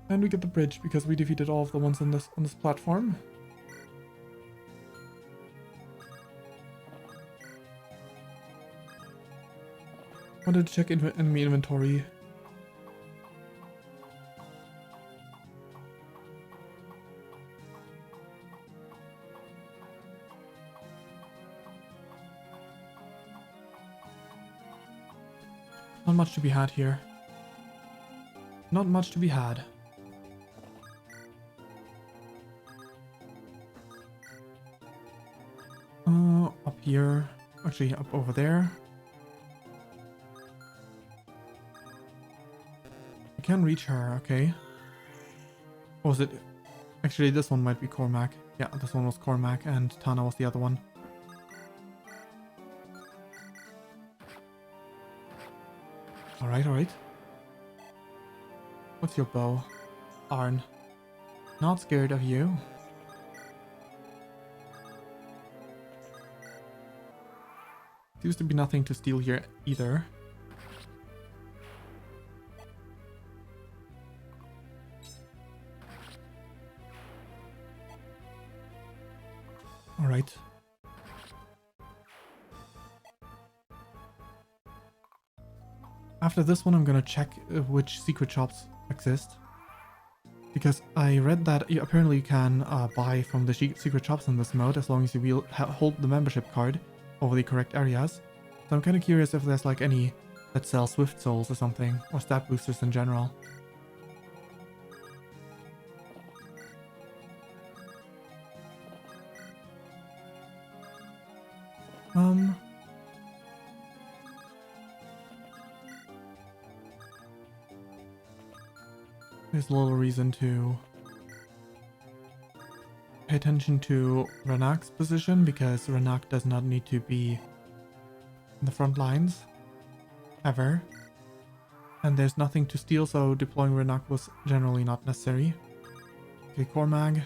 S1: And we get the bridge because we defeated all of the ones on this platform. Wanted to check enemy inventory. Not much to be had here. Not much to be had. Up here. Actually, up over there. I can reach her, okay. Or was it? Actually, this one might be Cormac. Yeah, this one was Cormac and Tana was the other one. Alright, alright. What's your bow? Arn. Not scared of you. Seems to be nothing to steal here either. Alright. After this one, I'm gonna check which secret shops exist. Because I read that apparently you can buy from the secret shops in this mode as long as you hold the membership card over the correct areas. So I'm kind of curious if there's like any that sell Swift Souls or something, or stat boosters in general. There's a little reason to pay attention to Renak's position, because Renak does not need to be in the front lines ever, and there's nothing to steal, so deploying Renak was generally not necessary. Okay, Cormag.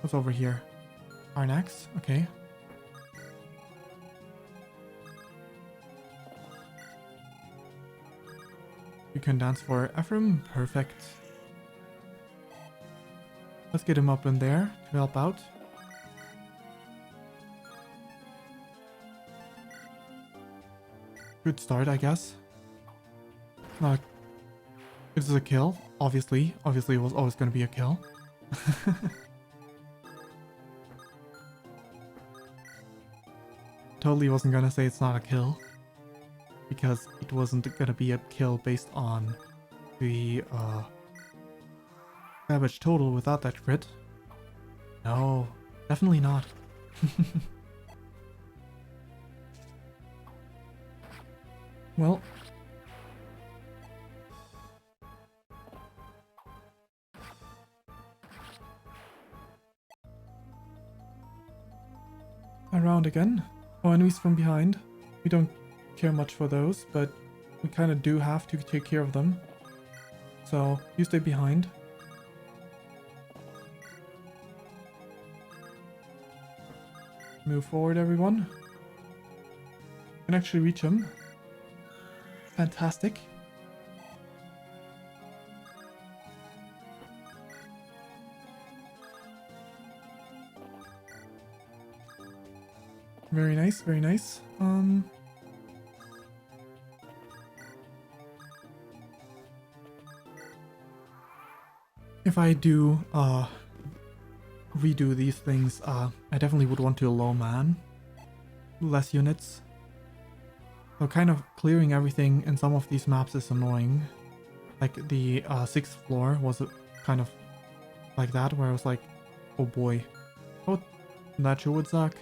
S1: What's over here? Arnax, okay. You can dance for Ephraim, perfect. Let's get him up in there to help out. Good start, I guess. This is a kill, obviously. Obviously, it was always going to be a kill. Totally wasn't going to say it's not a kill, because it wasn't going to be a kill based on the damage total without that crit. No, definitely not. Well, around again. Oh, enemies from behind. We don't care much for those, but we kind of do have to take care of them. So, you stay behind. Move forward, everyone. You can actually reach him. Fantastic. Very nice, very nice. If I do redo these things, I definitely would want to low man, less units. So kind of clearing everything in some of these maps is annoying. Like the 6th floor was kind of like that, where I was like, oh boy, oh, that sure would suck.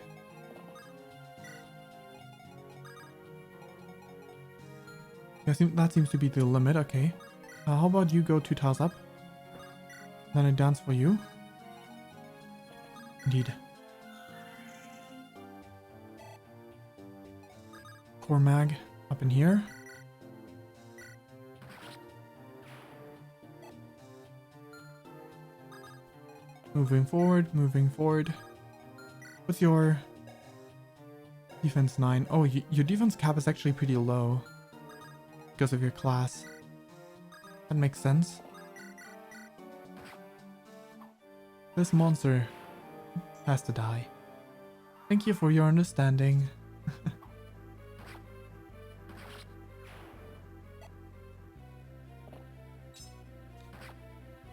S1: That seems to be the limit, okay. How about you go 2 tiles up? Then I dance for you. Indeed. Cormag up in here. Moving forward, moving forward. What's your defense 9? Oh, your defense cap is actually pretty low because of your class. That makes sense. This monster has to die. Thank you for your understanding.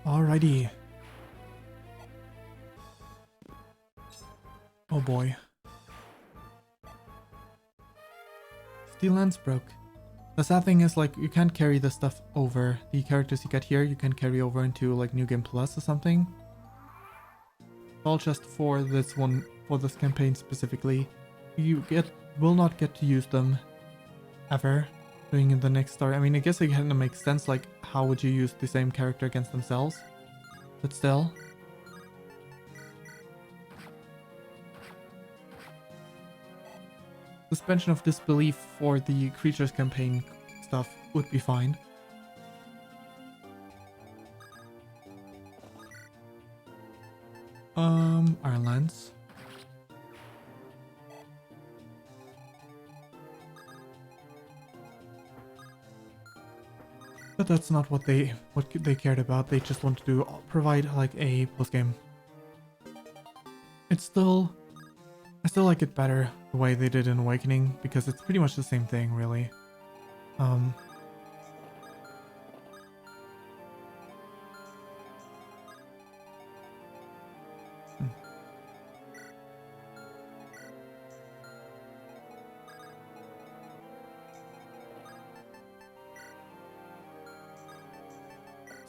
S1: Alrighty. Oh boy. Steel lance broke. The sad thing is, like, you can't carry this stuff over. The characters you get here, you can carry over into, like, New Game Plus or something. It's all just for this one, for this campaign specifically. You will not get to use them ever doing in the next story. I mean, I guess it kind of makes sense, like, how would you use the same character against themselves? But still. Suspension of disbelief for the creatures campaign stuff would be fine. Iron Lance. But that's not what they cared about. They just wanted to provide like a post game. I still like it better the way they did in Awakening, because it's pretty much the same thing, really.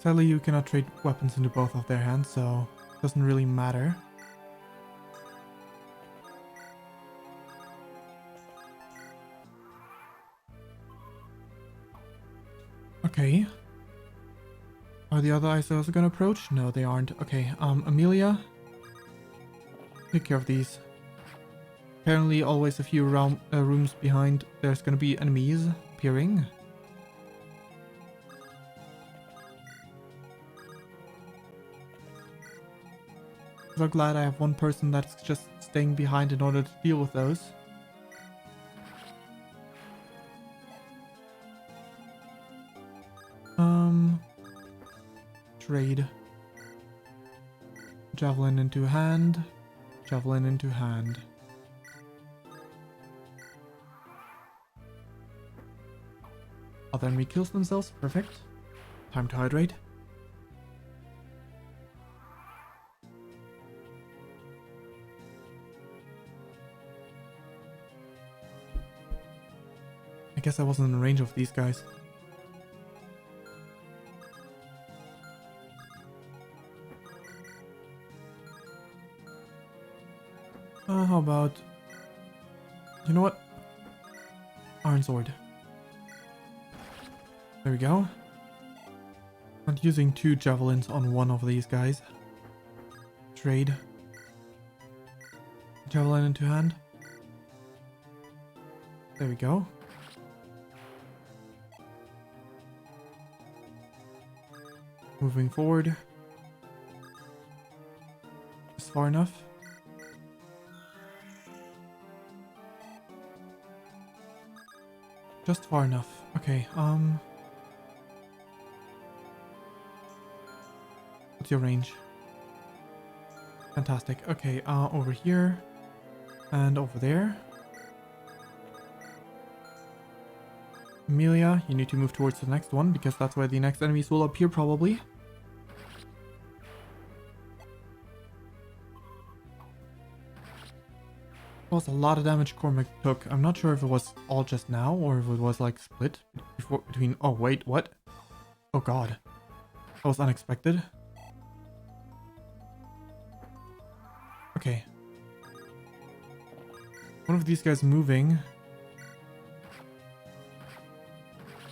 S1: Sadly, you cannot trade weapons into both of their hands, so it doesn't really matter. Okay. Are the other eyes also gonna approach? No, they aren't. Okay, Amelia, take care of these. Apparently, always a few rooms behind, there's gonna be enemies appearing. So glad I have one person that's just staying behind in order to deal with those. Trade. Javelin into hand. Javelin into hand. Other enemy kills themselves. Perfect. Time to hydrate. I guess I wasn't in range of these guys. How about... You know what? Iron Sword. There we go. Not using 2 javelins on one of these guys. Trade. Javelin into hand. There we go. Moving forward. Just far enough. Just far enough. Okay, what's your range? Fantastic. Okay, over here. And over there. Amelia, you need to move towards the next one, because that's where the next enemies will appear, probably. Was a lot of damage Cormac took. I'm not sure if it was all just now or if it was like split between. Oh wait, what? Oh god, that was unexpected. Okay, one of these guys moving.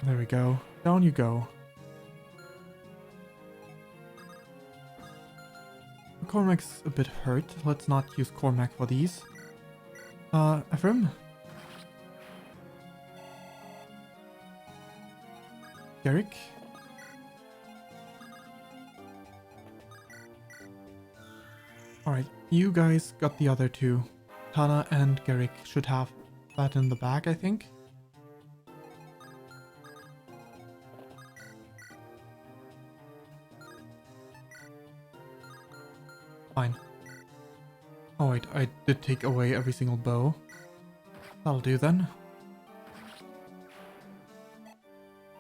S1: There we go. Down you go. Cormac's a bit hurt. Let's not use Cormac for these. Ephraim? Derek? Alright, you guys got the other two. Tana and Garrick should have that in the bag, I think. Fine. Oh wait, I did take away every single bow. That'll do then.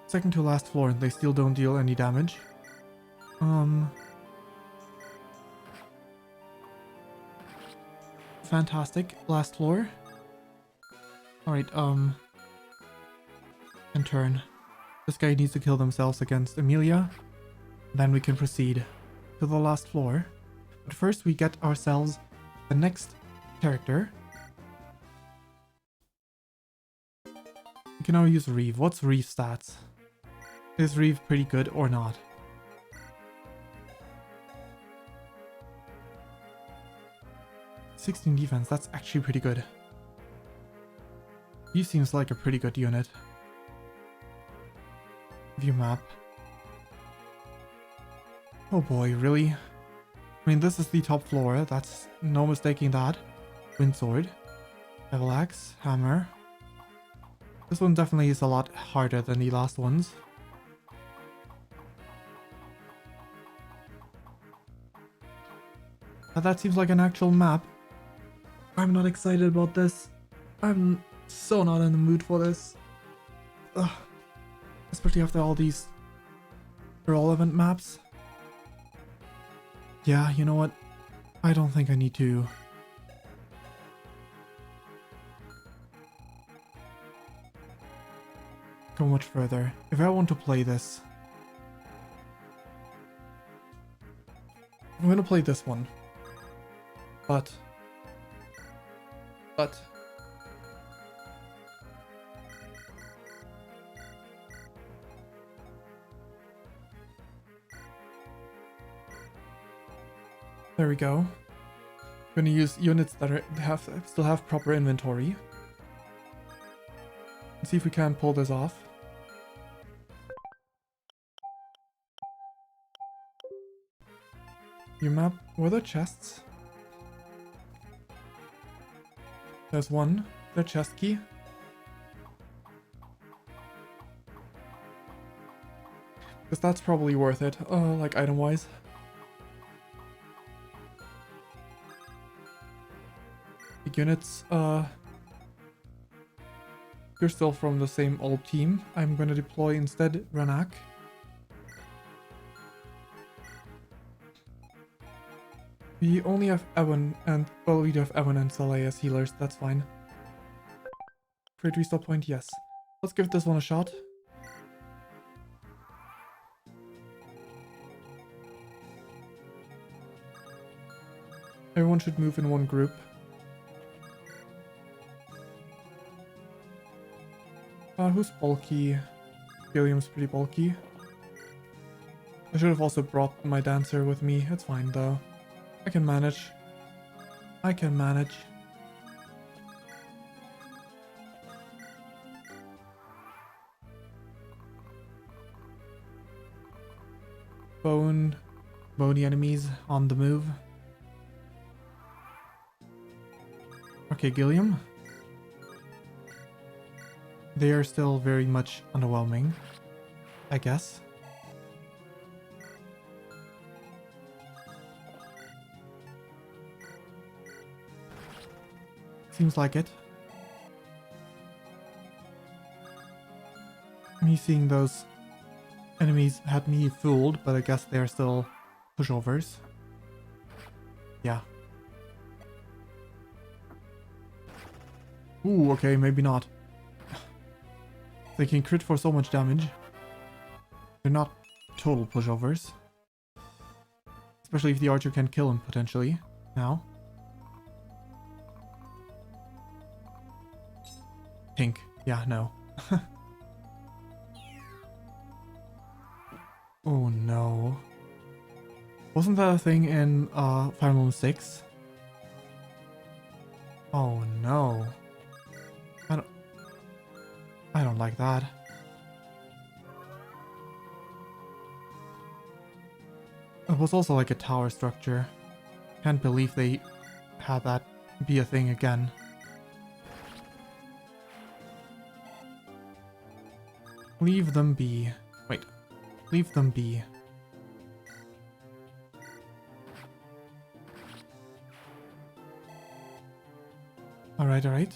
S1: Second to last floor and they still don't deal any damage. Fantastic. Last floor. Alright, and turn. This guy needs to kill themselves against Amelia. Then we can proceed to the last floor. But first we get ourselves the next character. We can now use Reeve. What's Reeve's stats? Is Reeve pretty good or not? (16) defense, that's actually pretty good. He seems like a pretty good unit. View map. Oh boy, really? I mean, this is the top floor, that's no mistaking that. Windsword. Devil Axe. Hammer. This one definitely is a lot harder than the last ones. But that seems like an actual map. I'm not excited about this. I'm so not in the mood for this. Ugh. Especially after all these irrelevant maps. Yeah, you know what? I don't think I need to go much further. If I want to play this, I'm gonna play this one. But... There we go. I'm gonna use units that still have proper inventory. Let's see if we can pull this off. Your map, were there chests? There's one, the chest key. Because that's probably worth it, like item-wise. The units, you're still from the same old team. I'm gonna deploy instead Ranak. We only have Evan and, well, we do have Evan and Saleh as healers, that's fine. Create restore point, yes. Let's give this one a shot. Everyone should move in one group. Who's bulky? Gilliam's pretty bulky. I should have also brought my dancer with me, it's fine though. I can manage. I can manage. Bony enemies on the move. Okay, Gilliam. They are still very much underwhelming, I guess. Seems like it. Me seeing those enemies had me fooled, but I guess they're still pushovers. Yeah. Ooh, okay, maybe not. They can crit for so much damage. They're not total pushovers. Especially if the archer can kill him, potentially. Now. Pink. Yeah, no. Oh no. Wasn't that a thing in Fire Emblem 6? Oh no. I don't like that. It was also like a tower structure. Can't believe they had that be a thing again. Leave them be. Wait. Leave them be. Alright, alright.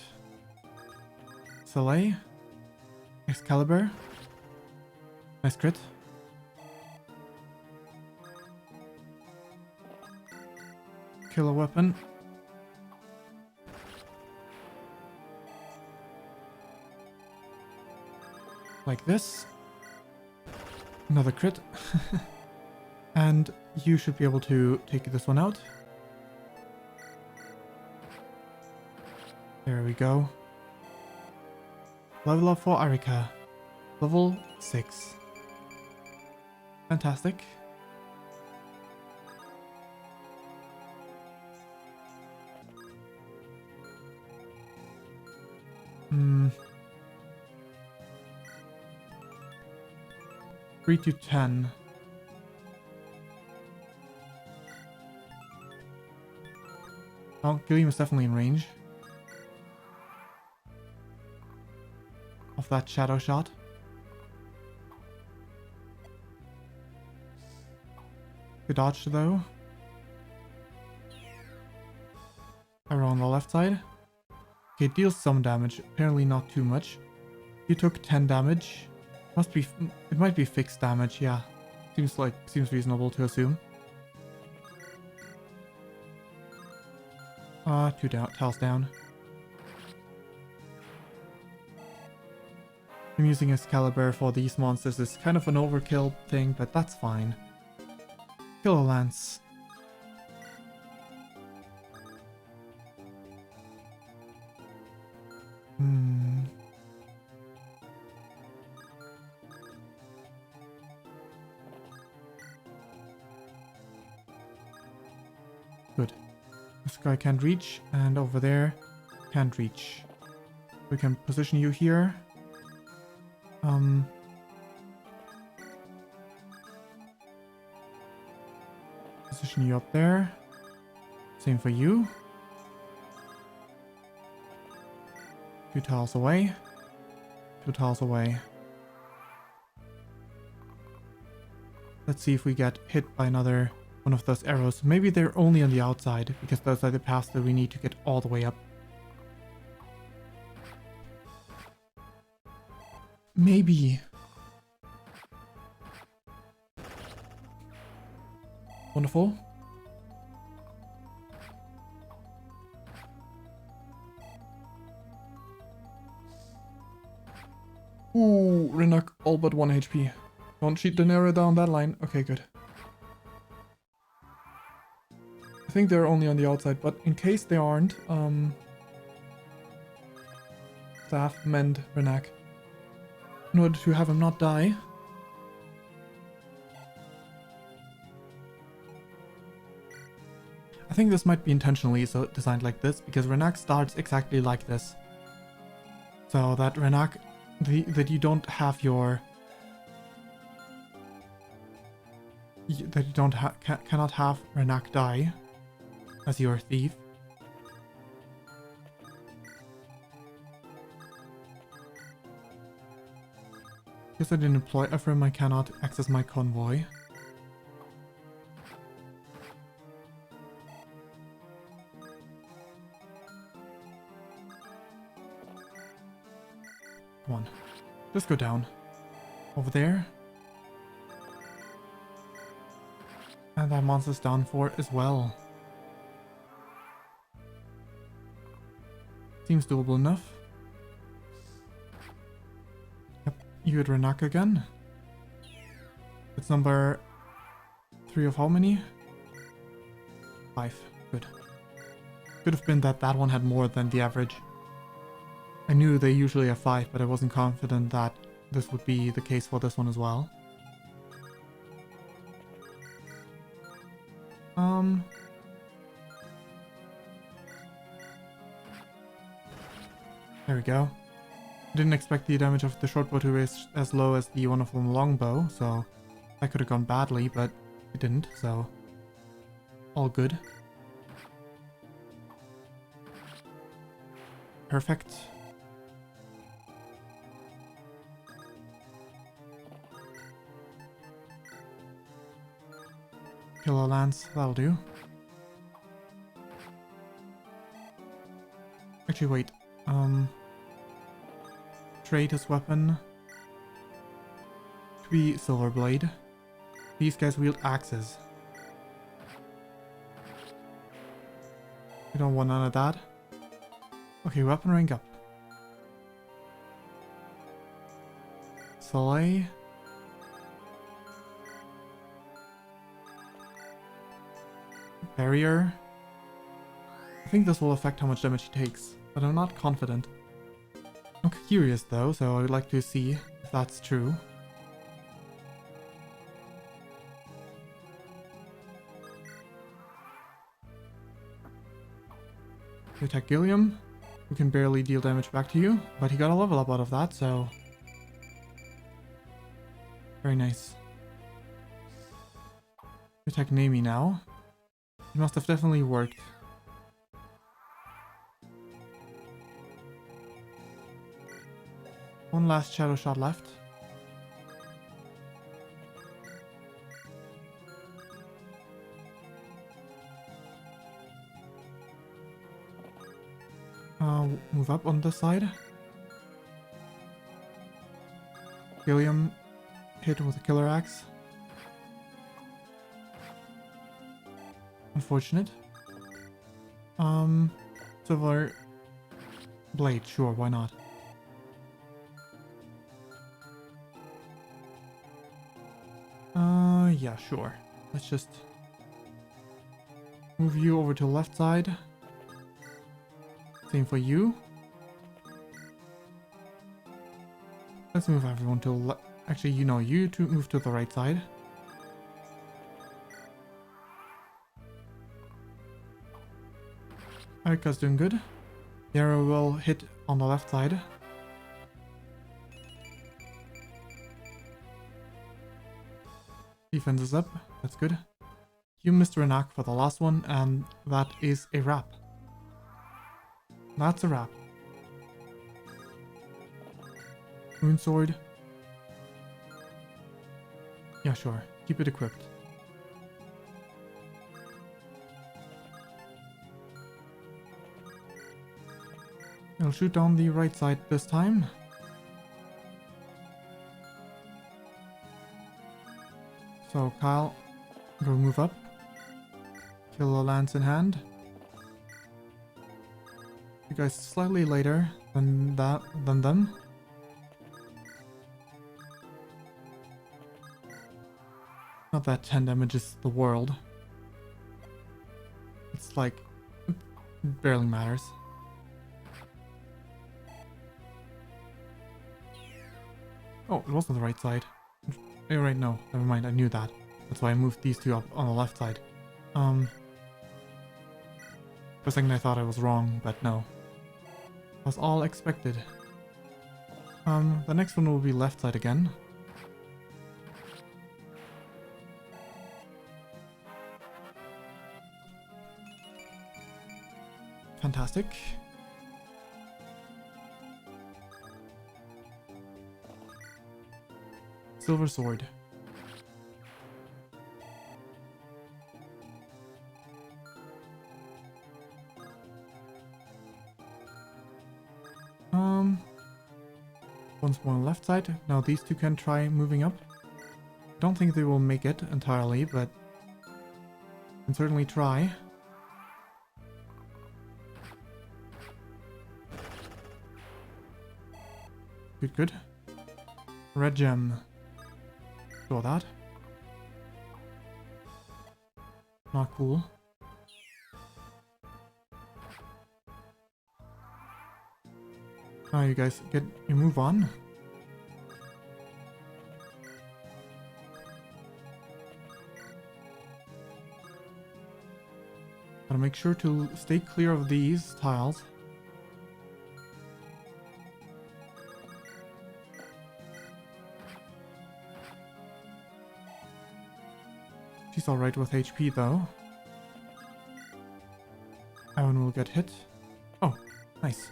S1: Soleil. Excalibur. Nice crit. Killer weapon. Like this. Another crit. And you should be able to take this one out. There we go. Level up for Arika. Level 6. Fantastic. Hmm. 3 to 10. Oh, Gleeok is definitely in range of that shadow shot. Good dodge though. Arrow on the left side. Okay, it deals some damage. Apparently not too much. You took 10 damage. Must be. It might be fixed damage. Yeah, seems reasonable to assume. 2 down, tiles down. I'm using Excalibur for these monsters is kind of an overkill thing, but that's fine. Killer Lance. Hmm. Good. This guy can't reach, and over there can't reach. We can position you here. Position you up there. Same for you. 2 tiles away. 2 tiles away. Let's see if we get hit by another one of those arrows. Maybe they're only on the outside, because those are the paths that we need to get all the way up. Maybe. Wonderful. Ooh, Renak all but 1 HP. Don't cheat the narrow down that line. Okay, good. I think they're only on the outside, but in case they aren't, staff mend Renak. In order to have him not die. I think this might be intentionally so designed like this, because Renak starts exactly like this. So that Renak, that you don't have your... that you don't cannot have Renak die as your thief. Because I didn't employ Ephraim, I cannot access my convoy. Come on. Just go down. Over there. And that monster's down for as well. Seems doable enough. Yep, you had Renak again. It's number 3 of how many? 5. Good. Could have been that that one had more than the average. I knew they usually have 5, but I wasn't confident that this would be the case for this one as well. There we go. Didn't expect the damage of the shortbow to be as low as the one of the longbow, so that could have gone badly, but it didn't, so all good. Perfect. Kill a lance, that'll do. Actually, wait. Trade his weapon to be Silverblade. These guys wield axes. We don't want none of that. Okay, weapon rank up. Soleil. Barrier. I think this will affect how much damage he takes, but I'm not confident. I'm curious though, so I would like to see if that's true. We attack Gilliam. We can barely deal damage back to you, but he got a level up out of that, so... very nice. We attack Nami now. It must have definitely worked. One last shadow shot left. Move up on this side. Gilliam hit with a killer axe. Unfortunate. Silver blade, sure, why not? Yeah, sure. Let's just move you over to the left side. Same for you. Let's move everyone to... Actually, you know, you two move to the right side. Erika's doing good. The arrow will hit on the left side. Defense is up. That's good. You, Mr. Anak, for the last one, and that is a wrap. That's a wrap. Moon sword. Yeah, sure. Keep it equipped. I'll shoot down the right side this time. So Kyle, go move up. Kill a lance in hand. You guys slightly later than them. Not that 10 damage is the world. It's like, it barely matters. Oh, it wasn't the right side. Oh, right, no, never mind, I knew that. That's why I moved these two up on the left side. For a second I thought I was wrong, but no. Was all expected. The next one will be left side again. Fantastic. Silver sword. Once more on the left side. Now these two can try moving up. Don't think they will make it entirely, but can certainly try. Good, good. Red gem. Saw that. Not cool. Now you guys get your move on. Gotta make sure to stay clear of these tiles. She's alright with HP though. Evan will get hit. Oh, nice.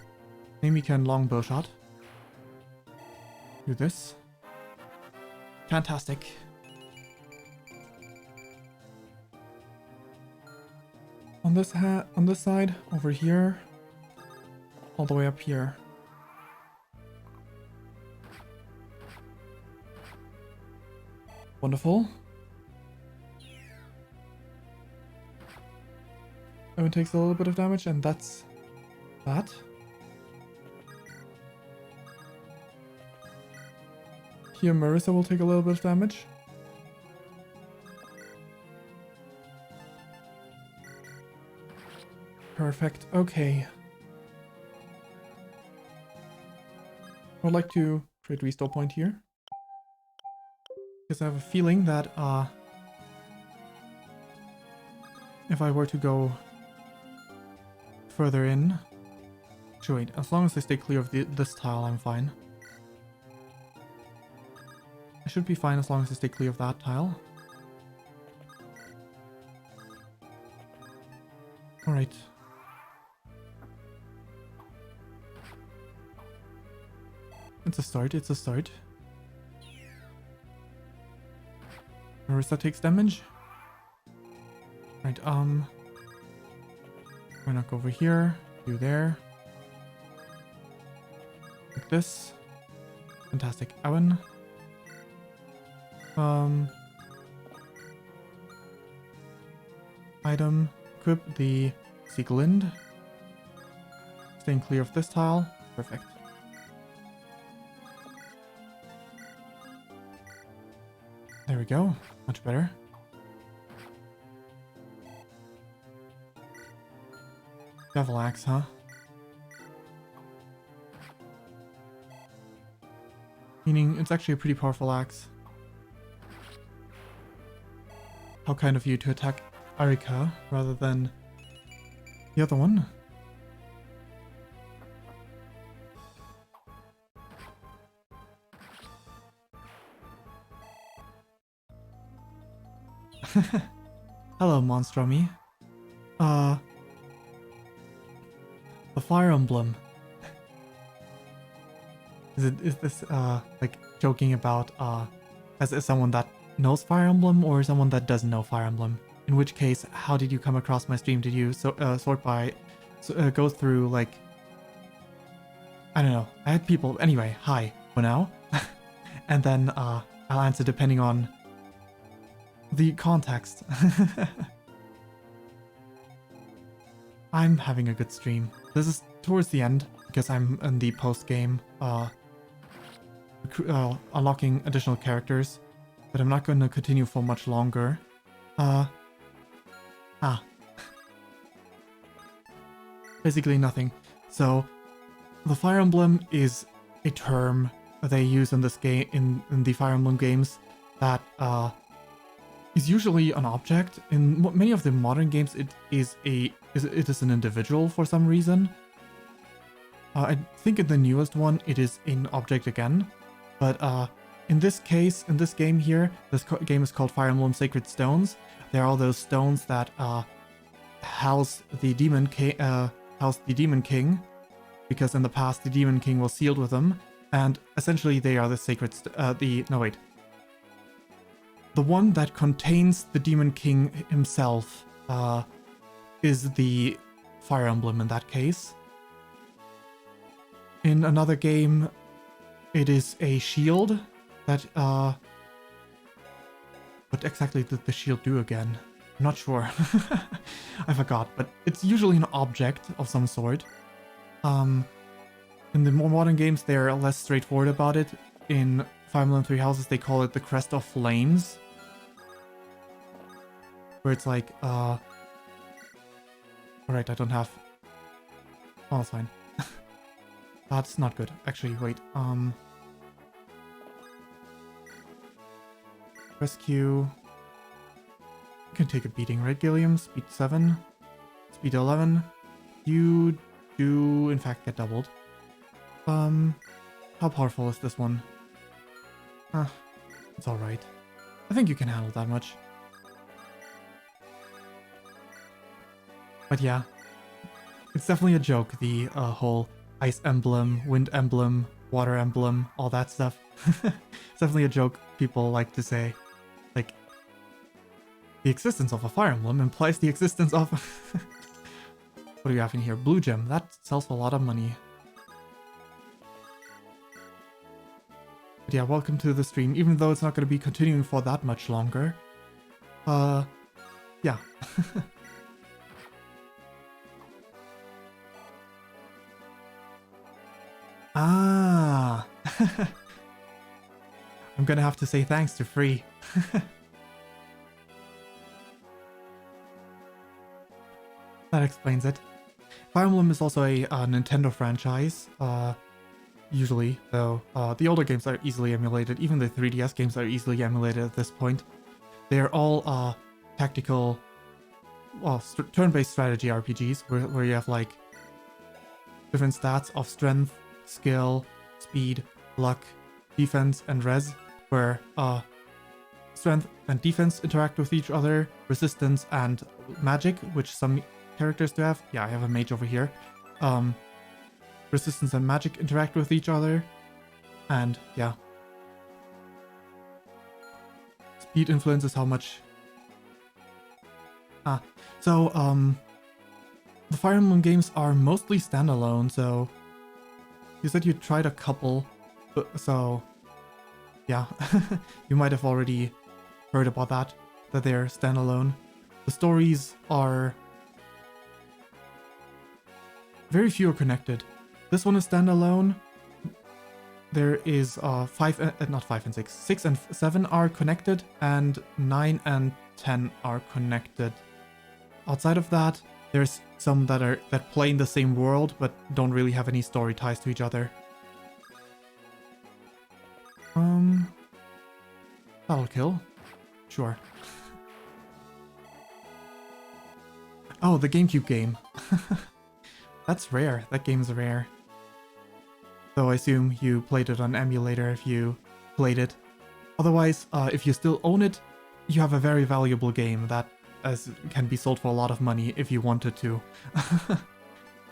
S1: Amy can longbow shot. Do this. Fantastic. On this side, over here, all the way up here. Wonderful. Evan takes a little bit of damage, and that's that. Here, Marissa will take a little bit of damage. Perfect. Okay. I would like to create a restore point here. Because I have a feeling that if I were to go further in... Actually, wait, as long as I stay clear of this tile, I'm fine. I should be fine as long as I stay clear of that tile. Alright. It's a start, it's a start. Marissa takes damage. Right, why not go over here, do there. Like this. Fantastic. Ewan. Item. Equip the Sieglind. Staying clear of this tile. Perfect. There we go. Much better. Devil Axe, huh? Meaning it's actually a pretty powerful axe. How kind of you to attack Arika rather than the other one. Hello, Monstromy. The Fire Emblem. Is this like joking about as someone that knows Fire Emblem or someone that doesn't know Fire Emblem? In which case, how did you come across my stream? Did you sort by go through like, I don't know. I had people anyway. Hi for now, and then I'll answer depending on the context. I'm having a good stream. This is towards the end because I'm in the post game unlocking additional characters, but I'm not going to continue for much longer. Basically nothing. So the Fire Emblem is a term they use in this game in the Fire Emblem games that is usually an object. In many of the modern games, it is an individual for some reason. I think in the newest one, it is an object again. But in this case, in this game here, this game is called Fire Emblem Sacred Stones. There are all those stones that house the Demon King, because in the past the Demon King was sealed with them, and essentially they are the sacred. The one that contains the Demon King himself is the Fire Emblem in that case. In another game, it is a shield that, what exactly did the shield do again? I'm not sure. I forgot, but it's usually an object of some sort. In the more modern games, they're less straightforward about it. In Fire Emblem Three Houses, they call it the Crest of Flames. Where it's like, alright, I don't have... Oh, that's fine. That's not good. Actually, wait, Rescue... You can take a beating, right, Gilliam? Speed 7. Speed 11. You do, in fact, get doubled. How powerful is this one? It's alright. I think you can handle that much. But yeah, it's definitely a joke, the whole Ice Emblem, Wind Emblem, Water Emblem, all that stuff. It's definitely a joke people like to say. Like, the existence of a Fire Emblem implies the existence of... What do we have in here? Blue Gem. That sells for a lot of money. But yeah, welcome to the stream, even though it's not going to be continuing for that much longer. Yeah. Ah! I'm gonna have to say thanks to Free. That explains it. Fire Emblem is also a Nintendo franchise, usually, though the older games are easily emulated. Even the 3DS games are easily emulated at this point. They're all tactical, well, turn-based strategy RPGs, where you have like different stats of strength, skill, speed, luck, defense, and res, where strength and defense interact with each other, resistance and magic, which some characters do have. Yeah, I have a mage over here. Resistance and magic interact with each other, and yeah. Speed influences how much... the Fire Emblem games are mostly standalone, so... You said you tried a couple, so... Yeah, you might have already heard about that they're standalone. The stories are... Very few are connected. This one is standalone. There is 6 and 7 are connected, and 9 and 10 are connected. Outside of that, there's some that play in the same world but don't really have any story ties to each other. That'll kill. Sure. Oh, the GameCube game. That's rare. That game's rare. So I assume you played it on emulator if you played it. Otherwise, if you still own it, you have a very valuable game that can be sold for a lot of money if you wanted to.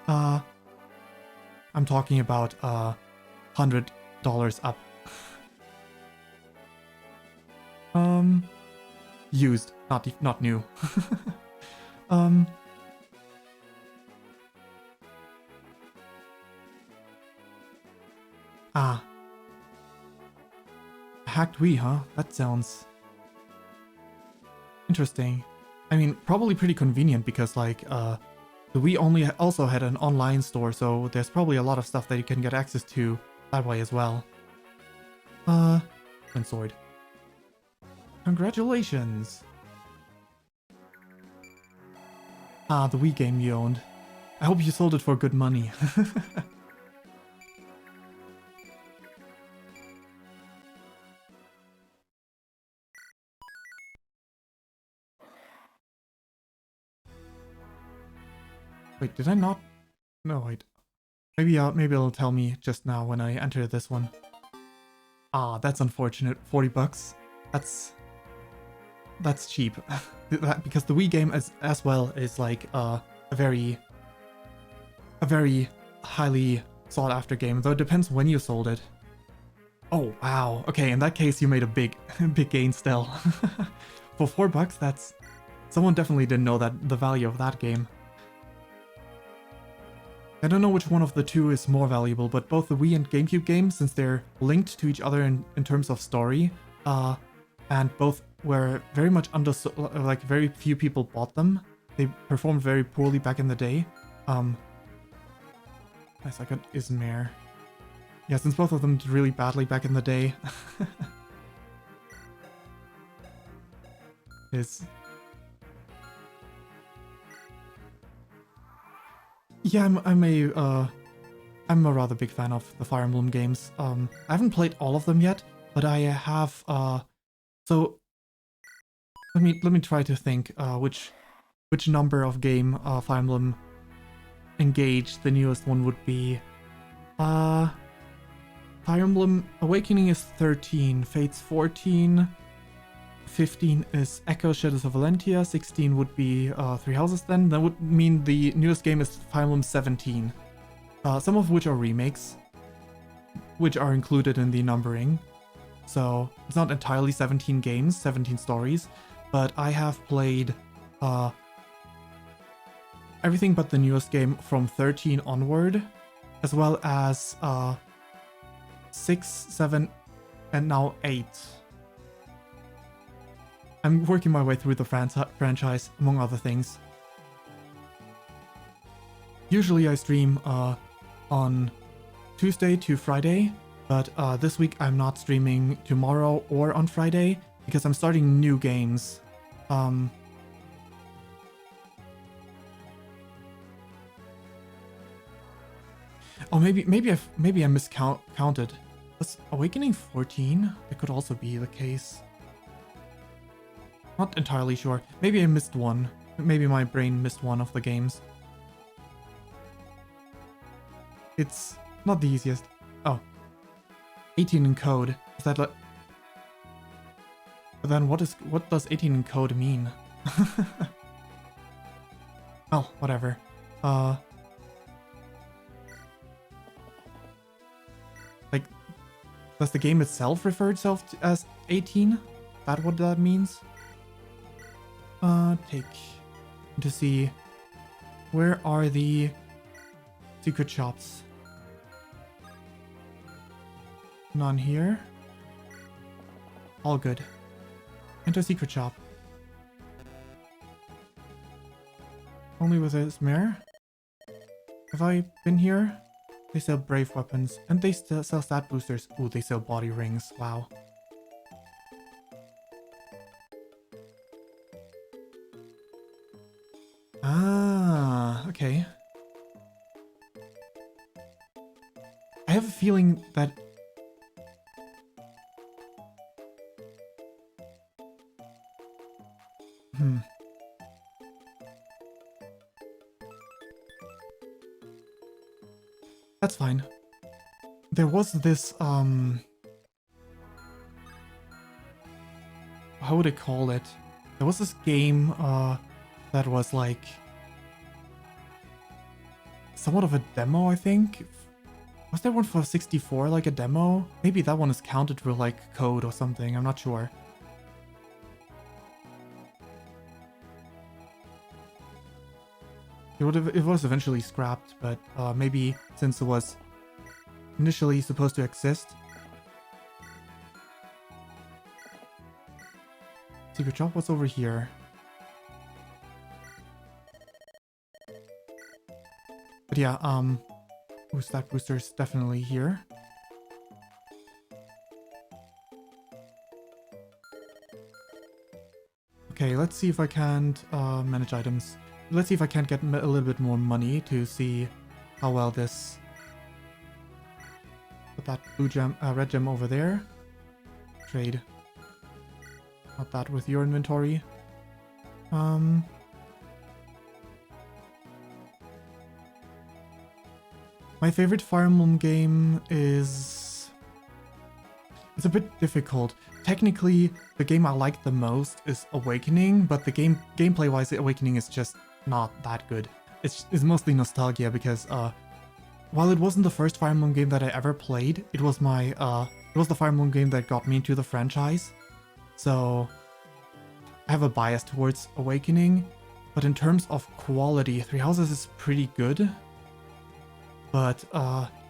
S1: I'm talking about $100 up. Used, not new. Hacked Wii, huh? That sounds interesting. I mean, probably pretty convenient because like the Wii also had an online store, so there's probably a lot of stuff that you can get access to that way as well. And sword. Congratulations! Ah, the Wii game you owned. I hope you sold it for good money. Wait, did I not? No, wait. Maybe it'll tell me just now when I enter this one. Ah, that's unfortunate. 40 bucks. That's cheap. Because the Wii game as well is like a very highly sought after game, though it depends when you sold it. Oh wow. Okay, in that case you made a big gain still. For 4 bucks, that's someone definitely didn't know that the value of that game. I don't know which one of the two is more valuable, but both the Wii and GameCube games, since they're linked to each other in terms of story, and both were very much like very few people bought them. They performed very poorly back in the day. My second is Mare. Yeah, since both of them did really badly back in the day. Yeah, I'm a rather big fan of the Fire Emblem games. I haven't played all of them yet, but I have so let me try to think which number of game Fire Emblem Engage the newest one would be. Fire Emblem Awakening is 13, Fates 14, 15 is Echo Shadows of Valentia, 16 would be Three Houses then. That would mean the newest game is Fire Emblem 17. Some of which are remakes, which are included in the numbering. So it's not entirely 17 games, 17 stories, but I have played everything but the newest game from 13 onward, as well as 6, 7, and now 8. I'm working my way through the franchise, among other things. Usually I stream on Tuesday to Friday, but this week I'm not streaming tomorrow or on Friday because I'm starting new games. Oh, maybe I miscounted. Was Awakening 14? That could also be the case. Not entirely sure. Maybe I missed one. Maybe my brain missed one of the games. It's not the easiest. Oh. 18 in code. Is that like... But then what does 18 in code mean? Oh, whatever. Like, does the game itself refer itself as 18? Is that what that means? Take to see where are the secret shops. None here. All good. Enter secret shop. Only with this mare. Have I been here? They sell brave weapons and they still sell stat boosters. Ooh, they sell body rings. Wow. Ah, okay. I have a feeling that... That's fine. There was this, how would I call it? There was this game, that was like somewhat of a demo, I think. Was there one for 64, like a demo? Maybe that one is counted for like code or something, I'm not sure. It was eventually scrapped, but maybe since it was initially supposed to exist. Secret shop, what's over here? But yeah, that booster's definitely here. Okay, let's see if I can't manage items. Let's see if I can't get a little bit more money to see how well this... Put that blue gem, red gem over there. Trade. Not that with your inventory. My favorite Fire Emblem game is... It's a bit difficult. Technically, the game I like the most is Awakening, but the gameplay-wise, Awakening is just not that good. It's mostly nostalgia because while it wasn't the first Fire Emblem game that I ever played, it was the Fire Emblem game that got me into the franchise. So I have a bias towards Awakening, but in terms of quality, Three Houses is pretty good. But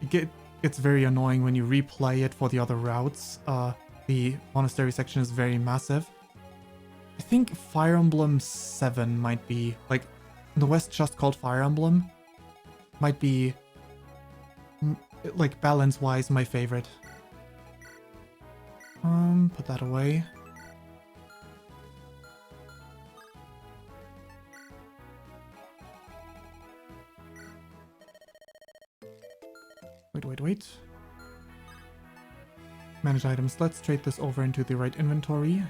S1: it gets very annoying when you replay it for the other routes. The monastery section is very massive. I think Fire Emblem 7 might be, like, in the West just called Fire Emblem, might be, like, balance-wise my favorite. Put that away. Wait. Manage items. Let's trade this over into the right inventory.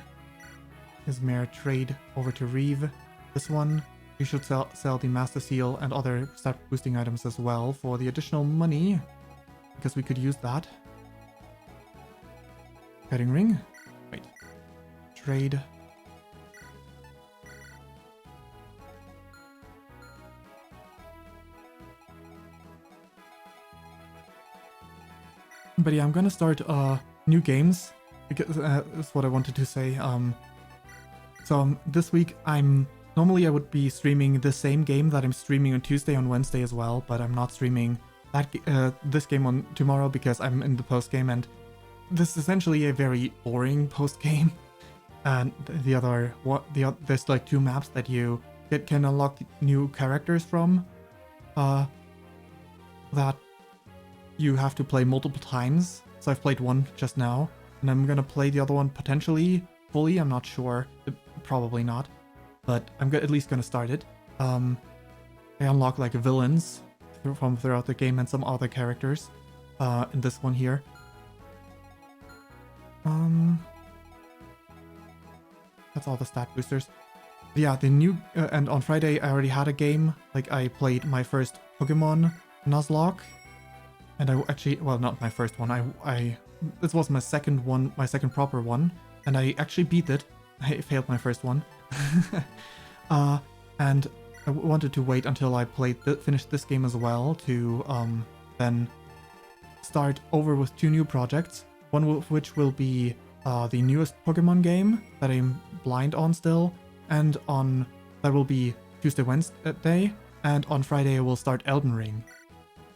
S1: Ismare, trade over to Reeve. This one, you should sell the Master Seal and other stat boosting items as well for the additional money, because we could use that. Heading ring. Wait. Trade. But yeah, I'm gonna start new games, because that's what I wanted to say. So this week normally I would be streaming the same game that I'm streaming on Tuesday and Wednesday as well, but I'm not streaming this game on tomorrow because I'm in the post game, and this is essentially a very boring post game. And there's like 2 maps that you can unlock new characters from, that you have to play multiple times. So I've played one just now, and I'm gonna play the other one potentially fully. I'm not sure, probably not, but I'm at least gonna start it. I unlock like villains from throughout the game and some other characters in this one here. That's all the stat boosters. Yeah, the new and on Friday I already had a game. Like, I played my first Pokemon Nuzlocke. And I actually, well, not my first one. This was my second one, my second proper one, and I actually beat it. I failed my first one, and I wanted to wait until I finished this game as well to then start over with 2 new projects. One of which will be the newest Pokemon game that I'm blind on still, and that will be Tuesday, Wednesday, and on Friday I will start Elden Ring.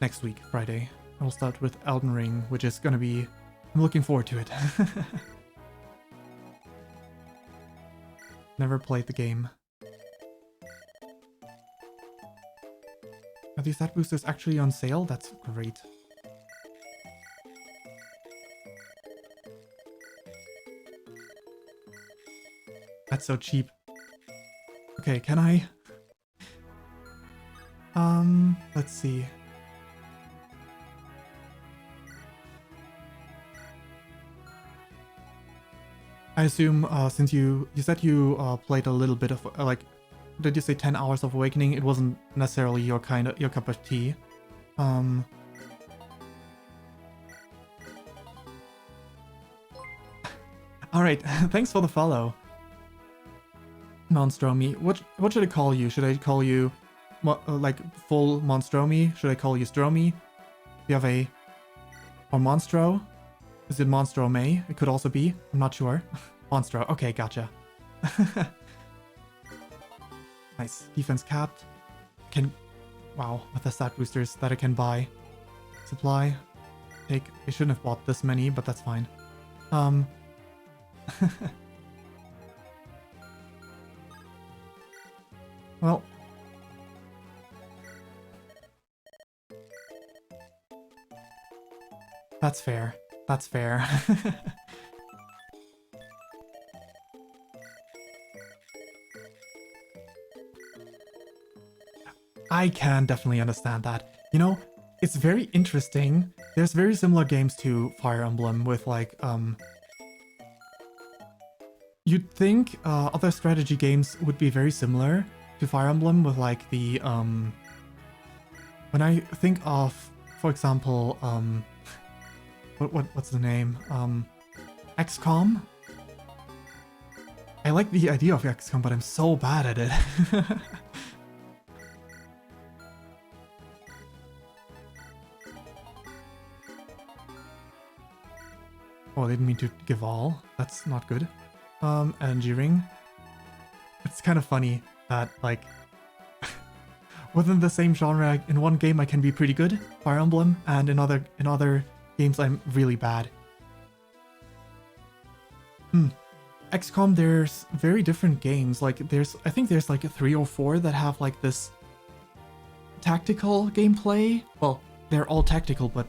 S1: Next week, Friday. I will start with Elden Ring, which is gonna be... I'm looking forward to it. Never played the game. Are these stat boosters actually on sale? That's great. That's so cheap. Okay, can I... let's see. I assume, since you said you played a little bit of, like, did you say 10 hours of Awakening? It wasn't necessarily your cup of tea. Alright, thanks for the follow. Monstromi. What should I call you? Should I call you like full Monstromi? Should I call you Stromi? Do you have a... Or Monstro? Is it Monstro May? It could also be. I'm not sure. Monstro. Okay, gotcha. Nice. Defense capped. Can... Wow, with the stat boosters that I can buy. Supply. Take... I shouldn't have bought this many, but that's fine. Well... That's fair. That's fair. I can definitely understand that. You know, it's very interesting. There's very similar games to Fire Emblem with like, you'd think other strategy games would be very similar to Fire Emblem with like the, when I think of, for example, what's the name? XCOM? I like the idea of XCOM, but I'm so bad at it. Oh, I didn't mean to give all. That's not good. Energy ring. It's kind of funny that, like, within the same genre, in one game I can be pretty good, Fire Emblem, and in other games I'm really bad. XCOM, there's very different games. Like, I think there's like 3 or 4 that have like this tactical gameplay. Well, they're all tactical, but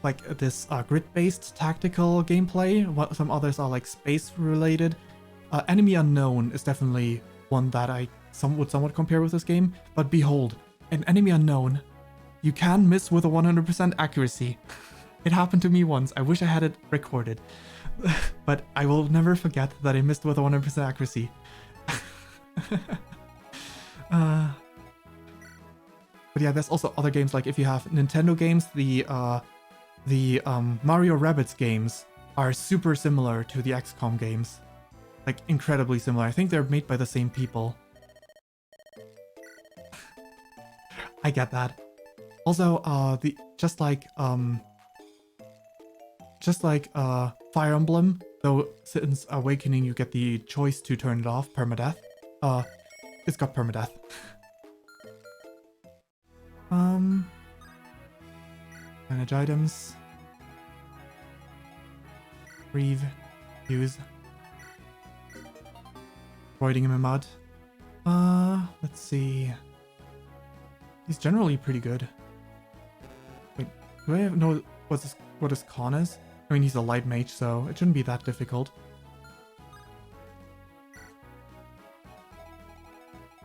S1: like this grid-based tactical gameplay. Some others are like space-related. Enemy Unknown is definitely one that I would somewhat compare with this game. But behold, in Enemy Unknown, you can miss with a 100% accuracy. It happened to me once. I wish I had it recorded. But I will never forget that I missed with a 100% accuracy. But yeah, there's also other games, like if you have Nintendo games, the Mario Rabbids games are super similar to the XCOM games. Like, incredibly similar. I think they're made by the same people. I get that. Also, just like Fire Emblem, though since Awakening you get the choice to turn it off, permadeath. It's got permadeath. Manage items. Reeve. Use. Avoiding him in mud. Let's see. He's generally pretty good. Wait, do I know what his con is? I mean, he's a light mage, so it shouldn't be that difficult.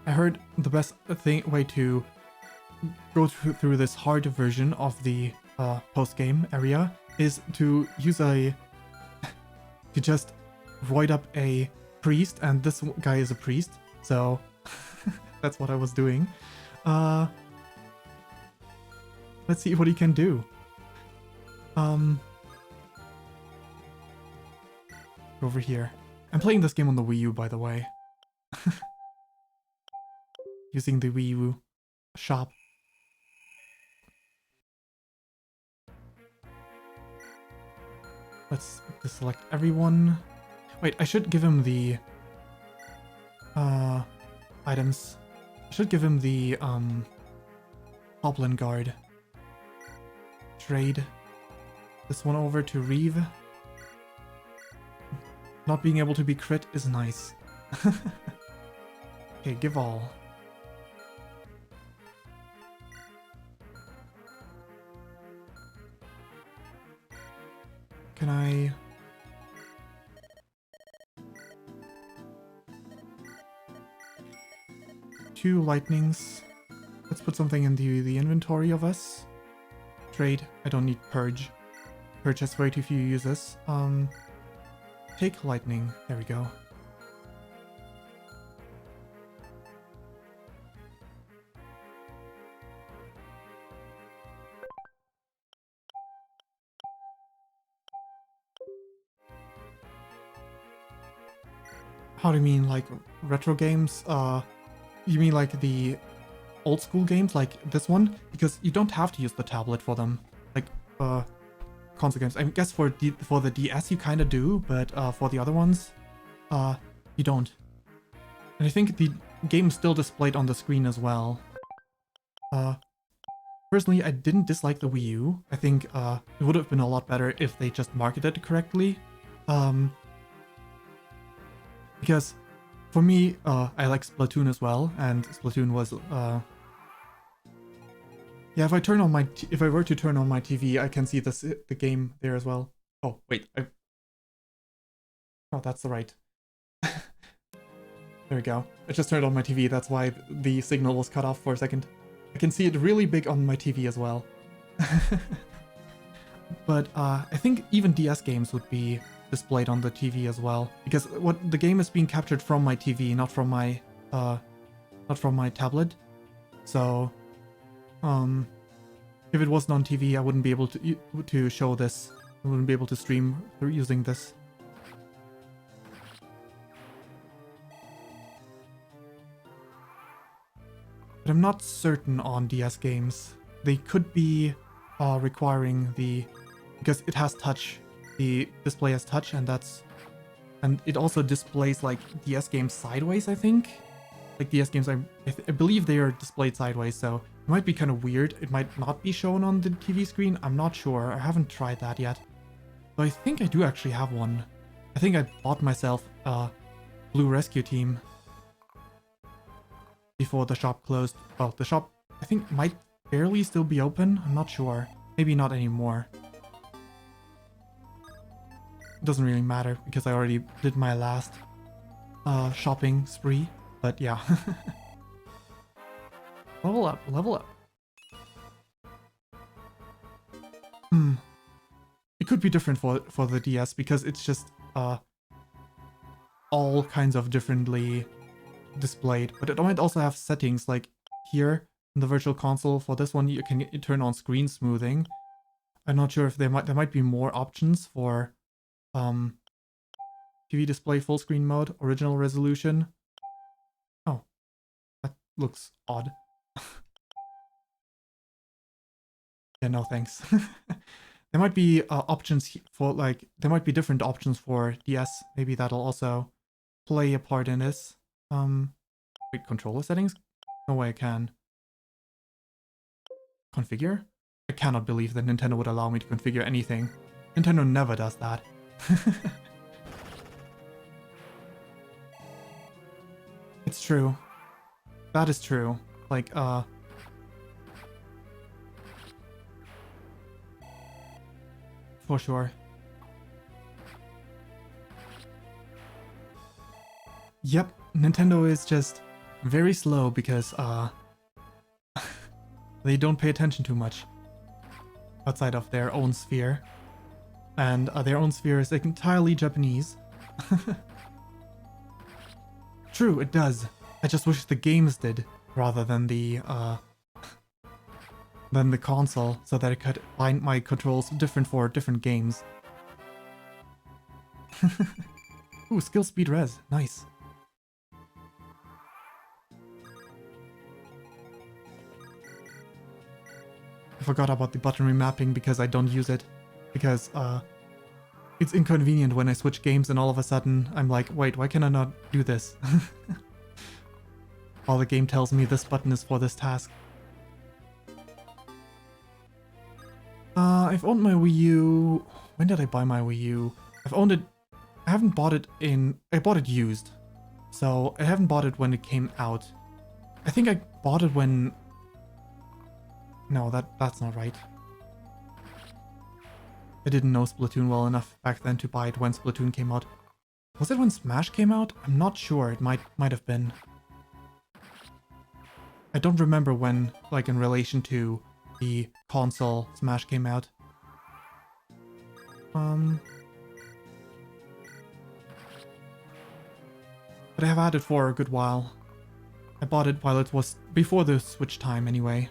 S1: I heard the best way to go through this hard version of the post-game area is to use to just void up a priest, and this guy is a priest, so that's what I was doing. Let's see what he can do. Over here. I'm playing this game on the Wii U, by the way. Using the Wii U shop. Let's select everyone. Wait, I should give him the items. I should give him the Goblin Guard. Trade this one over to Reeve. Not being able to be crit is nice. Okay, give all. Can I... Two lightnings. Let's put something in the inventory of us. Trade. I don't need purge. Purge has way too few uses. Take lightning. There we go. How do you mean, like, retro games? You mean like the old school games, like this one? Because you don't have to use the tablet for them. Like, console games. I guess for the DS you kind of do, but for the other ones, you don't. And I think the game is still displayed on the screen as well. Personally, I didn't dislike the Wii U. I think it would have been a lot better if they just marketed it correctly. Because for me, I like Splatoon as well, and Splatoon was yeah. If I were to turn on my TV, I can see the game there as well. Oh wait, oh, that's the right. There we go. I just turned on my TV. That's why the signal was cut off for a second. I can see it really big on my TV as well. But I think even DS games would be displayed on the TV as well, because the game is being captured from my TV, not from my tablet. So if it wasn't on TV, I wouldn't be able to show this. I wouldn't be able to stream through using this. But I'm not certain on DS games. They could be requiring because it has touch. The display has touch, and it also displays like DS games sideways, I think. Like DS games, I believe they are displayed sideways, so it might be kind of weird. It might not be shown on the TV screen. I'm not sure. I haven't tried that yet. But I think I do actually have one. I think I bought myself a Blue Rescue Team before the shop closed. Well, the shop, I think, might barely still be open. I'm not sure. Maybe not anymore. It doesn't really matter because I already did my last shopping spree. But yeah. Level up, level up. It could be different for the DS because it's just all kinds of differently displayed. But it might also have settings like here in the Virtual Console. For this one, you can turn on screen smoothing. I'm not sure if there might be more options for TV display full screen mode, original resolution. Oh, that looks odd. Yeah, no thanks. There might be options for there might be different options for DS. Maybe that'll also play a part in this. Wait, controller settings? No way I can. Configure? I cannot believe that Nintendo would allow me to configure anything. Nintendo never does that. It's true. That is true. Like, for sure. Yep, Nintendo is just very slow because, they don't pay attention too much outside of their own sphere. And their own sphere is entirely Japanese. True, it does. I just wish the games did, rather than the console, so that I could find my controls different for different games. Ooh, skill speed res. Nice. I forgot about the button remapping because I don't use it. Because, it's inconvenient when I switch games and all of a sudden I'm like, wait, why can I not do this? While the game tells me this button is for this task. I've owned my Wii U... When did I buy my Wii U? I've owned it... I haven't bought it in... I bought it used. So, I haven't bought it when it came out. I think I bought it when... No, that's not right. I didn't know Splatoon well enough back then to buy it when Splatoon came out. Was it when Smash came out? I'm not sure. It might have been. I don't remember when, like, in relation to the console Smash came out. But I have had it for a good while. I bought it while it was before the Switch time anyway.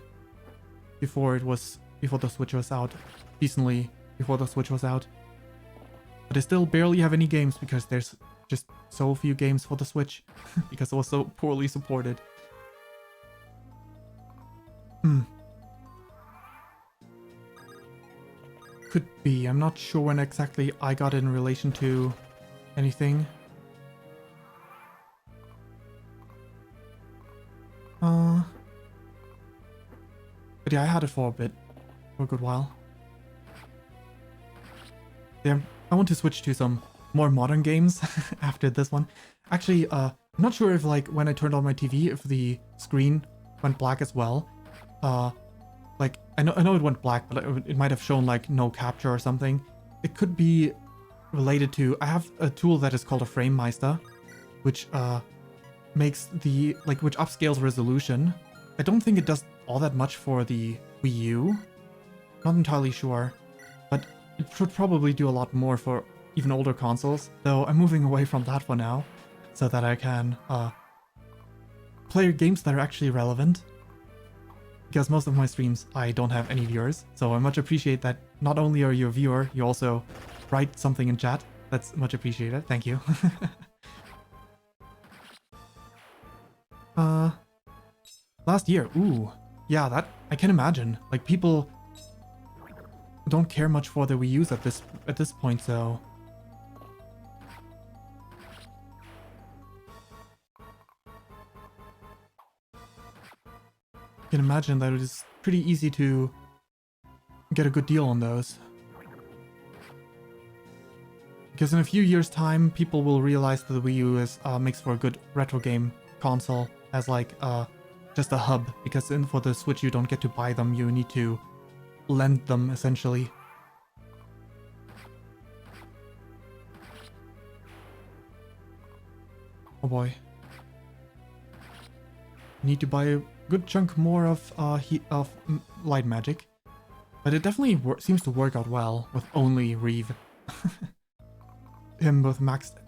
S1: Before the Switch was out. Decently before the Switch was out. But I still barely have any games because there's just so few games for the Switch because it was so poorly supported. Could be. I'm not sure when exactly I got it in relation to anything. But yeah, I had it for a bit. For a good while. Yeah, I want to switch to some more modern games after this one. Actually, I'm not sure if like when I turned on my TV, if the screen went black as well. Like I know it went black, but it might have shown like no capture or something. It could be related to, I have a tool that is called a Frame Meister, which makes the which upscales resolution. I don't think it does all that much for the Wii U. Not entirely sure, but it should probably do a lot more for even older consoles, though I'm moving away from that for now, so that I can play games that are actually relevant. Because most of my streams, I don't have any viewers, so I much appreciate that not only are you a viewer, you also write something in chat. That's much appreciated, thank you. Last year, ooh, yeah, that, I can imagine. Like, people don't care much for the Wii U's at this point, so... I can imagine that it is pretty easy to get a good deal on those. Because in a few years' time, people will realize that the Wii U is makes for a good retro game console as like just a hub. Because for the Switch, you don't get to buy them; you need to lend them essentially. Oh boy, need to buy a good chunk more of light magic, but it definitely seems to work out well with only Reeve. Him with maxed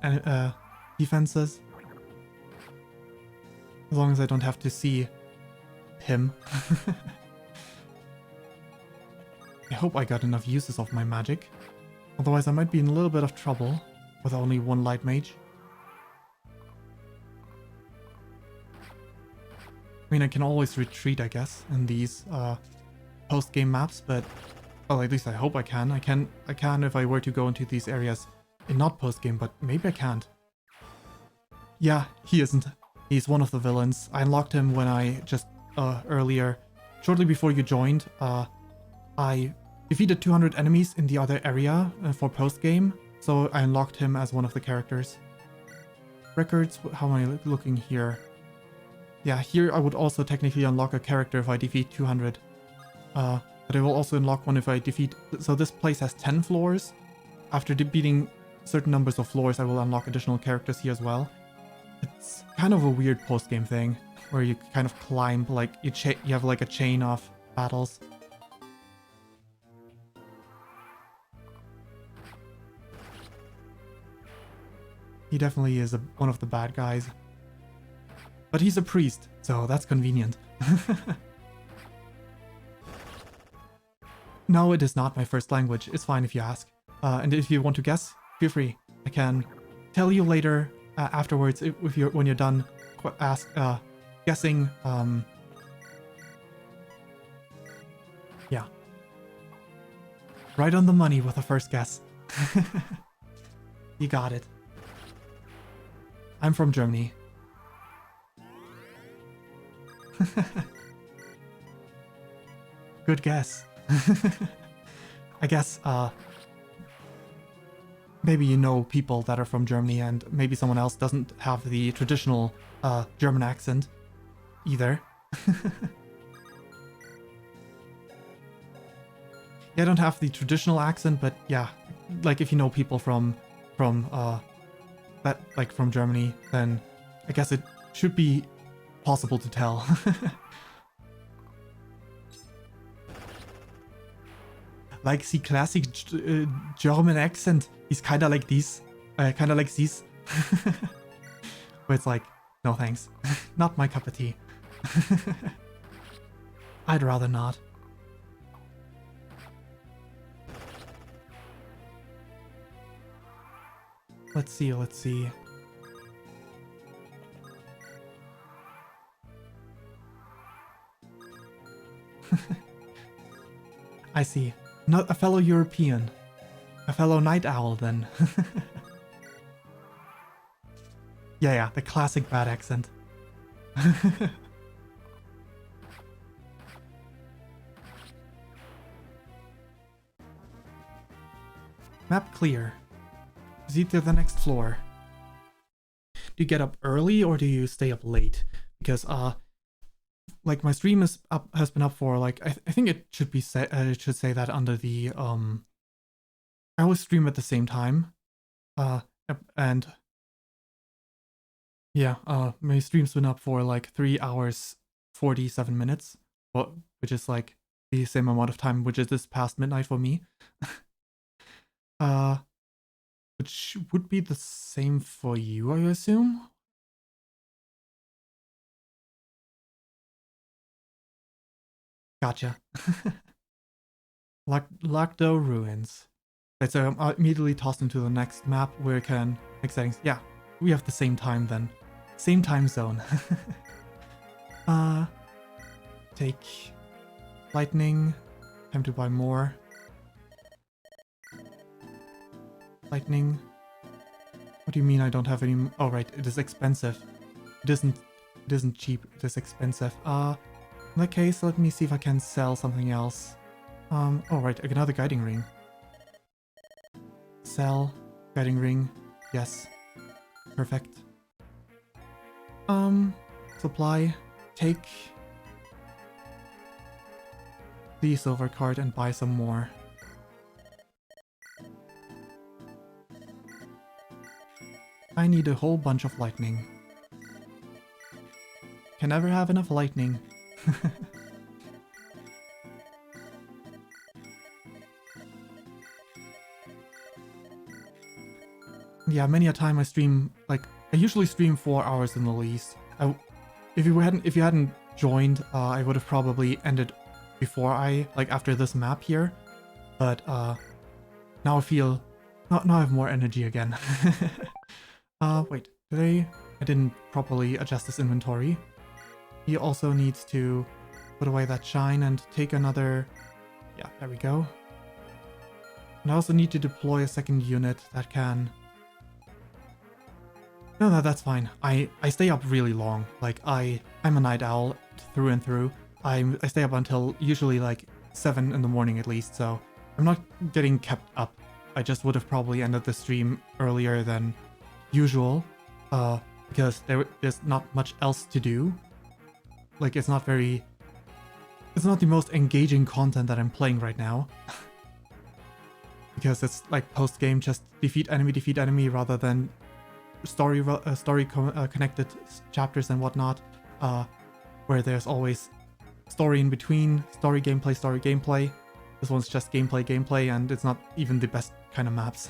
S1: defenses. As long as I don't have to see him. I hope I got enough uses of my magic. Otherwise I might be in a little bit of trouble with only one light mage. I mean, I can always retreat, I guess, in these post-game maps, but... Well, at least I hope I can. I can if I were to go into these areas in not post-game, but maybe I can't. Yeah, he isn't. He's one of the villains. I unlocked him when I just, earlier, shortly before you joined, I defeated 200 enemies in the other area for post-game, so I unlocked him as one of the characters. Records, how am I looking here? Yeah, here I would also technically unlock a character if I defeat 200. But I will also unlock one if I defeat... So this place has 10 floors. After defeating certain numbers of floors, I will unlock additional characters here as well. It's kind of a weird post-game thing, where you kind of climb, like, you have like a chain of battles. He definitely is one of the bad guys. But he's a priest, so that's convenient. No, it is not my first language. It's fine if you ask. And if you want to guess, feel free. I can tell you later, afterwards, when you're done guessing. Yeah. Right on the money with the first guess. You got it. I'm from Germany. Good guess. I guess, maybe you know people that are from Germany and maybe someone else doesn't have the traditional German accent either. Yeah, I don't have the traditional accent, but yeah, like if you know people from Germany, then I guess it should be possible to tell. Like the classic German accent is kinda like this. Kinda like this. Where it's like, no thanks. Not my cup of tea. I'd rather not. Let's see. I see. Not a fellow European. A fellow night owl, then. Yeah, the classic bad accent. Map clear. Proceed to the next floor. Do you get up early or do you stay up late? Because like my stream has been up for like I think it should be it should say that under the I always stream at the same time. And yeah, my stream's been up for like 3 hours 47 minutes, which is like the same amount of time which is this past midnight for me. Which would be the same for you, I assume? Gotcha. Lagdo Ruins. Right, so I'm immediately tossed into the next map where I can make settings. Yeah, we have the same time then. Same time zone. Take lightning. Time to buy more. Lightning. What do you mean I don't have any? Oh right, it is expensive. It isn't cheap, it is expensive. In that case, let me see if I can sell something else. Oh right, another guiding ring. Sell, guiding ring, yes. Perfect. Supply, take the silver card and buy some more. I need a whole bunch of lightning. Can never have enough lightning. Yeah, many a time I stream, like, I usually stream 4 hours in the least. If you hadn't joined, I would have probably ended before after this map here. But, now I feel, now I have more energy again. Wait, I didn't properly adjust this inventory. He also needs to put away that shine and take another, yeah, there we go. And I also need to deploy a second unit that can... No, that's fine. I stay up really long. Like, I'm a night owl through and through. I stay up until usually like 7 in the morning at least, so I'm not getting kept up. I just would have probably ended the stream earlier than usual, because there's not much else to do. Like, it's not the most engaging content that I'm playing right now. Because it's like post-game, just defeat enemy rather than story connected chapters and whatnot, where there's always story in between, story gameplay. This one's just gameplay, and it's not even the best kind of maps.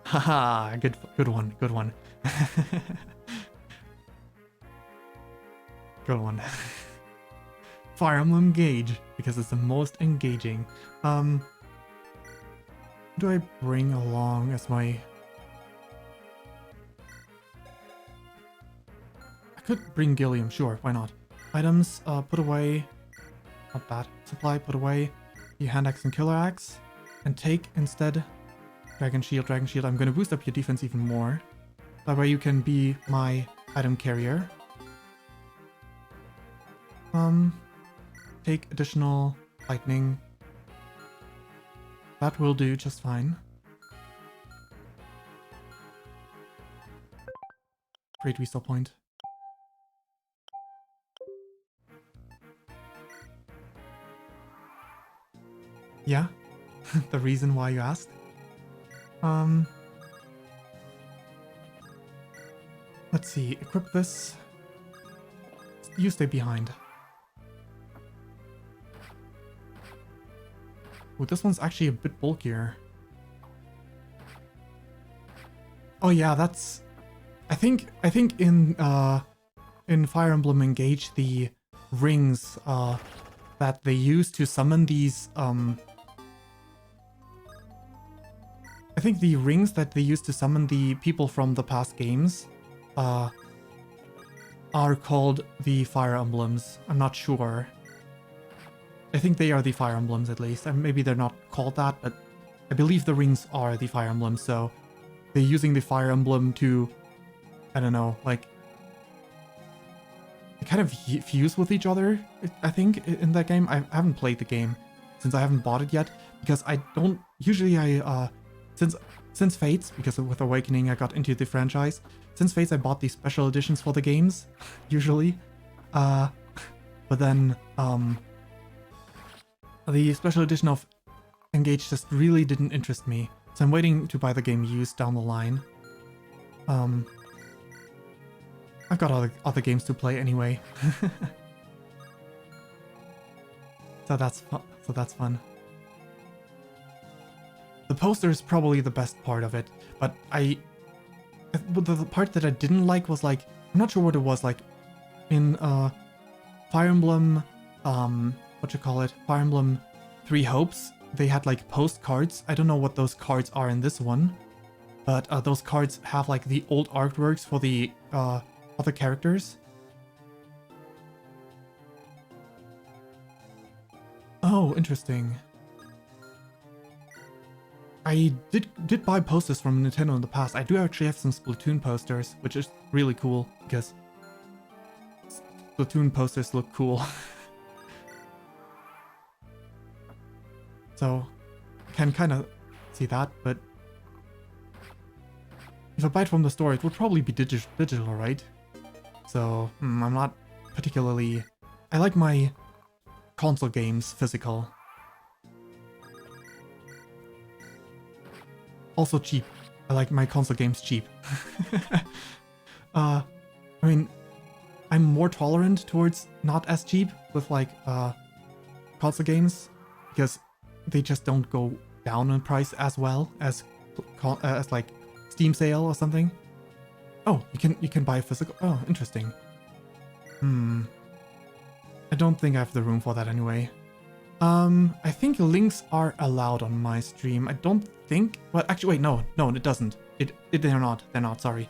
S1: Haha, good one. Good one. Fire Emblem Gauge, because it's the most engaging. Who do I bring along as my... I could bring Gilliam, sure, why not? Items, put away. Not bad. Supply, put away. The hand axe and killer axe. And take instead Dragon Shield. I'm gonna boost up your defense even more. That way you can be my item carrier. Take additional lightning. That will do just fine. Great restore point. Yeah, the reason why you asked. Let's see, equip this. You stay behind. Oh, this one's actually a bit bulkier. Oh yeah, that's... I think in Fire Emblem Engage, the rings that they use to summon these I think the rings that they use to summon the people from the past games are called the Fire Emblems. I'm not sure. I think they are the Fire Emblems at least. And maybe they're not called that, but I believe the rings are the Fire Emblems, so they're using the Fire Emblem to, I don't know, like, they kind of fuse with each other, I think, in that game. I haven't played the game since I haven't bought it yet, because I don't, usually since Fates, because with Awakening I got into the franchise, since Fates I bought these special editions for the games, usually, but then, the special edition of Engage just really didn't interest me, so I'm waiting to buy the game used down the line. I've got other games to play anyway. So that's fun. The poster is probably the best part of it, but the part that I didn't like was like, I'm not sure what it was, like in Fire Emblem, Fire Emblem Three Hopes, they had like postcards. I don't know what those cards are in this one, but those cards have like the old artworks for the other characters. Oh, interesting. I did buy posters from Nintendo in the past. I do actually have some Splatoon posters, which is really cool because Splatoon posters look cool. So I can kind of see that, but if I buy it from the store, it would probably be digital, right? So I'm not particularly... I like my console games physical. Also cheap. I like my console games cheap. I mean, I'm more tolerant towards not as cheap with like console games, because they just don't go down in price as well as like Steam sale or something. Oh, you can buy physical. Oh, interesting. I don't think I have the room for that anyway. I think links are allowed on my stream. I don't think. Well, actually, wait, no, it doesn't. They're not. They're not. Sorry.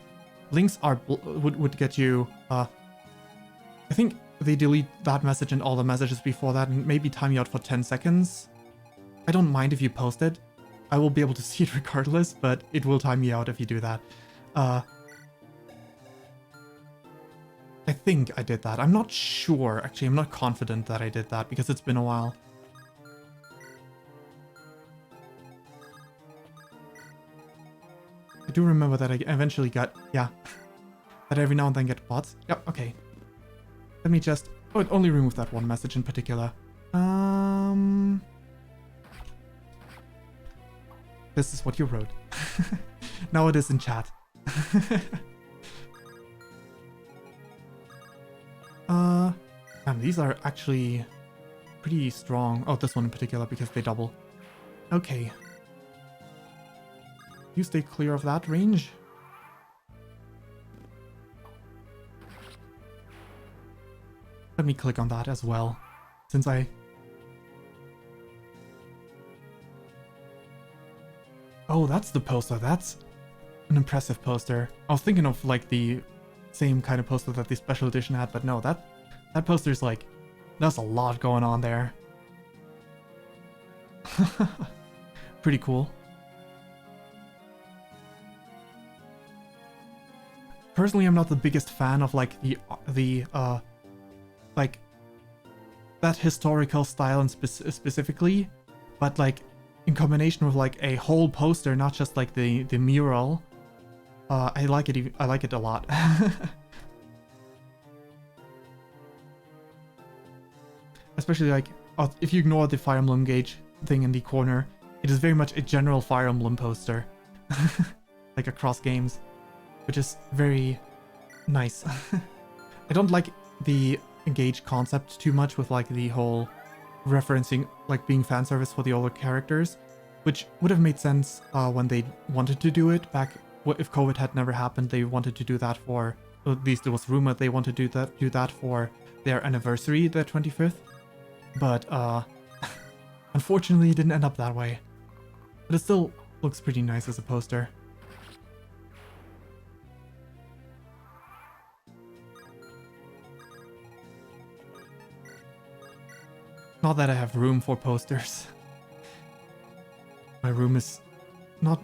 S1: Links are would get you. I think they delete that message and all the messages before that, and maybe time you out for 10 seconds. I don't mind if you post it. I will be able to see it regardless, but it will time me out if you do that. I think I did that. I'm not sure. Actually, I'm not confident that I did that because it's been a while. I do remember that I eventually got, yeah, that every now and then get bots. Yep, okay. Let me just, oh, only remove that one message in particular. This is what you wrote. Now it is in chat. These are actually pretty strong. Oh, this one in particular, because they double. Okay. You stay clear of that range. Let me click on that as well, since I... Oh, that's the poster. That's an impressive poster. I was thinking of like the same kind of poster that the special edition had, but no, that poster is like, there's a lot going on there. Pretty cool. Personally, I'm not the biggest fan of like the like that historical style and specifically, but like in combination with like a whole poster, not just like the mural, I like it. I like it a lot. Especially like if you ignore the Fire Emblem Gauge thing in the corner, it is very much a general Fire Emblem poster, like across games, which is very nice. I don't like the Engage concept too much with like the whole referencing, like being fan service for the older characters, which would have made sense when they wanted to do it back. If COVID had never happened, they wanted to do that for, at least it was rumored they wanted to do that for their anniversary, their 25th. But unfortunately, it didn't end up that way. But it still looks pretty nice as a poster. Not that I have room for posters. My room is not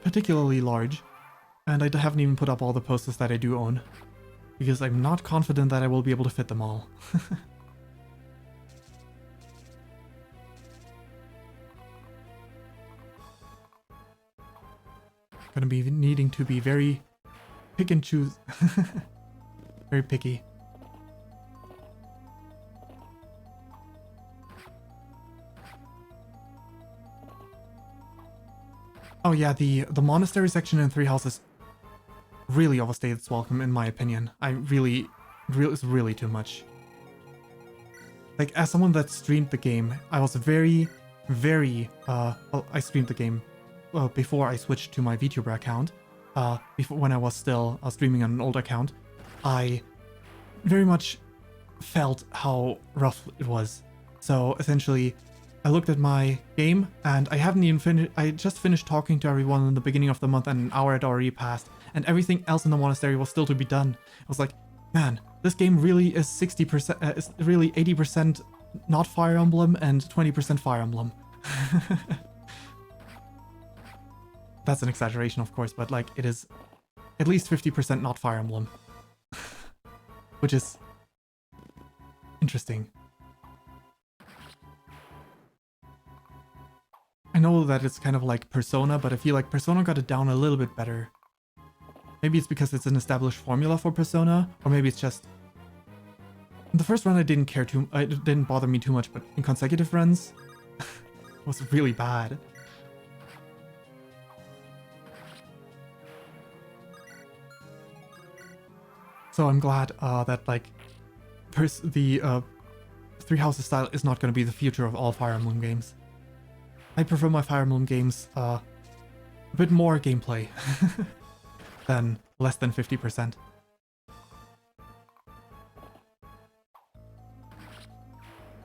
S1: particularly large, and I haven't even put up all the posters that I do own, because I'm not confident that I will be able to fit them all. Gonna be needing to be very pick and choose. Very picky. Oh yeah, the monastery section in Three Houses really overstayed its welcome, in my opinion. It's really too much. Like, as someone that streamed the game, I was very, well, I streamed the game before I switched to my VTuber account. Before, when I was still streaming on an old account, I very much felt how rough it was. So essentially, I looked at my game and I haven't even finished. I just finished talking to everyone in the beginning of the month and an hour had already passed, and everything else in the monastery was still to be done. I was like, man, this game really is 60%, is really 80% not Fire Emblem and 20% Fire Emblem. That's an exaggeration, of course, but like, it is at least 50% not Fire Emblem. Which is interesting. I know that it's kind of like Persona, but I feel like Persona got it down a little bit better. Maybe it's because it's an established formula for Persona, or maybe it's just... In the first run I didn't care too... It didn't bother me too much, but in consecutive runs, it was really bad. So I'm glad that, like, the Three Houses style is not going to be the future of all Fire Emblem games. I prefer my Fire Emblem games a bit more gameplay than less than 50%.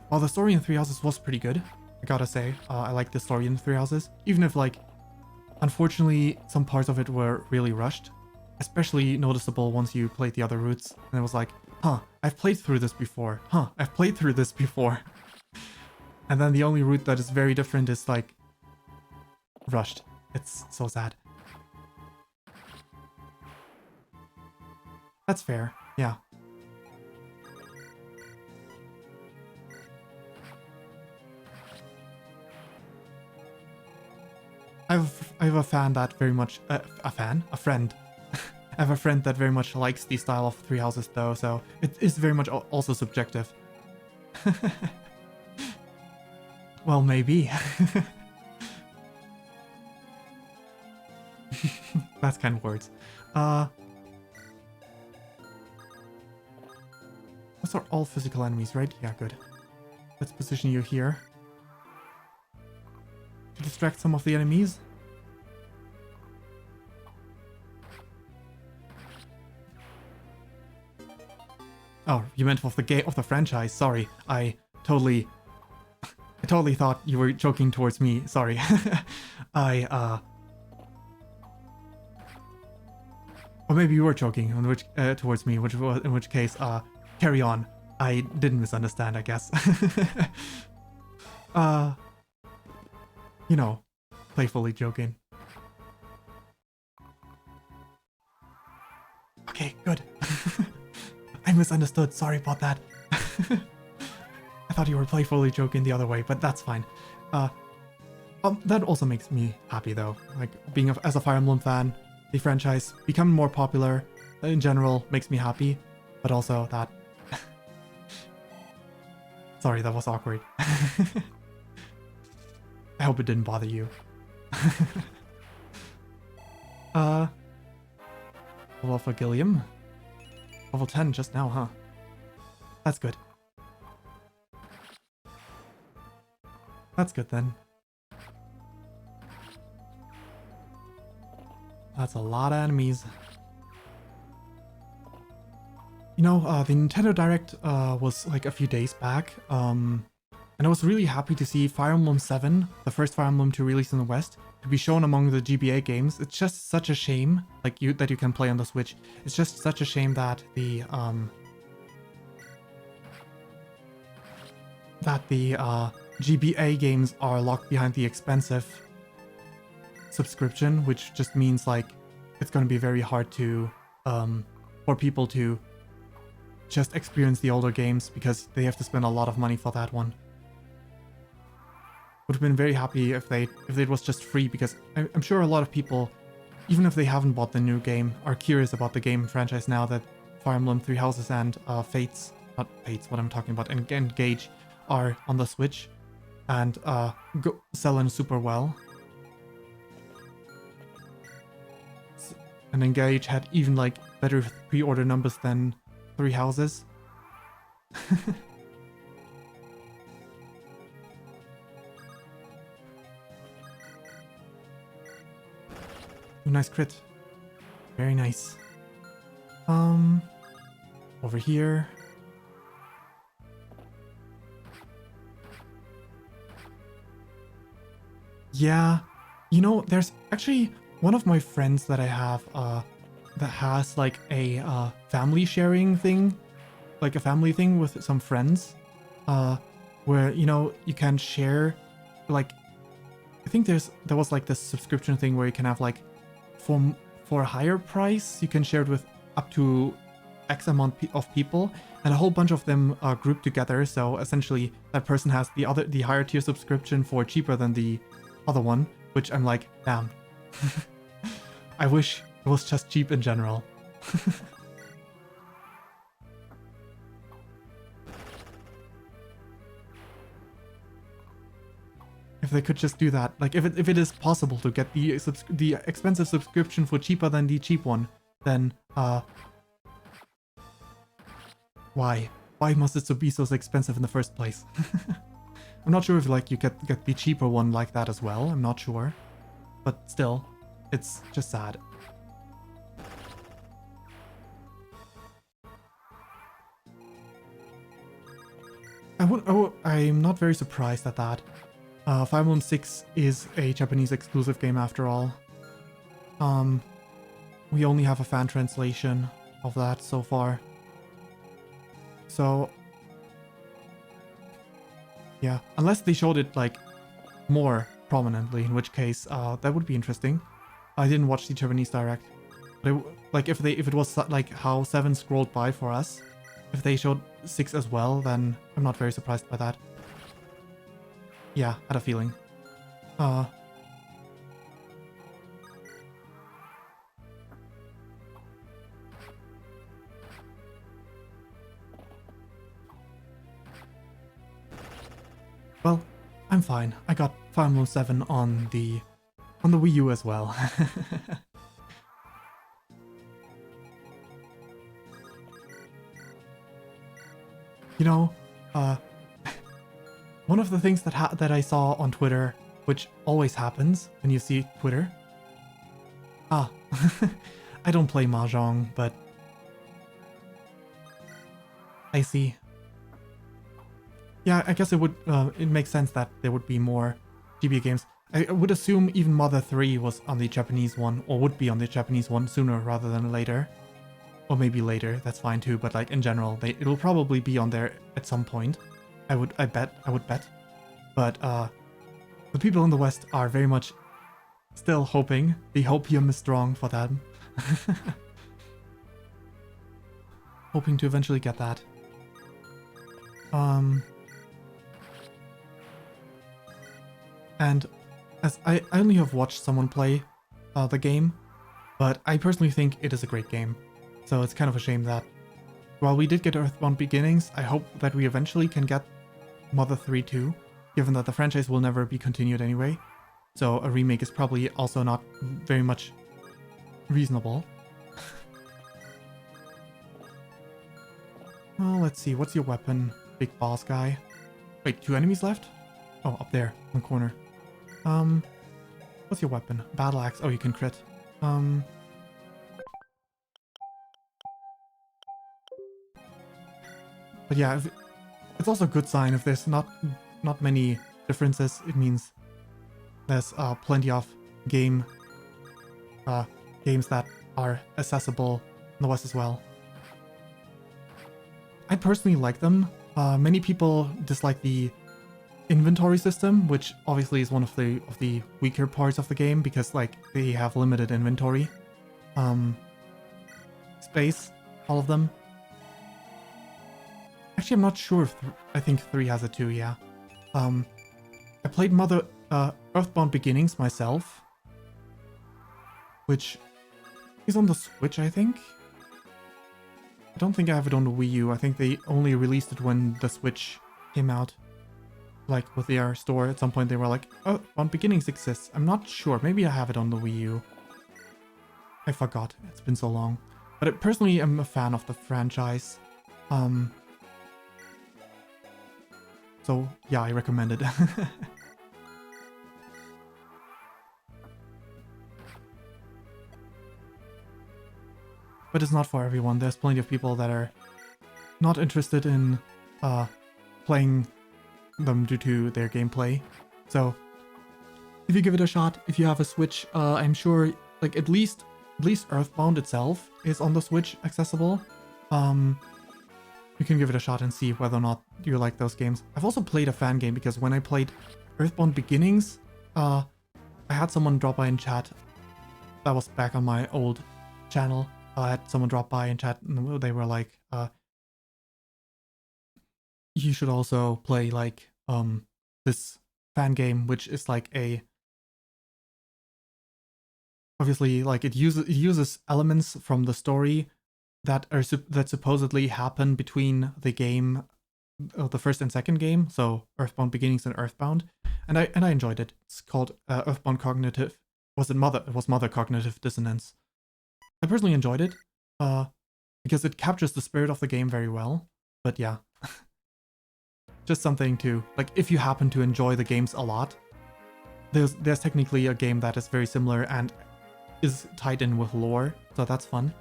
S1: While the story in Three Houses was pretty good, I gotta say, I like the story in Three Houses, even if, like, unfortunately some parts of it were really rushed. Especially noticeable once you played the other routes, and it was like, huh, I've played through this before, I've played through this before. And then the only route that is very different is, like, rushed. It's so sad. That's fair, yeah. I have a fan that very much, a friend. I have a friend that very much likes the style of Three Houses though, so it is very much also subjective. Well, maybe. That's kind of words. Those are all physical enemies, right? Yeah, good. Let's position you here to distract some of the enemies. Oh, you meant of the franchise. Sorry, I totally thought you were joking towards me. Sorry. Or maybe you were joking on which towards me, in which case, carry on. I didn't misunderstand, I guess. You know, playfully joking. Okay, good. I misunderstood. Sorry about that. I thought you were playfully joking the other way, but that's fine. That also makes me happy though. Like, being as a Fire Emblem fan, the franchise becoming more popular in general makes me happy, but also that... Sorry, that was awkward. I hope it didn't bother you. Level for Gilliam. Level 10 just now, huh? That's good. That's good then. That's a lot of enemies. You know, the Nintendo Direct was like a few days back, and I was really happy to see Fire Emblem 7, the first Fire Emblem to release in the West, to be shown among the GBA games. It's just such a shame, like, that you can play on the Switch. It's just such a shame that the that the GBA games are locked behind the expensive subscription, which just means like it's going to be very hard to for people to just experience the older games because they have to spend a lot of money for that one. Would have been very happy if it was just free, because I'm sure a lot of people, even if they haven't bought the new game, are curious about the game franchise now that Fire Emblem Three Houses and not Fates, what I'm talking about, and Engage are on the Switch and selling super well. And Engage had even like better pre-order numbers than Three Houses. Ooh, nice crit. Very nice. Over here. Yeah, you know, there's actually one of my friends that I have that has like a family sharing thing, like a family thing with some friends, where, you know, you can share, like, I think there was like this subscription thing where you can have like for a higher price you can share it with up to X amount of people, and a whole bunch of them are grouped together. So essentially, that person has the higher tier subscription for cheaper than the other one, which I'm like, damn. I wish it was just cheap in general. If they could just do that, like if it is possible to get the expensive subscription for cheaper than the cheap one, then why must it be so expensive in the first place? I'm not sure if like you get the cheaper one like that as well. I'm not sure, but still, it's just sad. I'm not very surprised at that. Fire Emblem 6 is a Japanese exclusive game after all. We only have a fan translation of that so far. So, yeah, unless they showed it like more prominently, in which case that would be interesting. I didn't watch the Japanese direct, but like if it was like how 7 scrolled by for us, if they showed 6 as well, then I'm not very surprised by that. Yeah, had a feeling. Well, I'm fine. I got Fire Emblem 7 on the Wii U as well. You know, one of the things that I saw on Twitter, which always happens when you see Twitter. I don't play Mahjong, but I see. Yeah, I guess it makes sense that there would be more GBA games. I would assume even Mother 3 was on the Japanese one, or would be on the Japanese one sooner rather than later. Or maybe later, that's fine too, but like in general, it'll probably be on there at some point. I would bet. But the people in the West are very much still hoping. The hopium is strong for them. Hoping to eventually get that. And as I only have watched someone play the game, but I personally think it is a great game. So it's kind of a shame that while we did get Earthbound Beginnings, I hope that we eventually can get Mother 3 too, given that the franchise will never be continued anyway. So a remake is probably also not very much reasonable. Oh, let's see, what's your weapon, big boss guy? Wait, 2 enemies left? Oh, up there, one corner. What's your weapon? Battle axe. Oh, you can crit. But yeah, it's also a good sign if there's not many differences. It means there's plenty of games that are accessible in the West as well. I personally like them Many people dislike the inventory system, which obviously is one of the weaker parts of the game because like they have limited inventory space, all of them. Actually, I'm not sure if I think 3 has it too. Yeah. I played Earthbound Beginnings myself, which is on the Switch, I think. I don't think I have it on the Wii U. I think they only released it when the Switch came out. Like with their store, at some point they were like, "Oh, Earthbound Beginnings exists." I'm not sure. Maybe I have it on the Wii U. I forgot. It's been so long. But I personally am a fan of the franchise. So yeah, I recommend it. But it's not for everyone. There's plenty of people that are not interested in playing them due to their gameplay. So if you give it a shot, if you have a Switch, I'm sure like at least Earthbound itself is on the Switch accessible. You can give it a shot and see whether or not you like those games. I've also played a fan game because when I played Earthbound Beginnings, I had someone drop by in chat. That was back on my old channel. I had someone drop by in chat and they were like, you should also play like this fan game, which is like a obviously like it uses elements from the story that supposedly happen between the game, the first and second game, so Earthbound Beginnings and Earthbound, and I enjoyed it. It's called Earthbound Cognitive. It was Mother Cognitive Dissonance. I personally enjoyed it, because it captures the spirit of the game very well. But yeah, just something to like if you happen to enjoy the games a lot. There's technically a game that is very similar and is tied in with lore, so that's fun.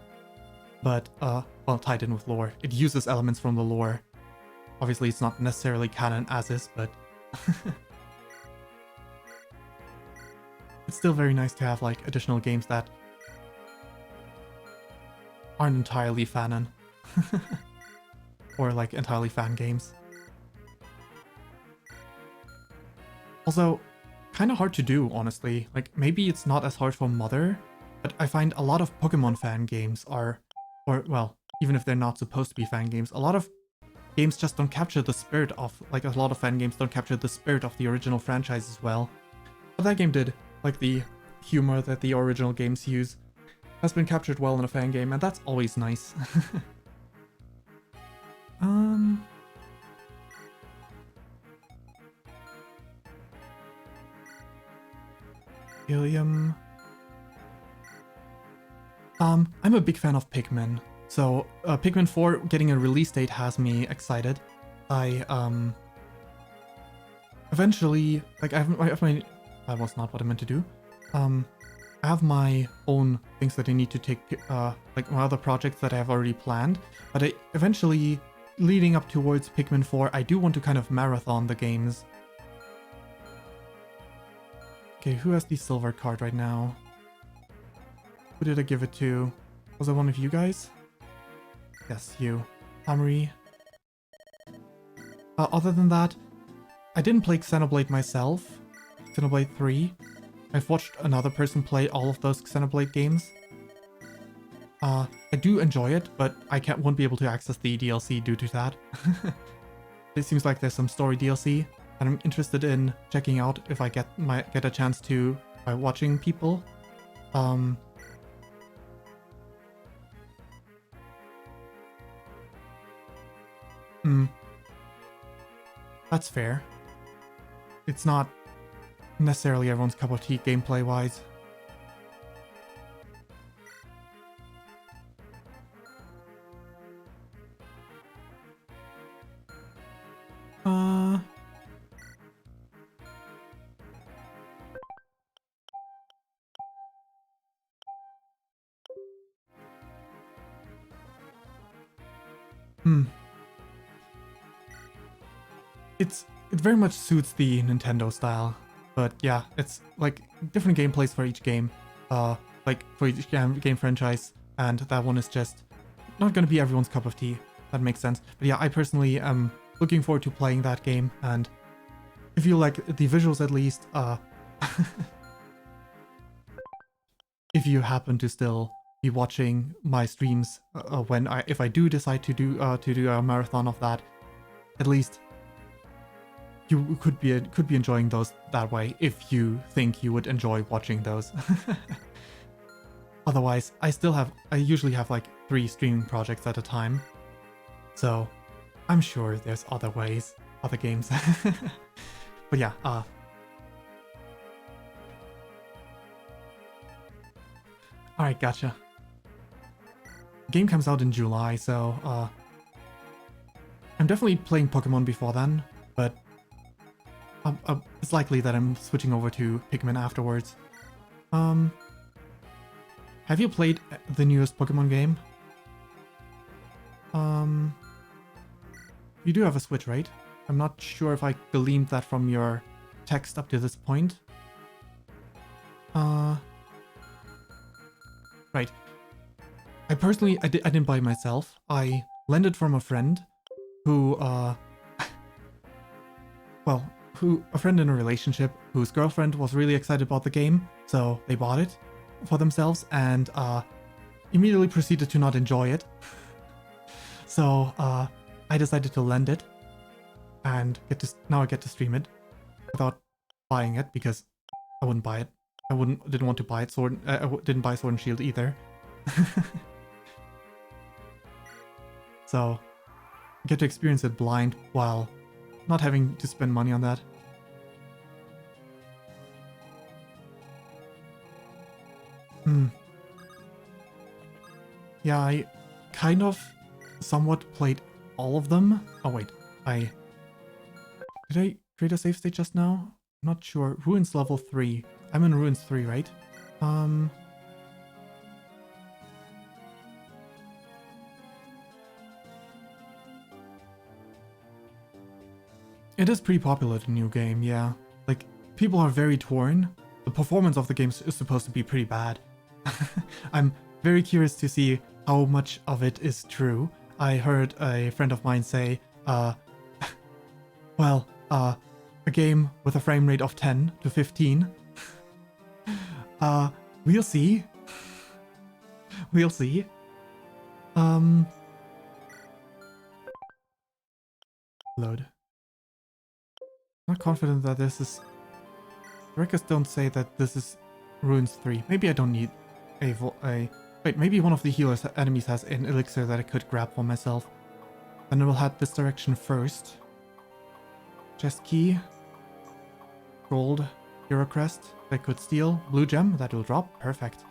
S1: But well, tied in with lore. It uses elements from the lore. Obviously, it's not necessarily canon as is, but it's still very nice to have like additional games that aren't entirely fanon. Or like entirely fan games. Also, kind of hard to do, honestly. Like, maybe it's not as hard for Mother, but I find a lot of Pokemon fan games are, or well, even if they're not supposed to be fan games, a lot of games just don't capture the spirit of, like a lot of fan games don't capture the spirit of the original franchise as well. But that game did. Like the humor that the original games use has been captured well in a fan game, and that's always nice. William. I'm a big fan of Pikmin, so Pikmin 4 getting a release date has me excited. I eventually, like I have my, that was not what I meant to do. I have my own things that I need to take, like my other projects that I have already planned, but I eventually, leading up towards Pikmin 4, I do want to kind of marathon the games. Okay, who has the silver card right now? Who did I give it to? Was it one of you guys? Yes, you. Amri. Other than that, I didn't play Xenoblade myself. Xenoblade 3. I've watched another person play all of those Xenoblade games. I do enjoy it, but I won't be able to access the DLC due to that. It seems like there's some story DLC that I'm interested in checking out if I get a chance to by watching people. That's fair. It's not necessarily everyone's cup of tea gameplay-wise. It very much suits the Nintendo style, but yeah, it's like different gameplays for each game, like for each game franchise, and that one is just not gonna be everyone's cup of tea. That makes sense. But yeah, I personally am looking forward to playing that game, and if you like the visuals at least, if you happen to still be watching my streams if I do decide to do a marathon of that, at least you could be enjoying those that way if you think you would enjoy watching those. Otherwise, I usually have like 3 streaming projects at a time, so I'm sure there's other ways, other games. But yeah, alright, gotcha. Game comes out in July, so I'm definitely playing Pokemon before then, but it's likely that I'm switching over to Pikmin afterwards. Have you played the newest Pokemon game? You do have a Switch, right? I'm not sure if I gleaned that from your text up to this point. Right. I personally, I didn't buy it myself. I lent it from a friend who, well, a friend in a relationship whose girlfriend was really excited about the game, so they bought it for themselves and immediately proceeded to not enjoy it. So I decided to lend it and now I get to stream it without buying it because I wouldn't buy it. Didn't want to buy it. Didn't buy Sword and Shield either. So I get to experience it blind while not having to spend money on that. Yeah, I kind of somewhat played all of them. Oh wait, did I create a save state just now? I'm not sure. Ruins level 3. I'm in Ruins 3, right? It is pretty popular, the new game, yeah. Like, people are very torn. The performance of the game is supposed to be pretty bad. I'm very curious to see how much of it is true. I heard a friend of mine say, well, a game with a frame rate of 10 to 15. We'll see. We'll see. Load. Not confident that this is... Records don't say that this is Ruins 3. Maybe I don't need a... Wait, maybe one of the healers enemies has an elixir that I could grab for myself. Then I will head this direction first. Chest key. Gold. Hero crest. I could steal. Blue gem. That will drop. Perfect.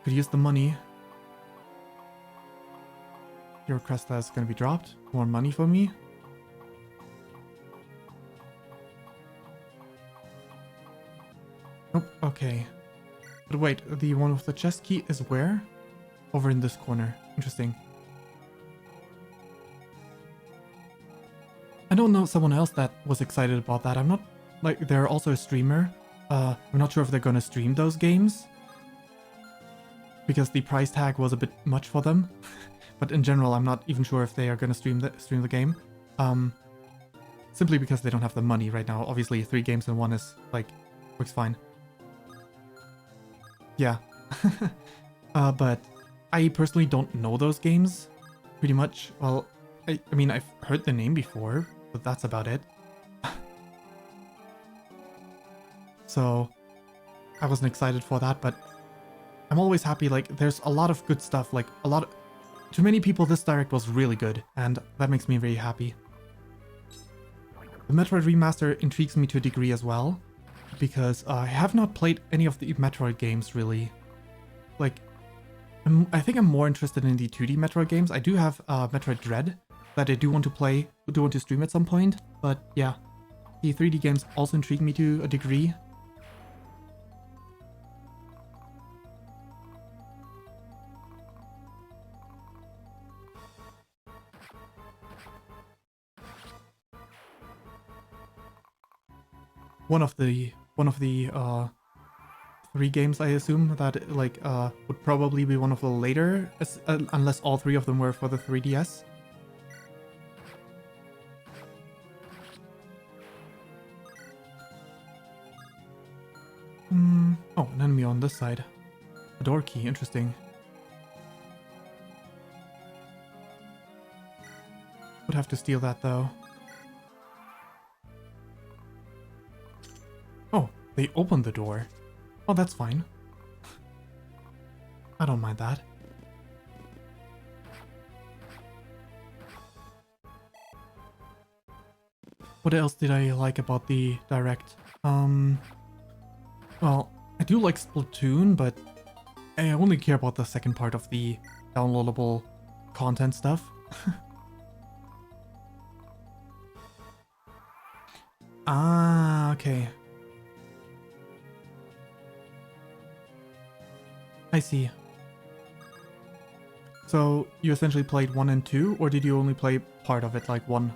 S1: Could use the money. Hero crest that's gonna be dropped. More money for me. Nope. Okay. But wait, the one with the chest key is where? Over in this corner. Interesting. I don't know someone else that was excited about that. I'm not... Like, they're also a streamer. I'm not sure if they're gonna stream those games. Because the price tag was a bit much for them. But in general, I'm not even sure if they are gonna stream the game. Simply because they don't have the money right now. Obviously, 3 games in one is, like, works fine. Yeah. But I personally don't know those games, pretty much. Well, I mean, I've heard the name before, but that's about it. So, I wasn't excited for that, but I'm always happy, like, there's a lot of good stuff, like, to many people this direct was really good, and that makes me very happy. The Metroid Remaster intrigues me to a degree as well, because I have not played any of the Metroid games, really. Like, I think I'm more interested in the 2D Metroid games. I do have Metroid Dread that I do want to stream at some point, but yeah. The 3D games also intrigue me to a degree. One of the 3 games, I assume, that like would probably be one of the later, unless all 3 of them were for the 3DS. Oh, an enemy on this side. A door key, interesting. Would have to steal that though. Oh, they opened the door. Oh, that's fine. I don't mind that. What else did I like about the Direct? Well, I do like Splatoon, but I only care about the second part of the downloadable content stuff. Ah, okay. I see. So, you essentially played 1 and 2, or did you only play part of it, like 1?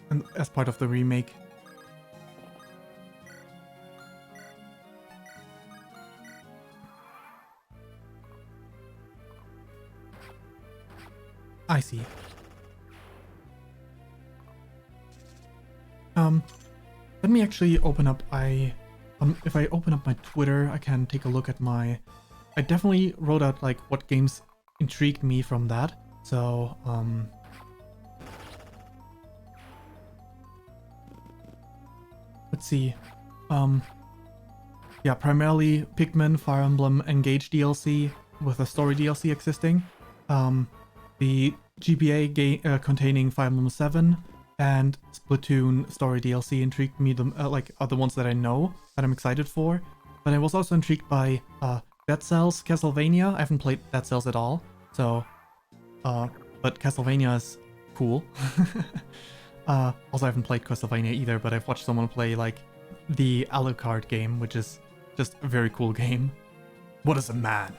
S1: And as part of the remake? I see. Let me actually open up, if I open up my Twitter, I can take a look at I definitely wrote out, like, what games intrigued me from that, so, let's see, yeah, primarily Pikmin, Fire Emblem, Engage DLC, with a story DLC existing, the GBA game containing Fire Emblem 7, and Splatoon story DLC intrigued me, like, are the ones that I know, that I'm excited for. But I was also intrigued by Dead Cells, Castlevania. I haven't played Dead Cells at all, so, but Castlevania is cool. Also, I haven't played Castlevania either, but I've watched someone play, like, the Alucard game, which is just a very cool game. What is a man?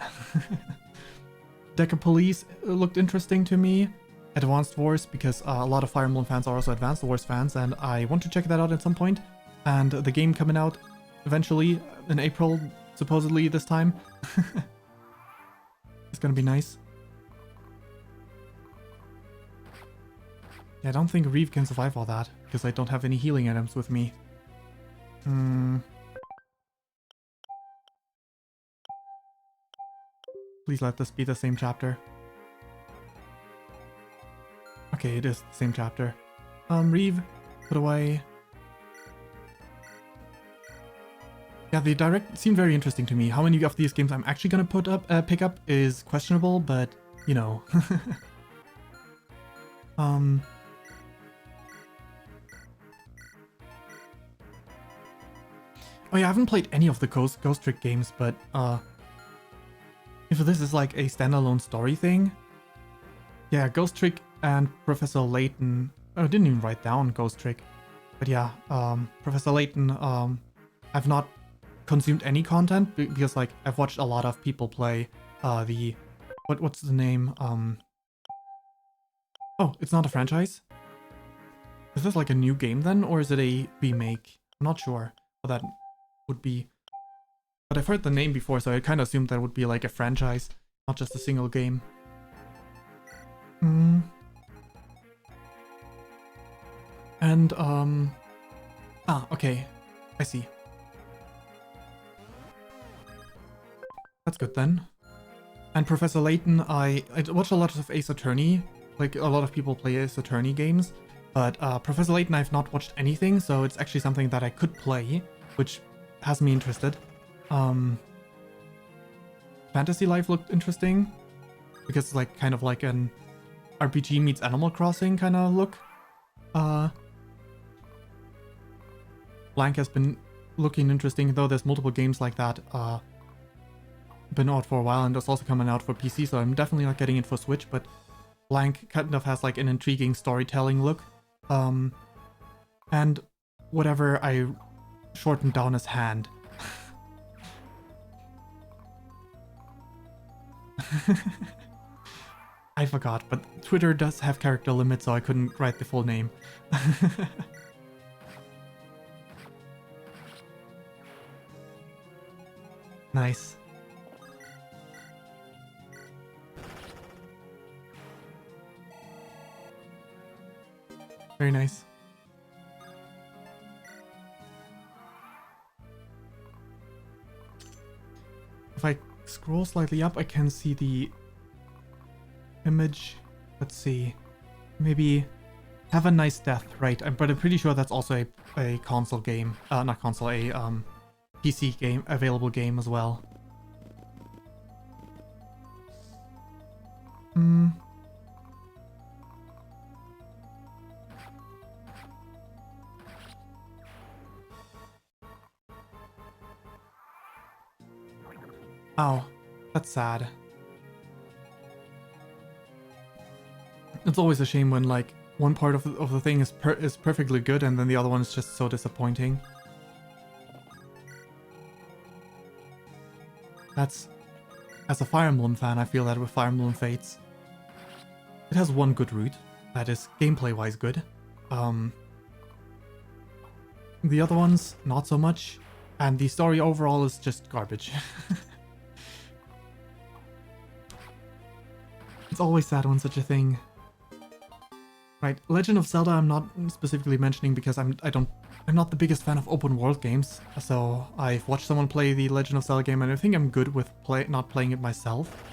S1: Deca Police looked interesting to me. Advanced Wars, because a lot of Fire Emblem fans are also Advanced Wars fans, and I want to check that out at some point. And the game coming out eventually in April, supposedly this time. It's gonna be nice. Yeah, I don't think Reeve can survive all that, because I don't have any healing items with me. Please let this be the same chapter. Okay, it is the same chapter. Reeve, put away. Yeah, the Direct seemed very interesting to me. How many of these games I'm actually gonna pick up is questionable, but, you know. Oh yeah, I haven't played any of the Ghost Trick games, but, if this is like a standalone story thing, yeah, Ghost Trick and Professor Layton. I didn't even write down Ghost Trick, but yeah, Professor Layton. I've not consumed any content because, like, I've watched a lot of people play what's the name? Oh, it's not a franchise. Is this like a new game then, or is it a remake? I'm not sure what that would be. But I've heard the name before, so I kind of assumed that would be like a franchise, not just a single game. And, okay. I see. That's good then. And Professor Layton, I watch a lot of Ace Attorney. Like, a lot of people play Ace Attorney games. But, Professor Layton, I've not watched anything, so it's actually something that I could play, which has me interested. Fantasy Life looked interesting, because it's like kind of like an RPG meets Animal Crossing kind of look. Blank has been looking interesting, though there's multiple games like that been out for a while, and it's also coming out for PC, so I'm definitely not getting it for Switch, but Blank kind of has like an intriguing storytelling look. And whatever I shortened down as hand. I forgot, but Twitter does have character limits, so I couldn't write the full name. Nice. Very nice. If I scroll slightly up, I can see the image. Let's see. Maybe Have a Nice Death, right? But I'm pretty sure that's also a console game. Not console, a PC game, available game as well. Oh, that's sad. It's always a shame when like one part of the thing is perfectly good and then the other one is just so disappointing. That's, as a Fire Emblem fan, I feel that with Fire Emblem Fates. It has one good route that is gameplay-wise good. The other ones, not so much. And the story overall is just garbage. It's always sad when such a thing. Right, Legend of Zelda I'm not specifically mentioning because I'm not the biggest fan of open world games. So I've watched someone play the Legend of Zelda game and I think I'm good with not playing it myself.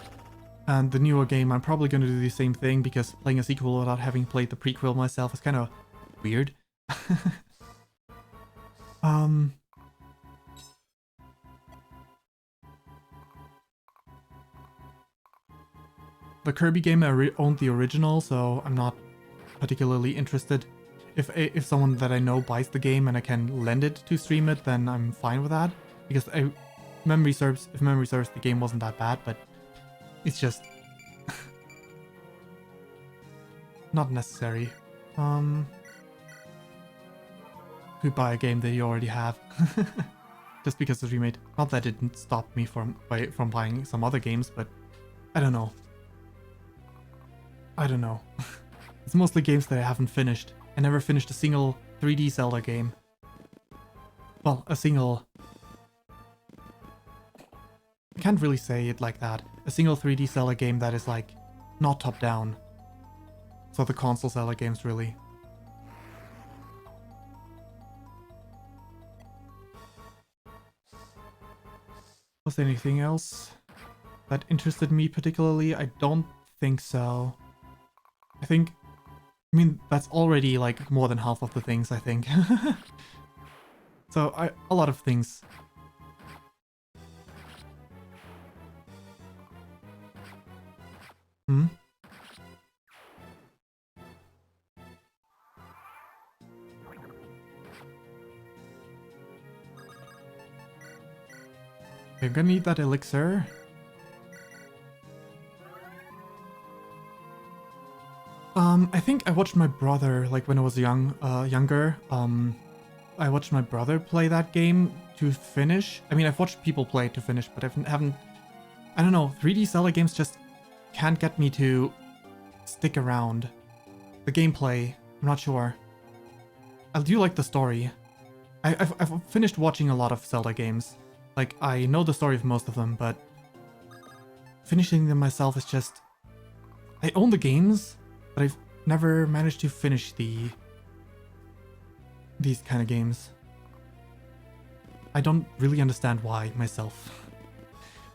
S1: And the newer game I'm probably going to do the same thing because playing a sequel without having played the prequel myself is kind of weird. The Kirby game I owned the original, so I'm not particularly interested. If someone that I know buys the game and I can lend it to stream it, then I'm fine with that. Because if memory serves, the game wasn't that bad, but it's just not necessary. Could buy a game that you already have. Just because it's remade. Not that it didn't stop me from buying some other games, but I don't know. It's mostly games that I haven't finished. I never finished a single 3D Zelda game. Well, a single... I can't really say it like that. A single 3D Zelda game that is like, not top-down. So the console Zelda games, really. Was there anything else that interested me particularly? I don't think so. I mean, that's already like more than half of the things, I think. So, a lot of things. Hmm? I'm gonna need that elixir. I think I watched my brother, like when I was younger, I watched my brother play that game to finish. I mean, I've watched people play it to finish, but I don't know, 3D Zelda games just can't get me to stick around. The gameplay, I'm not sure. I do like the story. I've finished watching a lot of Zelda games. Like, I know the story of most of them, but finishing them myself is just... I own the games, but I've never managed to finish these kind of games. I don't really understand why myself.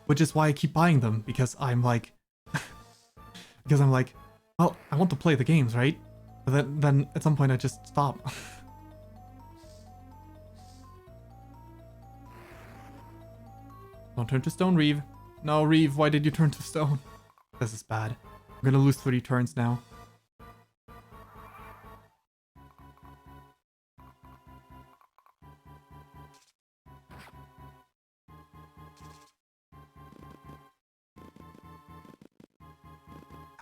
S1: Which is why I keep buying them, because I'm like... well, I want to play the games, right? But then at some point I just stop. Don't turn to stone, Reeve. No, Reeve, why did you turn to stone? This is bad. I'm gonna lose 3 turns now.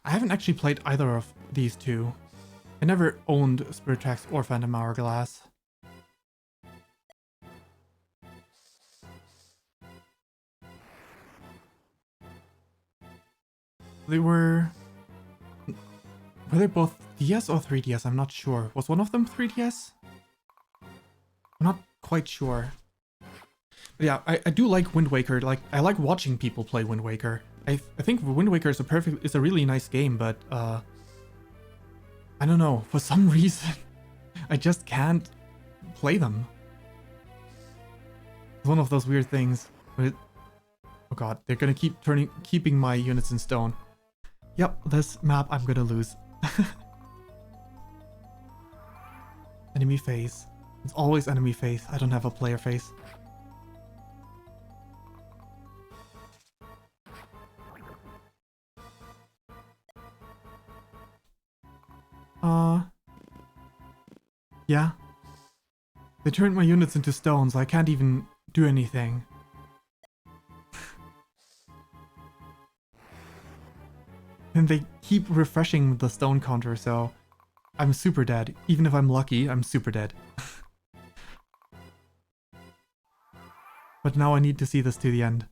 S1: I haven't actually played either of these two. I never owned Spirit Tracks or Phantom Hourglass. Were they both DS or 3DS? I'm not sure. Was one of them 3DS? I'm not quite sure. But yeah, I do like Wind Waker. Like, I like watching people play Wind Waker. I think Wind Waker is a really nice game, but I don't know, for some reason I just can't play them. It's one of those weird things. But Oh god, they're gonna keeping my units in stone. Yep, this map I'm gonna lose. Enemy face. It's always enemy face. I don't have a player face. Yeah. They turned my units into stone, so I can't even do anything. And they keep refreshing the stone counter, so I'm super dead. Even if I'm lucky, I'm super dead. But now I need to see this to the end.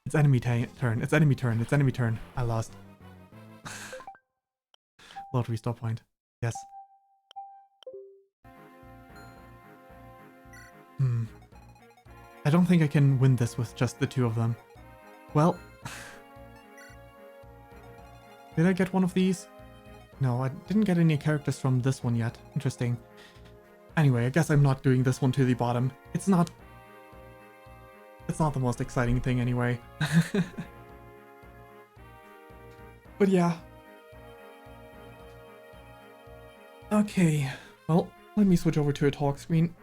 S1: It's enemy turn. It's enemy turn. It's enemy turn. I lost. Load restore point. Yes. I don't think I can win this with just the two of them. Well. Did I get one of these? No, I didn't get any characters from this one yet. Interesting. Anyway, I guess I'm not doing this one to the bottom. It's not the most exciting thing anyway. But yeah. Okay. Well, let me switch over to a talk screen.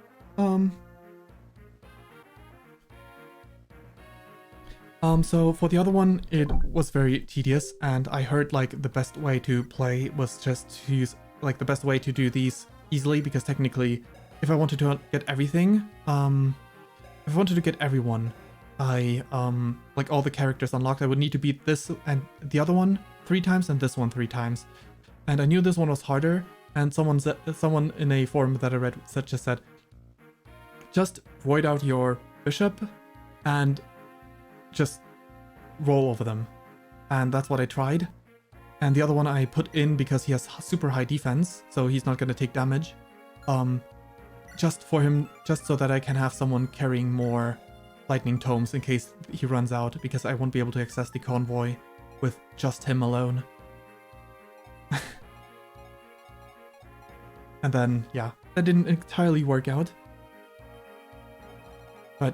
S1: So for the other one, it was very tedious, and I heard like the best way to play was just to use like the best way to do these easily, because technically, if I wanted to get everything, if I wanted to get everyone, I like all the characters unlocked, I would need to beat this and the other one 3 times and this one 3 times, and I knew this one was harder. And someone in a forum that I read just said, just void out your bishop and just roll over them. And that's what I tried. And the other one I put in because he has super high defense, so he's not going to take damage. Just so that I can have someone carrying more lightning tomes in case he runs out, because I won't be able to access the convoy with just him alone. And then, yeah, that didn't entirely work out. But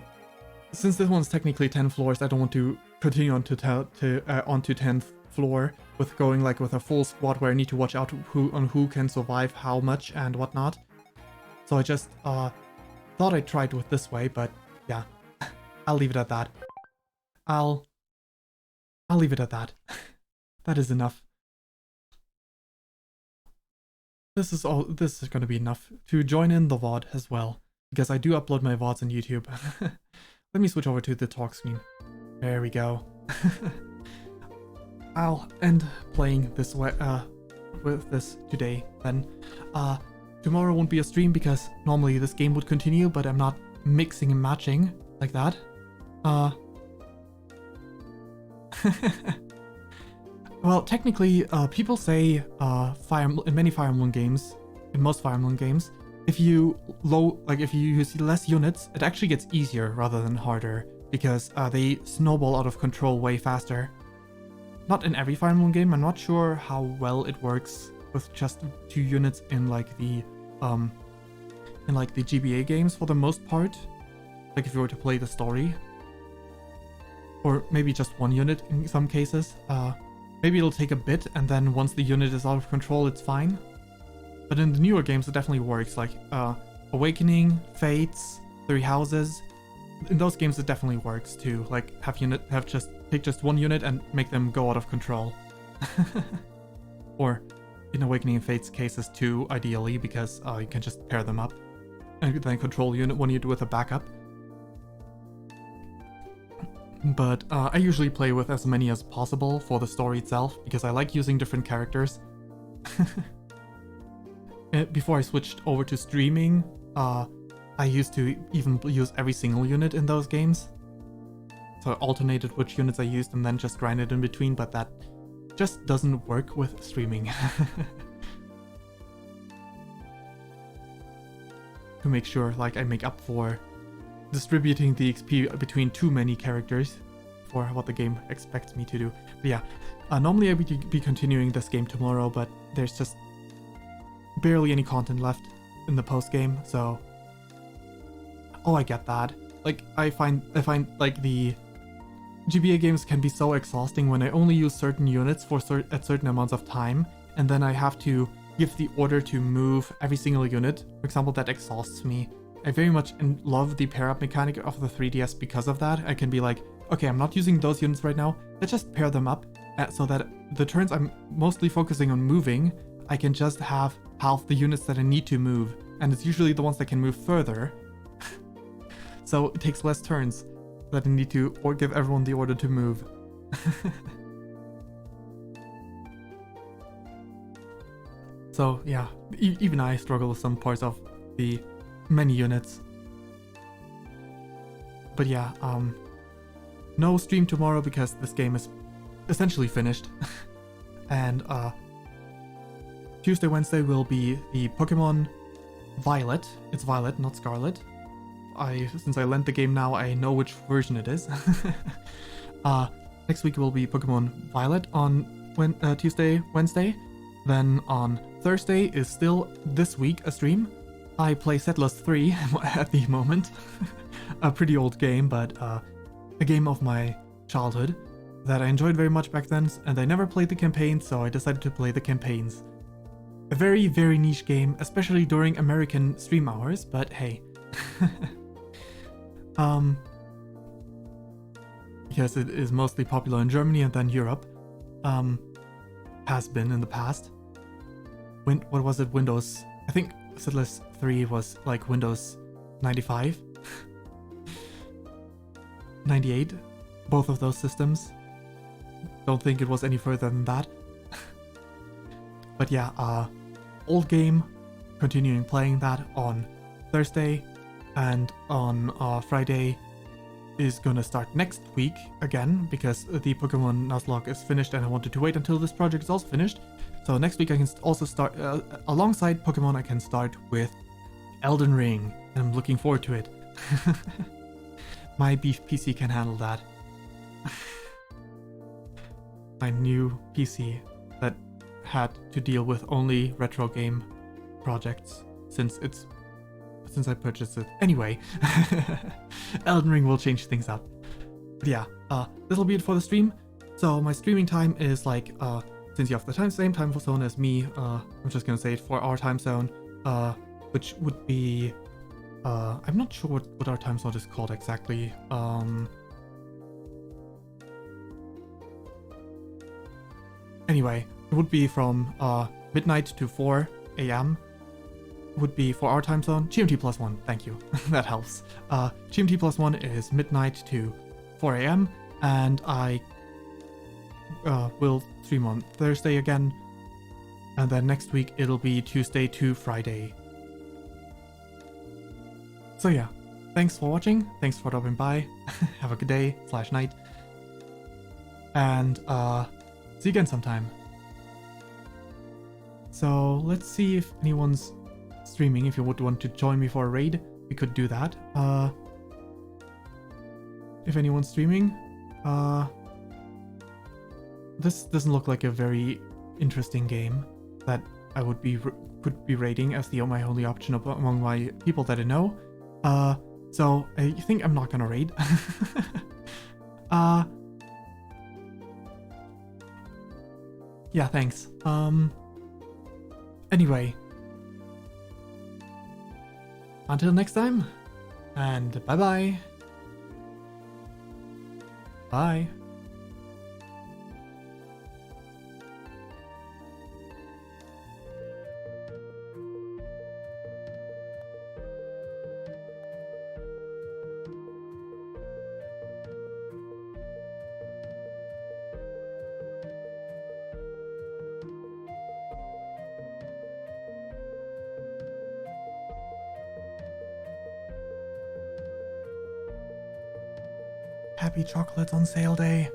S1: since this one's technically 10 floors, I don't want to continue onto 10th floor with going like with a full squad where I need to watch out who can survive how much and whatnot. So I just thought I'd try it with this way, but yeah, I'll leave it at that. I'll leave it at that. That is enough. This is going to be enough to join in the VOD as well, because I do upload my VODs on YouTube. Let me switch over to the talk screen. There we go. I'll end playing this way with this today then. Tomorrow won't be a stream because normally this game would continue, but I'm not mixing and matching like that. Well, technically, people say in many Fire Emblem games, in most Fire Emblem games, if you use less units, it actually gets easier rather than harder, because they snowball out of control way faster. Not in every Fire Emblem game. I'm not sure how well it works with just 2 units in like the GBA games for the most part. Like if you were to play the story, or maybe just 1 unit in some cases. Maybe it'll take a bit, and then once the unit is out of control, it's fine. But in the newer games, it definitely works. Like Awakening, Fates, 3 Houses. In those games, it definitely works to like take just 1 unit and make them go out of control. Or in Awakening and Fates cases 2, ideally, because you can just pair them up and then control 1 unit with a backup. But I usually play with as many as possible for the story itself, because I like using different characters. Before I switched over to streaming, I used to even use every single unit in those games. So I alternated which units I used and then just grinded in between, but that just doesn't work with streaming. To make sure like I make up for distributing the XP between too many characters for what the game expects me to do. But yeah, normally I would be continuing this game tomorrow, but there's just barely any content left in the post game, so oh, I get that. Like I find like the GBA games can be so exhausting when I only use certain units for at certain amounts of time, and then I have to give the order to move every single unit. For example, that exhausts me. I very much love the pair-up mechanic of the 3DS because of that. I can be like, okay, I'm not using those units right now, let's just pair them up so that the turns I'm mostly focusing on moving, I can just have half the units that I need to move, and it's usually the ones that can move further. So it takes less turns that I need to give everyone the order to move. So yeah, even I struggle with some parts of the many units. But yeah, no stream tomorrow because this game is essentially finished. And Tuesday, Wednesday will be the Pokemon Violet. It's Violet, not Scarlet. Since I lent the game now, I know which version it is. Next week will be Pokemon Violet on Tuesday, Wednesday. Then on Thursday is still this week a stream. I play Settlers 3 at the moment. A pretty old game, but a game of my childhood that I enjoyed very much back then, and I never played the campaigns, so I decided to play the campaigns. A very, very niche game, especially during American stream hours, but hey. Because it is mostly popular in Germany and then Europe. Has been in the past. What was it? Windows... I think Settlers 3 was like Windows 95. 98. Both of those systems. Don't think it was any further than that. But yeah, old game. Continuing playing that on Thursday. And on Friday is gonna start next week again, because the Pokemon Nuzlocke is finished and I wanted to wait until this project is also finished. So next week I can also start, alongside Pokemon, I can start with Elden Ring, and I'm looking forward to it. My beef PC can handle that. My new PC that had to deal with only retro game projects since I purchased it. Anyway, Elden Ring will change things up. But yeah, this will be it for the stream. So my streaming time is like, since you have the same time zone as me, I'm just gonna say it for our time zone, which would be, I'm not sure what our time zone is called exactly. Anyway, it would be from midnight to 4 a.m. would be for our time zone. GMT plus 1, thank you. That helps. GMT plus 1 is midnight to 4 a.m. and I will stream on Thursday again. And then next week it'll be Tuesday to Friday. So yeah, thanks for watching. Thanks for dropping by. Have a good day / night. And see you again sometime. So let's see if anyone's streaming. If you would want to join me for a raid, we could do that. If anyone's streaming, this doesn't look like a very interesting game that I would could be raiding as my only option among my people that I know. So I think I'm not gonna raid. Yeah, thanks. Anyway. Until next time, and bye-bye. Bye. Happy chocolates on sale day.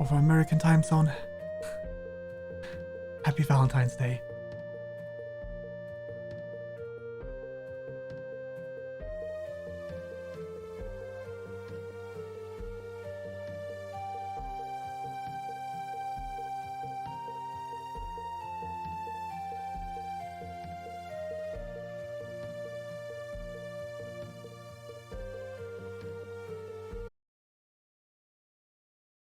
S1: Over American time zone. Happy Valentine's Day.